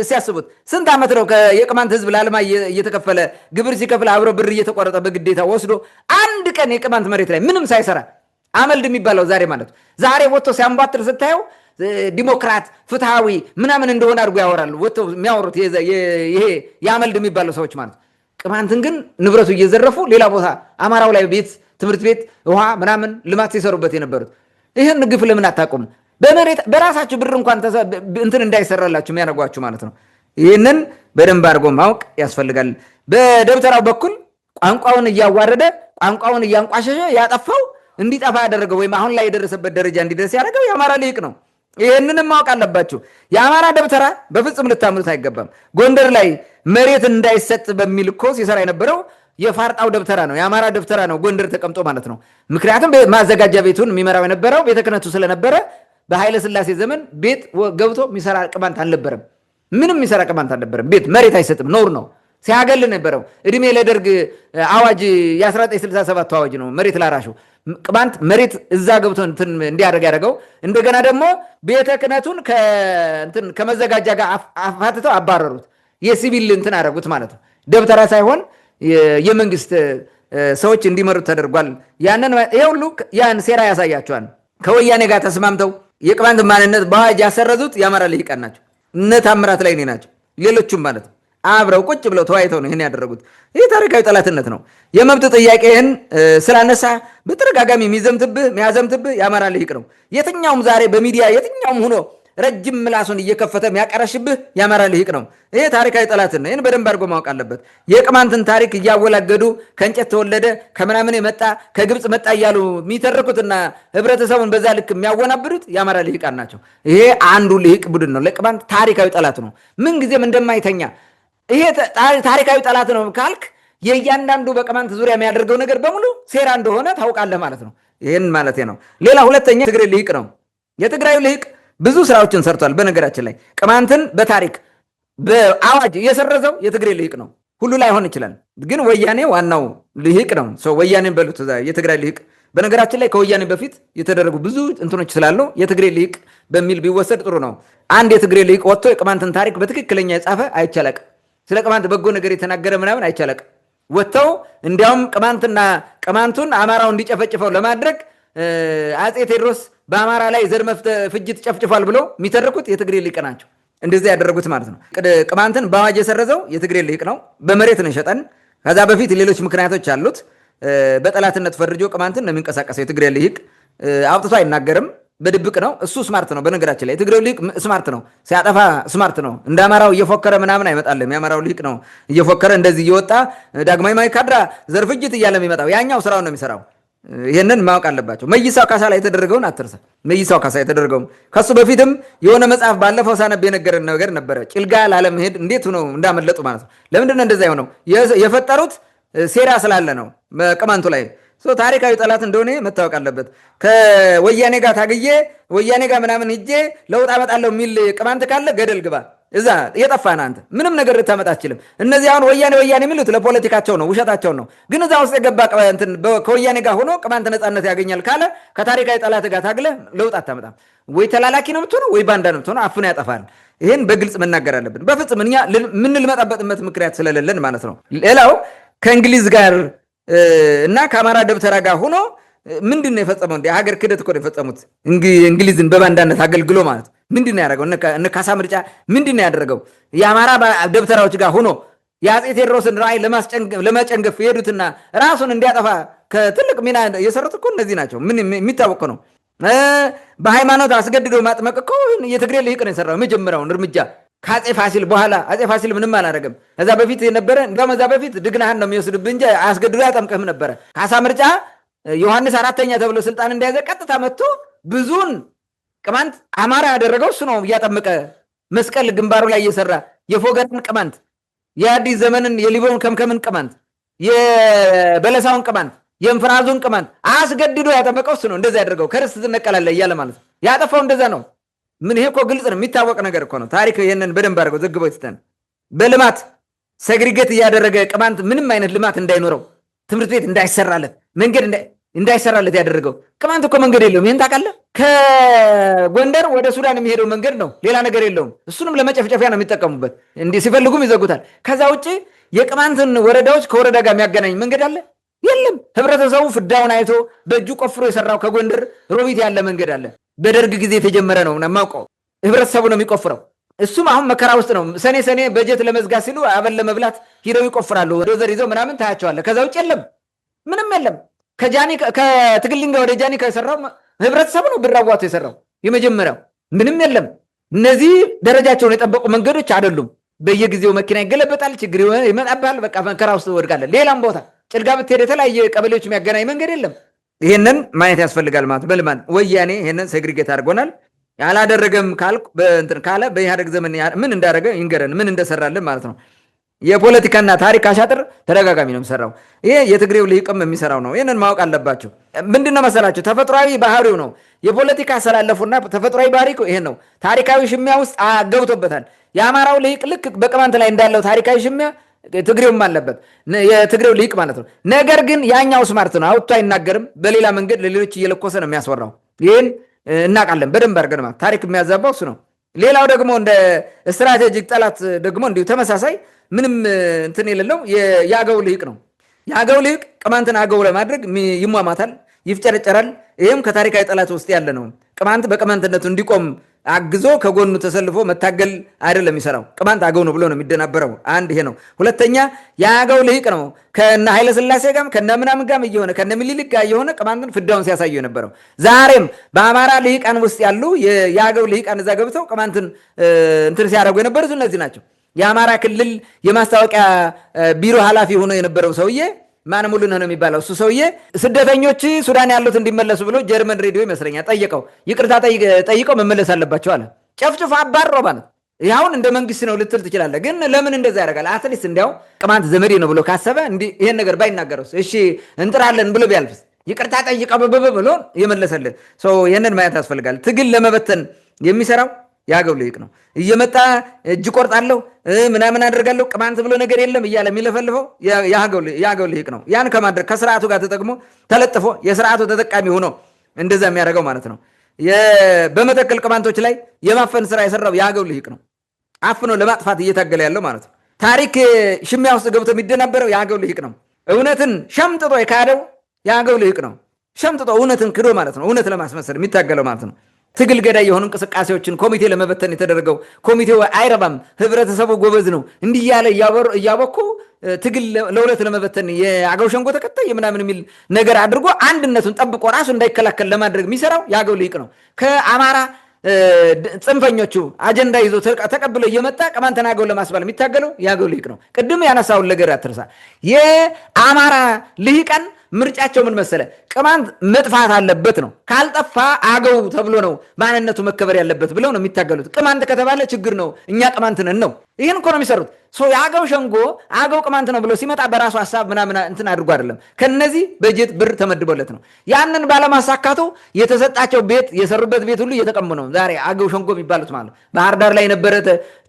ሲያስቡት ስንት ዓመት ነው የቅማንት ህዝብ ለአልማ እየተከፈለ ግብር ሲከፍል አብሮ ብር እየተቆረጠ በግዴታ ወስዶ አንድ ቀን የቅማንት መሬት ላይ ምንም ሳይሰራ አመልድ የሚባለው ዛሬ ማለት ነው። ዛሬ ወጥቶ ሲያንቧጥር ስታየው ዲሞክራት ፍትሃዊ ምናምን እንደሆነ አድርጎ ያወራሉ። ወጥቶ የሚያወሩት ይሄ የአመልድ የሚባለው ሰዎች ማለት ቅማንትን ግን ንብረቱ እየዘረፉ ሌላ ቦታ አማራው ላይ ቤት፣ ትምህርት ቤት፣ ውሃ ምናምን ልማት ሲሰሩበት የነበሩት ይህን ግፍ ለምን አታቆም? በራሳችሁ ብር እንኳን እንትን እንዳይሰራላችሁ የሚያደርጓችሁ ማለት ነው። ይህንን በደንብ አድርጎ ማወቅ ያስፈልጋል። በደብተራው በኩል ቋንቋውን እያዋረደ ቋንቋውን እያንቋሸሸ ያጠፋው እንዲጠፋ ያደረገው ወይም አሁን ላይ የደረሰበት ደረጃ እንዲደርስ ያደረገው የአማራ ልሂቅ ነው። ይህንንም ማወቅ አለባችሁ። የአማራ ደብተራ በፍጹም ልታምኑት አይገባም። ጎንደር ላይ መሬት እንዳይሰጥ በሚል እኮ ሲሰራ የነበረው የፋርጣው ደብተራ ነው፣ የአማራ ደብተራ ነው፣ ጎንደር ተቀምጦ ማለት ነው። ምክንያቱም ማዘጋጃ ቤቱን የሚመራው የነበረው ቤተ ክህነቱ ስለነበረ በኃይለ ሥላሴ ዘመን ቤት ገብቶ የሚሰራ ቅማንት አልነበረም። ምንም የሚሰራ ቅማንት አልነበረም። ቤት መሬት አይሰጥም፣ ነውር ነው። ሲያገል ነበረው። እድሜ ለደርግ አዋጅ የ1967 አዋጅ ነው መሬት ላራሹ ቅማንት መሬት እዛ ገብቶ እንዲያደርግ ያደረገው። እንደገና ደግሞ ቤተ ክህነቱን ከመዘጋጃ ጋር አፋትተው አባረሩት። የሲቪል እንትን አደረጉት ማለት ነው። ደብተራ ሳይሆን የመንግስት ሰዎች እንዲመሩት ተደርጓል። ያንን ይሄ ሁሉ ያን ሴራ ያሳያቸዋል። ከወያኔ ጋር ተስማምተው የቅማንት ማንነት በአዋጅ ያሰረዙት የአማራ ልሂቃን ናቸው። እነ ታምራት ላይ ናቸው፣ ሌሎቹም ማለት ነው። አብረው ቁጭ ብለው ተወያይተው ነው ይሄን ያደረጉት። ይህ ታሪካዊ ጠላትነት ነው። የመብት ጥያቄህን ስላነሳ በተደጋጋሚ የሚያዘምትብህ የአማራ ልሂቅ ነው። የትኛውም ዛሬ በሚዲያ የትኛውም ሆኖ ረጅም ምላሱን እየከፈተ የሚያቀረሽብህ የአማራ ልሂቅ ነው። ይሄ ታሪካዊ ጠላትን ነው። ይህን በደንብ አድርጎ ማወቅ አለበት። የቅማንትን ታሪክ እያወላገዱ ከእንጨት ተወለደ ከምናምን የመጣ ከግብፅ መጣ እያሉ የሚተርኩትና ህብረተሰቡን በዛ ልክ የሚያወናብዱት የአማራ ልሂቃን ናቸው። ይሄ አንዱ ልሂቅ ቡድን ነው። ለቅማንት ታሪካዊ ጠላት ነው። ምንጊዜም እንደማይተኛ ይሄ ታሪካዊ ጠላት ነው ካልክ የእያንዳንዱ በቅማንት ዙሪያ የሚያደርገው ነገር በሙሉ ሴራ እንደሆነ ታውቃለህ ማለት ነው። ይህን ማለት ነው። ሌላ ሁለተኛ የትግራይ ልሂቅ ነው። የትግራዩ ልሂቅ ብዙ ስራዎችን ሰርቷል። በነገራችን ላይ ቅማንትን በታሪክ በአዋጅ የሰረዘው የትግራይ ልሂቅ ነው። ሁሉ ላይሆን ይችላል፣ ግን ወያኔ ዋናው ልሂቅ ነው። ወያኔን በሉት የትግራይ ልሂቅ። በነገራችን ላይ ከወያኔ በፊት የተደረጉ ብዙ እንትኖች ስላሉ የትግራይ ልሂቅ በሚል ቢወሰድ ጥሩ ነው። አንድ የትግራይ ልሂቅ ወጥቶ የቅማንትን ታሪክ በትክክለኛ የጻፈ አይቻለቅ፣ ስለ ቅማንት በጎ ነገር የተናገረ ምናምን አይቻለቅ። ወጥተው እንዲያውም ቅማንቱን አማራው እንዲጨፈጭፈው ለማድረግ አጼ ቴዎድሮስ በአማራ ላይ ዘር ፍጅት ጨፍጭፏል ብሎ የሚተርኩት የትግሬ ልሂቅ ናቸው። እንደዚህ ያደረጉት ማለት ነው። ቅማንትን በአዋጅ የሰረዘው የትግሬ ልሂቅ ነው። በመሬት ነው የሸጠን። ከዛ በፊት ሌሎች ምክንያቶች አሉት። በጠላትነት ፈርጆ ቅማንትን ነው የሚንቀሳቀሰው የትግሬ ልሂቅ። አውጥቶ አይናገርም፣ በድብቅ ነው። እሱ ስማርት ነው። በነገራችን ላይ የትግሬው ልሂቅ ስማርት ነው። ሲያጠፋ ስማርት ነው። እንደ አማራው እየፎከረ ምናምን አይመጣልም። የአማራው ልሂቅ ነው እየፎከረ እንደዚህ እየወጣ ዳግማዊ ማይካድራ ዘር ፍጅት እያለ የሚመጣው። ያኛው ስራውን ነው የሚሰራው። ይህንን ማወቅ አለባቸው። መይሳው ካሳ ላይ የተደረገውን አትርሳ። መይሳው ካሳ የተደረገውን ከሱ በፊትም የሆነ መጽሐፍ ባለፈው ሳነብ የነገረን ነገር ነበረ። ጭልጋ ላለመሄድ እንዴት ነው እንዳመለጡ ማለት ነው። ለምንድነው እንደዛ የሆነው? የፈጠሩት ሴራ ስላለ ነው በቅማንቱ ላይ። ታሪካዊ ጠላት እንደሆነ መታወቅ አለበት። ከወያኔ ጋር ታግዬ ወያኔ ጋር ምናምን ሂጄ ለውጥ አመጣለሁ የሚል ቅማንት ካለ ገደል ግባ። እዛ የጠፋን አንተ ምንም ነገር ልታመጣ አትችልም። እነዚህ አሁን ወያኔ የሚሉት ለፖለቲካቸው ነው፣ ውሸታቸው ነው። ግን እዛ ውስጥ የገባ ከወያኔ ጋር ሆኖ ቅማንት ነፃነት ያገኛል ካለ ከታሪካዊ ጠላት ጋር ታግለ ለውጥ አታመጣም። ወይ ተላላኪ ነው የምትሆነው፣ ወይ ባንዳ ነው የምትሆነው። አፍኖ ያጠፋል። ይህን በግልጽ መናገር አለብን። በፍጹም እኛ የምንልመጣበትበት ምክንያት ስለሌለን ማለት ነው። ሌላው ከእንግሊዝ ጋር እና ከአማራ ደብተራ ጋር ሆኖ ምንድን ነው የፈጸመው? እንደ ሀገር ክደት እኮ ነው የፈጸሙት። እንግሊዝን በባንዳነት አገልግሎ ማለት ምንድን ነው ያደረገው? እነ ካሳ ምርጫ ምንድን ነው ያደረገው? የአማራ ደብተራዎች ጋር ሆኖ የአፄ ቴዎድሮስን ራዕይ ለመጨንገፍ የሄዱትና ራሱን እንዲያጠፋ ከትልቅ ሚና የሰሩት እኮ እነዚህ ናቸው። ምን የሚታወቅ ነው። በሃይማኖት አስገድዶ ማጥመቅ እኮ የትግሬ ልሂቅ ነው የሰራው የመጀመሪያውን እርምጃ ከአፄ ፋሲል በኋላ። አፄ ፋሲል ምንም አላደረገም። ከዛ በፊት የነበረ እንደውም እዛ በፊት ድግናህን ነው የሚወስድብህ እንጂ አስገድዶ ያጠምቅህም ነበረ። ካሳ ምርጫ ዮሐንስ አራተኛ ተብሎ ስልጣን እንደያዘ ቀጥታ መጥቶ ብዙን ቅማንት አማራ ያደረገው እሱ ነው። እያጠመቀ መስቀል ግንባሩ ላይ እየሰራ የፎገራን ቅማንት፣ የአዲስ ዘመንን የሊቦን ከምከምን ቅማንት፣ የበለሳውን ቅማንት፣ የእንፍራዙን ቅማንት አስገድዶ ያጠመቀው እሱ ነው። እንደዛ ያደረገው ከርስት ትነቀላለህ እያለ ማለት ነው። ያጠፋው እንደዛ ነው። ምን ይሄ እኮ ግልጽ ነው፣ የሚታወቅ ነገር እኮ ነው። ታሪክ ይሄንን በደንብ አድርገው ዘግበው ይስተን። በልማት ሰግሪጌት እያደረገ ቅማንት ምንም አይነት ልማት እንዳይኖረው፣ ትምህርት ቤት እንዳይሰራለት፣ መንገድ እንዳይሰራለት ያደረገው ቅማንት እኮ መንገድ የለውም። ይህን ታውቃለህ? ከጎንደር ወደ ሱዳን የሚሄደው መንገድ ነው፣ ሌላ ነገር የለውም። እሱንም ለመጨፍጨፊያ ነው የሚጠቀሙበት። እንዲህ ሲፈልጉም ይዘጉታል። ከዛ ውጭ የቅማንትን ወረዳዎች ከወረዳ ጋር የሚያገናኝ መንገድ አለ? የለም። ህብረተሰቡ ፍዳውን አይቶ በእጁ ቆፍሮ የሰራው ከጎንደር ሮቢት ያለ መንገድ አለ። በደርግ ጊዜ የተጀመረ ነው የማውቀው። ህብረተሰቡ ነው የሚቆፍረው። እሱም አሁን መከራ ውስጥ ነው። ሰኔ በጀት ለመዝጋት ሲሉ አበል ለመብላት ሂደው ይቆፍራሉ። ዶዘር ይዘው ምናምን ታያቸዋለህ። ከዛ ውጭ የለም፣ ምንም የለም። ከትግልኝ ወደ ጃኒ ከሰራው ህብረተሰቡ ነው ብር አዋቶ የሰራው የመጀመሪያው። ምንም የለም። እነዚህ ደረጃቸውን የጠበቁ መንገዶች አይደሉም። በየጊዜው መኪና ይገለበጣል፣ ችግር ይመጣብሃል። በቃ መከራ ውስጥ ወድቃለህ። ሌላም ቦታ ጭልጋ ብትሄድ የተለያየ ቀበሌዎች የሚያገናኝ መንገድ የለም። ይህንን ማየት ያስፈልጋል ማለት በልማት ወያኔ ይህንን ሴግሪጌት አድርጎናል። ያላደረገም ካለ በኢህአደግ ዘመን ምን እንዳደረገ ይንገረን፣ ምን እንደሰራልን ማለት ነው። የፖለቲካና ታሪክ አሻጥር ተደጋጋሚ ነው የሚሰራው። ይሄ የትግሬው ልሂቅም የሚሰራው ነው። ይህንን ማወቅ አለባቸው። ምንድን ነው መሰላቸው? ተፈጥሯዊ ባህሪው ነው። የፖለቲካ አሰላለፉና ተፈጥሯዊ ባህሪ ይሄን ነው። ታሪካዊ ሽሚያ ውስጥ ገብቶበታል። የአማራው ልሂቅ ልክ በቅማንት ላይ እንዳለው ታሪካዊ ሽሚያ ትግሬውም አለበት፣ የትግሬው ልሂቅ ማለት ነው። ነገር ግን ያኛው ስማርት ነው፣ አውጥቶ አይናገርም። በሌላ መንገድ ለሌሎች እየለኮሰ ነው የሚያስወራው። ይህን እናውቃለን በደንብ አድርገን። ማለት ታሪክ የሚያዛባው እሱ ነው። ሌላው ደግሞ እንደ ስትራቴጂክ ጠላት ደግሞ እንዲሁ ተመሳሳይ ምንም እንትን የሌለው የአገው ልሂቅ ነው። የአገው ልሂቅ ቅማንትን አገው ለማድረግ ይሟማታል፣ ይፍጨረጨራል። ይህም ከታሪካዊ ጠላት ውስጥ ያለ ነው። ቅማንት በቅማንትነቱ እንዲቆም አግዞ ከጎኑ ተሰልፎ መታገል አይደለም የሚሰራው። ቅማንት አገው ነው ብሎ ነው የሚደናበረው። አንድ ይሄ ነው። ሁለተኛ የአገው ልሂቅ ነው ከነ ኃይለ ሥላሴ ጋርም ከነ ምናምን ጋርም እየሆነ ከነ ምኒልክ ጋር እየሆነ ቅማንትን ፍዳውን ሲያሳየው የነበረው። ዛሬም በአማራ ልሂቃን ውስጥ ያሉ የአገው ልሂቃን እዛ ገብተው ቅማንትን እንትን ሲያደርጉ የነበሩት እነዚህ ናቸው። የአማራ ክልል የማስታወቂያ ቢሮ ኃላፊ ሆኖ የነበረው ሰውዬ ማን ሙሉ ነው የሚባለው እሱ ሰውዬ ስደተኞች ሱዳን ያሉት እንዲመለሱ ብሎ ጀርመን ሬዲዮ ይመስለኛል ጠየቀው። ይቅርታ ጠይቀው መመለስ አለባቸው አለ። ጨፍጭፎ አባሮ ማለት ያሁን እንደ መንግስት ነው ልትል ትችላለህ። ግን ለምን እንደዛ ያደርጋል? አትሊስት እንዲያው ቅማንት ዘመዴ ነው ብሎ ካሰበ እንዲህ ይሄን ነገር ባይናገረው እሺ እንጥራለን ብሎ ቢያልፍስ ይቅርታ ጠይቀው ብሎ የመለሰልን ሰው ይሄንን ማየት ያስፈልጋል። ትግል ለመበተን የሚሰራው የአገው ልሂቅ ነው። እየመጣ እጅ ቆርጣለሁ ምናምን አደርጋለሁ ቅማንት ብሎ ነገር የለም እያለ የሚለፈልፈው የአገው ልሂቅ ነው። ያን ከማድረግ ከስርዓቱ ጋር ተጠቅሞ ተለጥፎ የስርዓቱ ተጠቃሚ ሆኖ እንደዛ የሚያደርገው ማለት ነው። በመተከል ቅማንቶች ላይ የማፈን ስራ የሰራው የአገው ልሂቅ ነው። አፍኖ ለማጥፋት እየታገለ ያለው ማለት ነው። ታሪክ ሽሚያ ውስጥ ገብቶ የሚደናበረው የአገው ልሂቅ ነው። እውነትን ሸምጥጦ የካደው የአገው ልሂቅ ነው። ሸምጥጦ እውነትን ክዶ ማለት ነው። እውነት ለማስመሰል የሚታገለው ማለት ነው። ትግል ገዳይ የሆኑ እንቅስቃሴዎችን ኮሚቴ ለመበተን የተደረገው ኮሚቴው አይረባም፣ ህብረተሰቡ ጎበዝ ነው እንዲህ እያለ እያበኩ ትግል ለሁለት ለመበተን የአገው ሸንጎ ተከታይ ምናምን የሚል ነገር አድርጎ አንድነቱን ጠብቆ ራሱ እንዳይከላከል ለማድረግ የሚሰራው የአገው ልሂቅ ነው። ከአማራ ጽንፈኞቹ አጀንዳ ይዞ ተቀብሎ እየመጣ ቅማንትን አገው ለማስባል የሚታገለው የአገው ልሂቅ ነው። ቅድም ያነሳውን ነገር አትርሳ። የአማራ ልሂቃን ምርጫቸው ምን መሰለ? ቅማንት መጥፋት አለበት ነው። ካልጠፋ አገው ተብሎ ነው ማንነቱ መከበር ያለበት ብለው ነው የሚታገሉት። ቅማንት ከተባለ ችግር ነው፣ እኛ ቅማንት ነን ነው። ይህን እኮ ነው የሚሰሩት። የአገው ሸንጎ አገው ቅማንት ነው ብሎ ሲመጣ በራሱ ሀሳብ ምናምን እንትን አድርጎ አይደለም። ከነዚህ በጀት ብር ተመድቦለት ነው። ያንን ባለማሳካቱ የተሰጣቸው ቤት የሰሩበት ቤት ሁሉ እየተቀሙ ነው። ዛሬ አገው ሸንጎ የሚባሉት ማለት ባህር ዳር ላይ የነበረ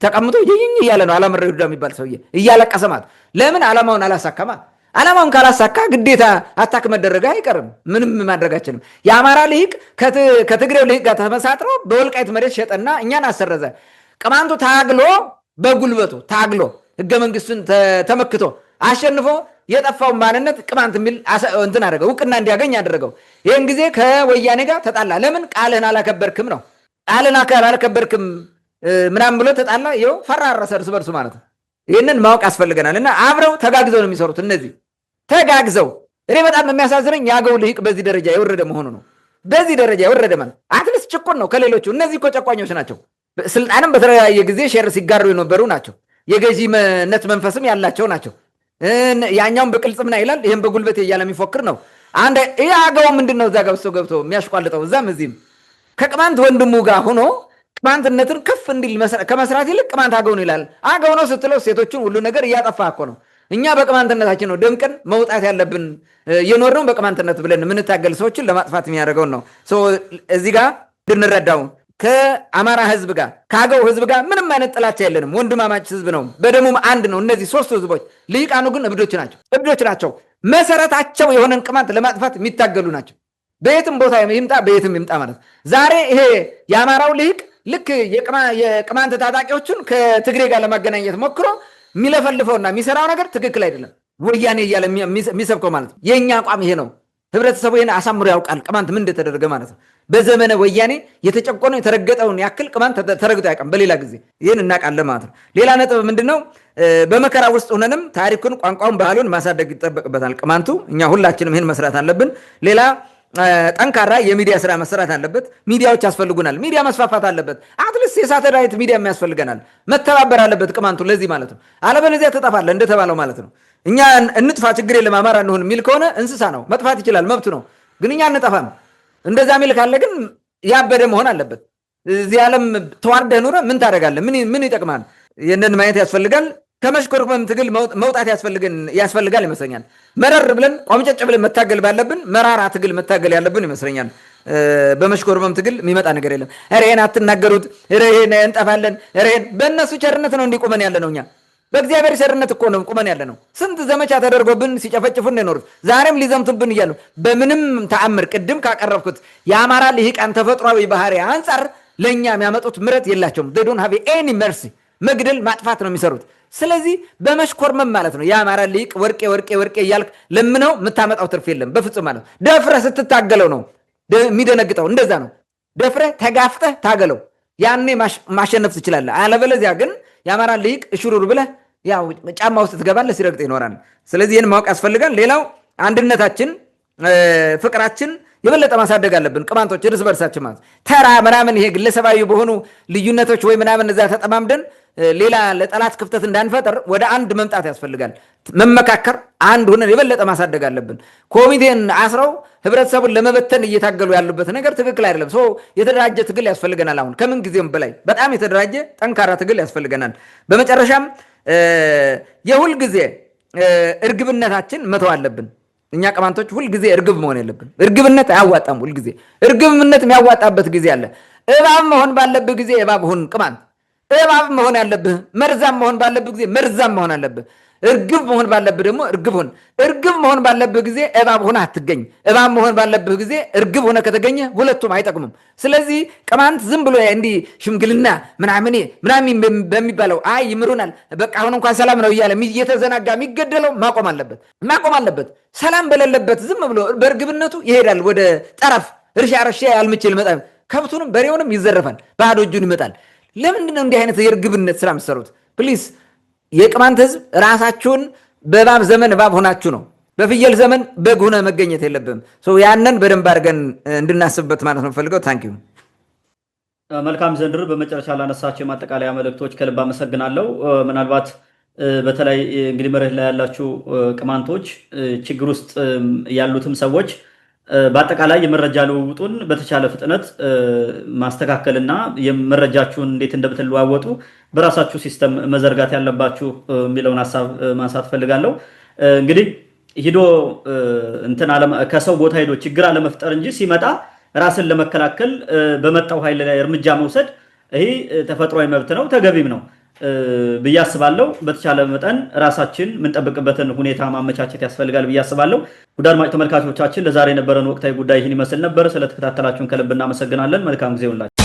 ተቀምጦ ይኝ እያለ ነው። አላመረው ይሁዳ የሚባል ሰውዬ እያለቀሰ ማለት ለምን ዓላማውን አላሳካማ። ዓላማውን ካላሳካ ግዴታ አታክ መደረግ አይቀርም። ምንም ማድረጋችንም የአማራ ልሂቅ ከትግሬው ልሂቅ ጋር ተመሳጥሮ በወልቃይት መሬት ሸጠና እኛን አሰረዘ። ቅማንቱ ታግሎ በጉልበቱ ታግሎ ህገ መንግስቱን ተመክቶ አሸንፎ የጠፋውን ማንነት ቅማንት የሚል እንትን አደረገው፣ እውቅና እንዲያገኝ አደረገው። ይህን ጊዜ ከወያኔ ጋር ተጣላ። ለምን? ቃልህን አላከበርክም ነው። ቃልን አላከበርክም ምናምን ብሎ ተጣላ። ይኸው ፈራረሰ እርስ በርሱ ማለት ነው። ይህንን ማወቅ ያስፈልገናል። እና አብረው ተጋግዘው ነው የሚሰሩት እነዚህ ተጋግዘው። እኔ በጣም የሚያሳዝነኝ የአገው ልሂቅ በዚህ ደረጃ የወረደ መሆኑ ነው። በዚህ ደረጃ የወረደ ማለት አትሊስት ጭቁን ነው ከሌሎቹ። እነዚህ እኮ ጨቋኞች ናቸው። ስልጣንም በተለያየ ጊዜ ሼር ሲጋሩ የነበሩ ናቸው። የገዢነት መንፈስም ያላቸው ናቸው። ያኛውም በቅልጽምና ይላል፣ ይህም በጉልበት እያለ የሚፎክር ነው። አንድ ይህ አገው ምንድን ነው እዛ ገብቶ የሚያሽቋልጠው? እዛም እዚህም ከቅማንት ወንድሙ ጋር ሆኖ ቅማንትነትን ከፍ እንዲል ከመስራት ይልቅ ቅማንት አገው ነው ይላል። አገው ነው ስትለው ሴቶችን ሁሉ ነገር እያጠፋ እኮ ነው። እኛ በቅማንትነታችን ነው ደምቀን መውጣት ያለብን። የኖርነው በቅማንትነት ብለን የምንታገል ሰዎችን ለማጥፋት የሚያደርገውን ነው። እዚህ ጋር እንድንረዳው ከአማራ ህዝብ ጋር ከአገው ህዝብ ጋር ምንም አይነት ጥላቻ የለንም። ወንድማማች ህዝብ ነው፣ በደሙም አንድ ነው። እነዚህ ሶስቱ ህዝቦች ልሂቃኑ ግን እብዶች ናቸው። መሰረታቸው የሆነን ቅማንት ለማጥፋት የሚታገሉ ናቸው። በየትም ቦታ ይምጣ በየትም ይምጣ ማለት ዛሬ ይሄ የአማራው ልሂቅ ልክ የቅማንት ታጣቂዎችን ከትግሬ ጋር ለማገናኘት ሞክሮ የሚለፈልፈውና የሚሰራው ነገር ትክክል አይደለም። ወያኔ እያለ የሚሰብከው ማለት ነው። የእኛ አቋም ይሄ ነው። ህብረተሰቡ ይህን አሳምሮ ያውቃል፣ ቅማንት ምን እንደተደረገ ማለት ነው። በዘመነ ወያኔ የተጨቆነው የተረገጠውን ያክል ቅማንት ተረግጦ ያውቃል። በሌላ ጊዜ ይህን እናውቃለን ማለት ነው። ሌላ ነጥብ ምንድነው? በመከራ ውስጥ ሆነንም ታሪኩን፣ ቋንቋውን፣ ባህሉን ማሳደግ ይጠበቅበታል ቅማንቱ። እኛ ሁላችንም ይህን መስራት አለብን። ሌላ ጠንካራ የሚዲያ ስራ መሰራት አለበት። ሚዲያዎች ያስፈልጉናል። ሚዲያ መስፋፋት አለበት። አትሊስት የሳተላይት ሚዲያ ያስፈልገናል። መተባበር አለበት ቅማንቱ ለዚህ ማለት ነው። አለበለዚያ ትጠፋለህ እንደተባለው ማለት ነው። እኛ እንጥፋ ችግር የለም አማራ እንሁን የሚል ከሆነ እንስሳ ነው፣ መጥፋት ይችላል፣ መብቱ ነው። ግን እኛ እንጠፋም እንደዛ የሚል ካለ ግን ያበደ መሆን አለበት። እዚህ ዓለም ተዋርደህ ኑረ ምን ታደርጋለህ? ምን ይጠቅማል? ይህንን ማየት ያስፈልጋል። ከመሽኮርመም ትግል መውጣት ያስፈልጋል ይመስለኛል። መረር ብለን ቆምጨጭ ብለን መታገል ባለብን መራራ ትግል መታገል ያለብን ይመስለኛል። በመሽኮርመም ትግል የሚመጣ ነገር የለም። ሬን አትናገሩት፣ ሬን እንጠፋለን፣ ሬን በእነሱ ቸርነት ነው እንዲቁመን ያለ ነው። እኛ በእግዚአብሔር ቸርነት እኮ ነው ቁመን ያለ ነው። ስንት ዘመቻ ተደርጎብን ሲጨፈጭፉን የኖሩት ዛሬም ሊዘምቱብን እያሉ በምንም ተአምር ቅድም ካቀረብኩት የአማራ ልሂቃን ተፈጥሯዊ ባህሪ አንጻር ለኛ የሚያመጡት ምረት የላቸውም። they don't have any mercy መግደል ማጥፋት ነው የሚሰሩት። ስለዚህ በመሽኮርመም ማለት ነው የአማራ ሊቅ ወርቄ ወርቄ ወርቄ እያልክ ለምነው የምታመጣው ትርፍ የለም በፍጹም ማለት ነው። ደፍረህ ስትታገለው ነው የሚደነግጠው። እንደዛ ነው። ደፍረህ ተጋፍጠህ ታገለው፣ ያኔ ማሸነፍ ትችላለህ። አለበለዚያ ግን የአማራ ሊቅ እሽሩር ብለህ ያው ጫማ ውስጥ ትገባለህ፣ ሲረግጥ ይኖራል። ስለዚህ ይህን ማወቅ ያስፈልጋል። ሌላው አንድነታችን፣ ፍቅራችን የበለጠ ማሳደግ አለብን። ቅማንቶች እርስ በርሳችን ማለት ተራ ምናምን ይሄ ግለሰባዊ በሆኑ ልዩነቶች ወይ ምናምን እዛ ተጠማምደን ሌላ ለጠላት ክፍተት እንዳንፈጠር ወደ አንድ መምጣት ያስፈልጋል። መመካከር፣ አንድ ሆነን የበለጠ ማሳደግ አለብን። ኮሚቴን አስረው ህብረተሰቡን ለመበተን እየታገሉ ያሉበት ነገር ትክክል አይደለም። የተደራጀ ትግል ያስፈልገናል። አሁን ከምን ጊዜም በላይ በጣም የተደራጀ ጠንካራ ትግል ያስፈልገናል። በመጨረሻም የሁል ጊዜ እርግብነታችን መተው አለብን። እኛ ቅማንቶች ሁልጊዜ እርግብ መሆን የለብን። እርግብነት አያዋጣም። ሁልጊዜ እርግብነት የሚያዋጣበት ጊዜ አለ። እባብ መሆን ባለብህ ጊዜ እባብ ሁን ቅማንት። እባብ መሆን ያለብህ መርዛም መሆን ባለብህ ጊዜ መርዛም መሆን አለብህ። እርግብ መሆን ባለብህ ደግሞ እርግብ ሁን። እርግብ መሆን ባለብህ ጊዜ እባብ ሆነ አትገኝ። እባብ መሆን ባለብህ ጊዜ እርግብ ሆነ ከተገኘ ሁለቱም አይጠቅሙም። ስለዚህ ቅማንት ዝም ብሎ እንዲህ ሽምግልና ምናምን በሚባለው አይ ይምሩናል በቃ አሁን እንኳን ሰላም ነው እያለ እየተዘናጋ የሚገደለው ማቆም አለበት። ሰላም በሌለበት ዝም ብሎ በእርግብነቱ ይሄዳል ወደ ጠረፍ። እርሻ ያልምችል መጣ ከብቱንም በሬውንም ይዘረፋል፣ ባዶ እጁን ይመጣል። ለምንድነው እንዲህ አይነት የእርግብነት ስራ የምትሰሩት? ፕሊዝ የቅማንት ህዝብ ራሳችሁን በእባብ ዘመን እባብ ሆናችሁ ነው፣ በፍየል ዘመን በግ ሆነ መገኘት የለብም። ያንን በደንብ አድርገን እንድናስብበት ማለት ነው ፈልገው። ታንኪዩ። መልካም ዘንድር በመጨረሻ ላነሳቸው የማጠቃለያ መልእክቶች ከልብ አመሰግናለሁ። ምናልባት በተለይ እንግዲህ መሬት ላይ ያላችሁ ቅማንቶች፣ ችግር ውስጥ ያሉትም ሰዎች በአጠቃላይ የመረጃ ልውውጡን በተቻለ ፍጥነት ማስተካከልና የመረጃችሁን እንዴት እንደምትለዋወጡ በራሳችሁ ሲስተም መዘርጋት ያለባችሁ የሚለውን ሀሳብ ማንሳት ፈልጋለሁ። እንግዲህ ሂዶ ከሰው ቦታ ሂዶ ችግር አለመፍጠር እንጂ ሲመጣ ራስን ለመከላከል በመጣው ኃይል ላይ እርምጃ መውሰድ ይሄ ተፈጥሯዊ መብት ነው፣ ተገቢም ነው ብዬ አስባለሁ። በተቻለ መጠን ራሳችን የምንጠብቅበትን ሁኔታ ማመቻቸት ያስፈልጋል ብዬ አስባለሁ። ውድ አድማጭ ተመልካቾቻችን ለዛሬ የነበረን ወቅታዊ ጉዳይ ይህን ይመስል ነበር። ስለተከታተላችሁን ከልብ እናመሰግናለን። መልካም ጊዜ ሁላችሁ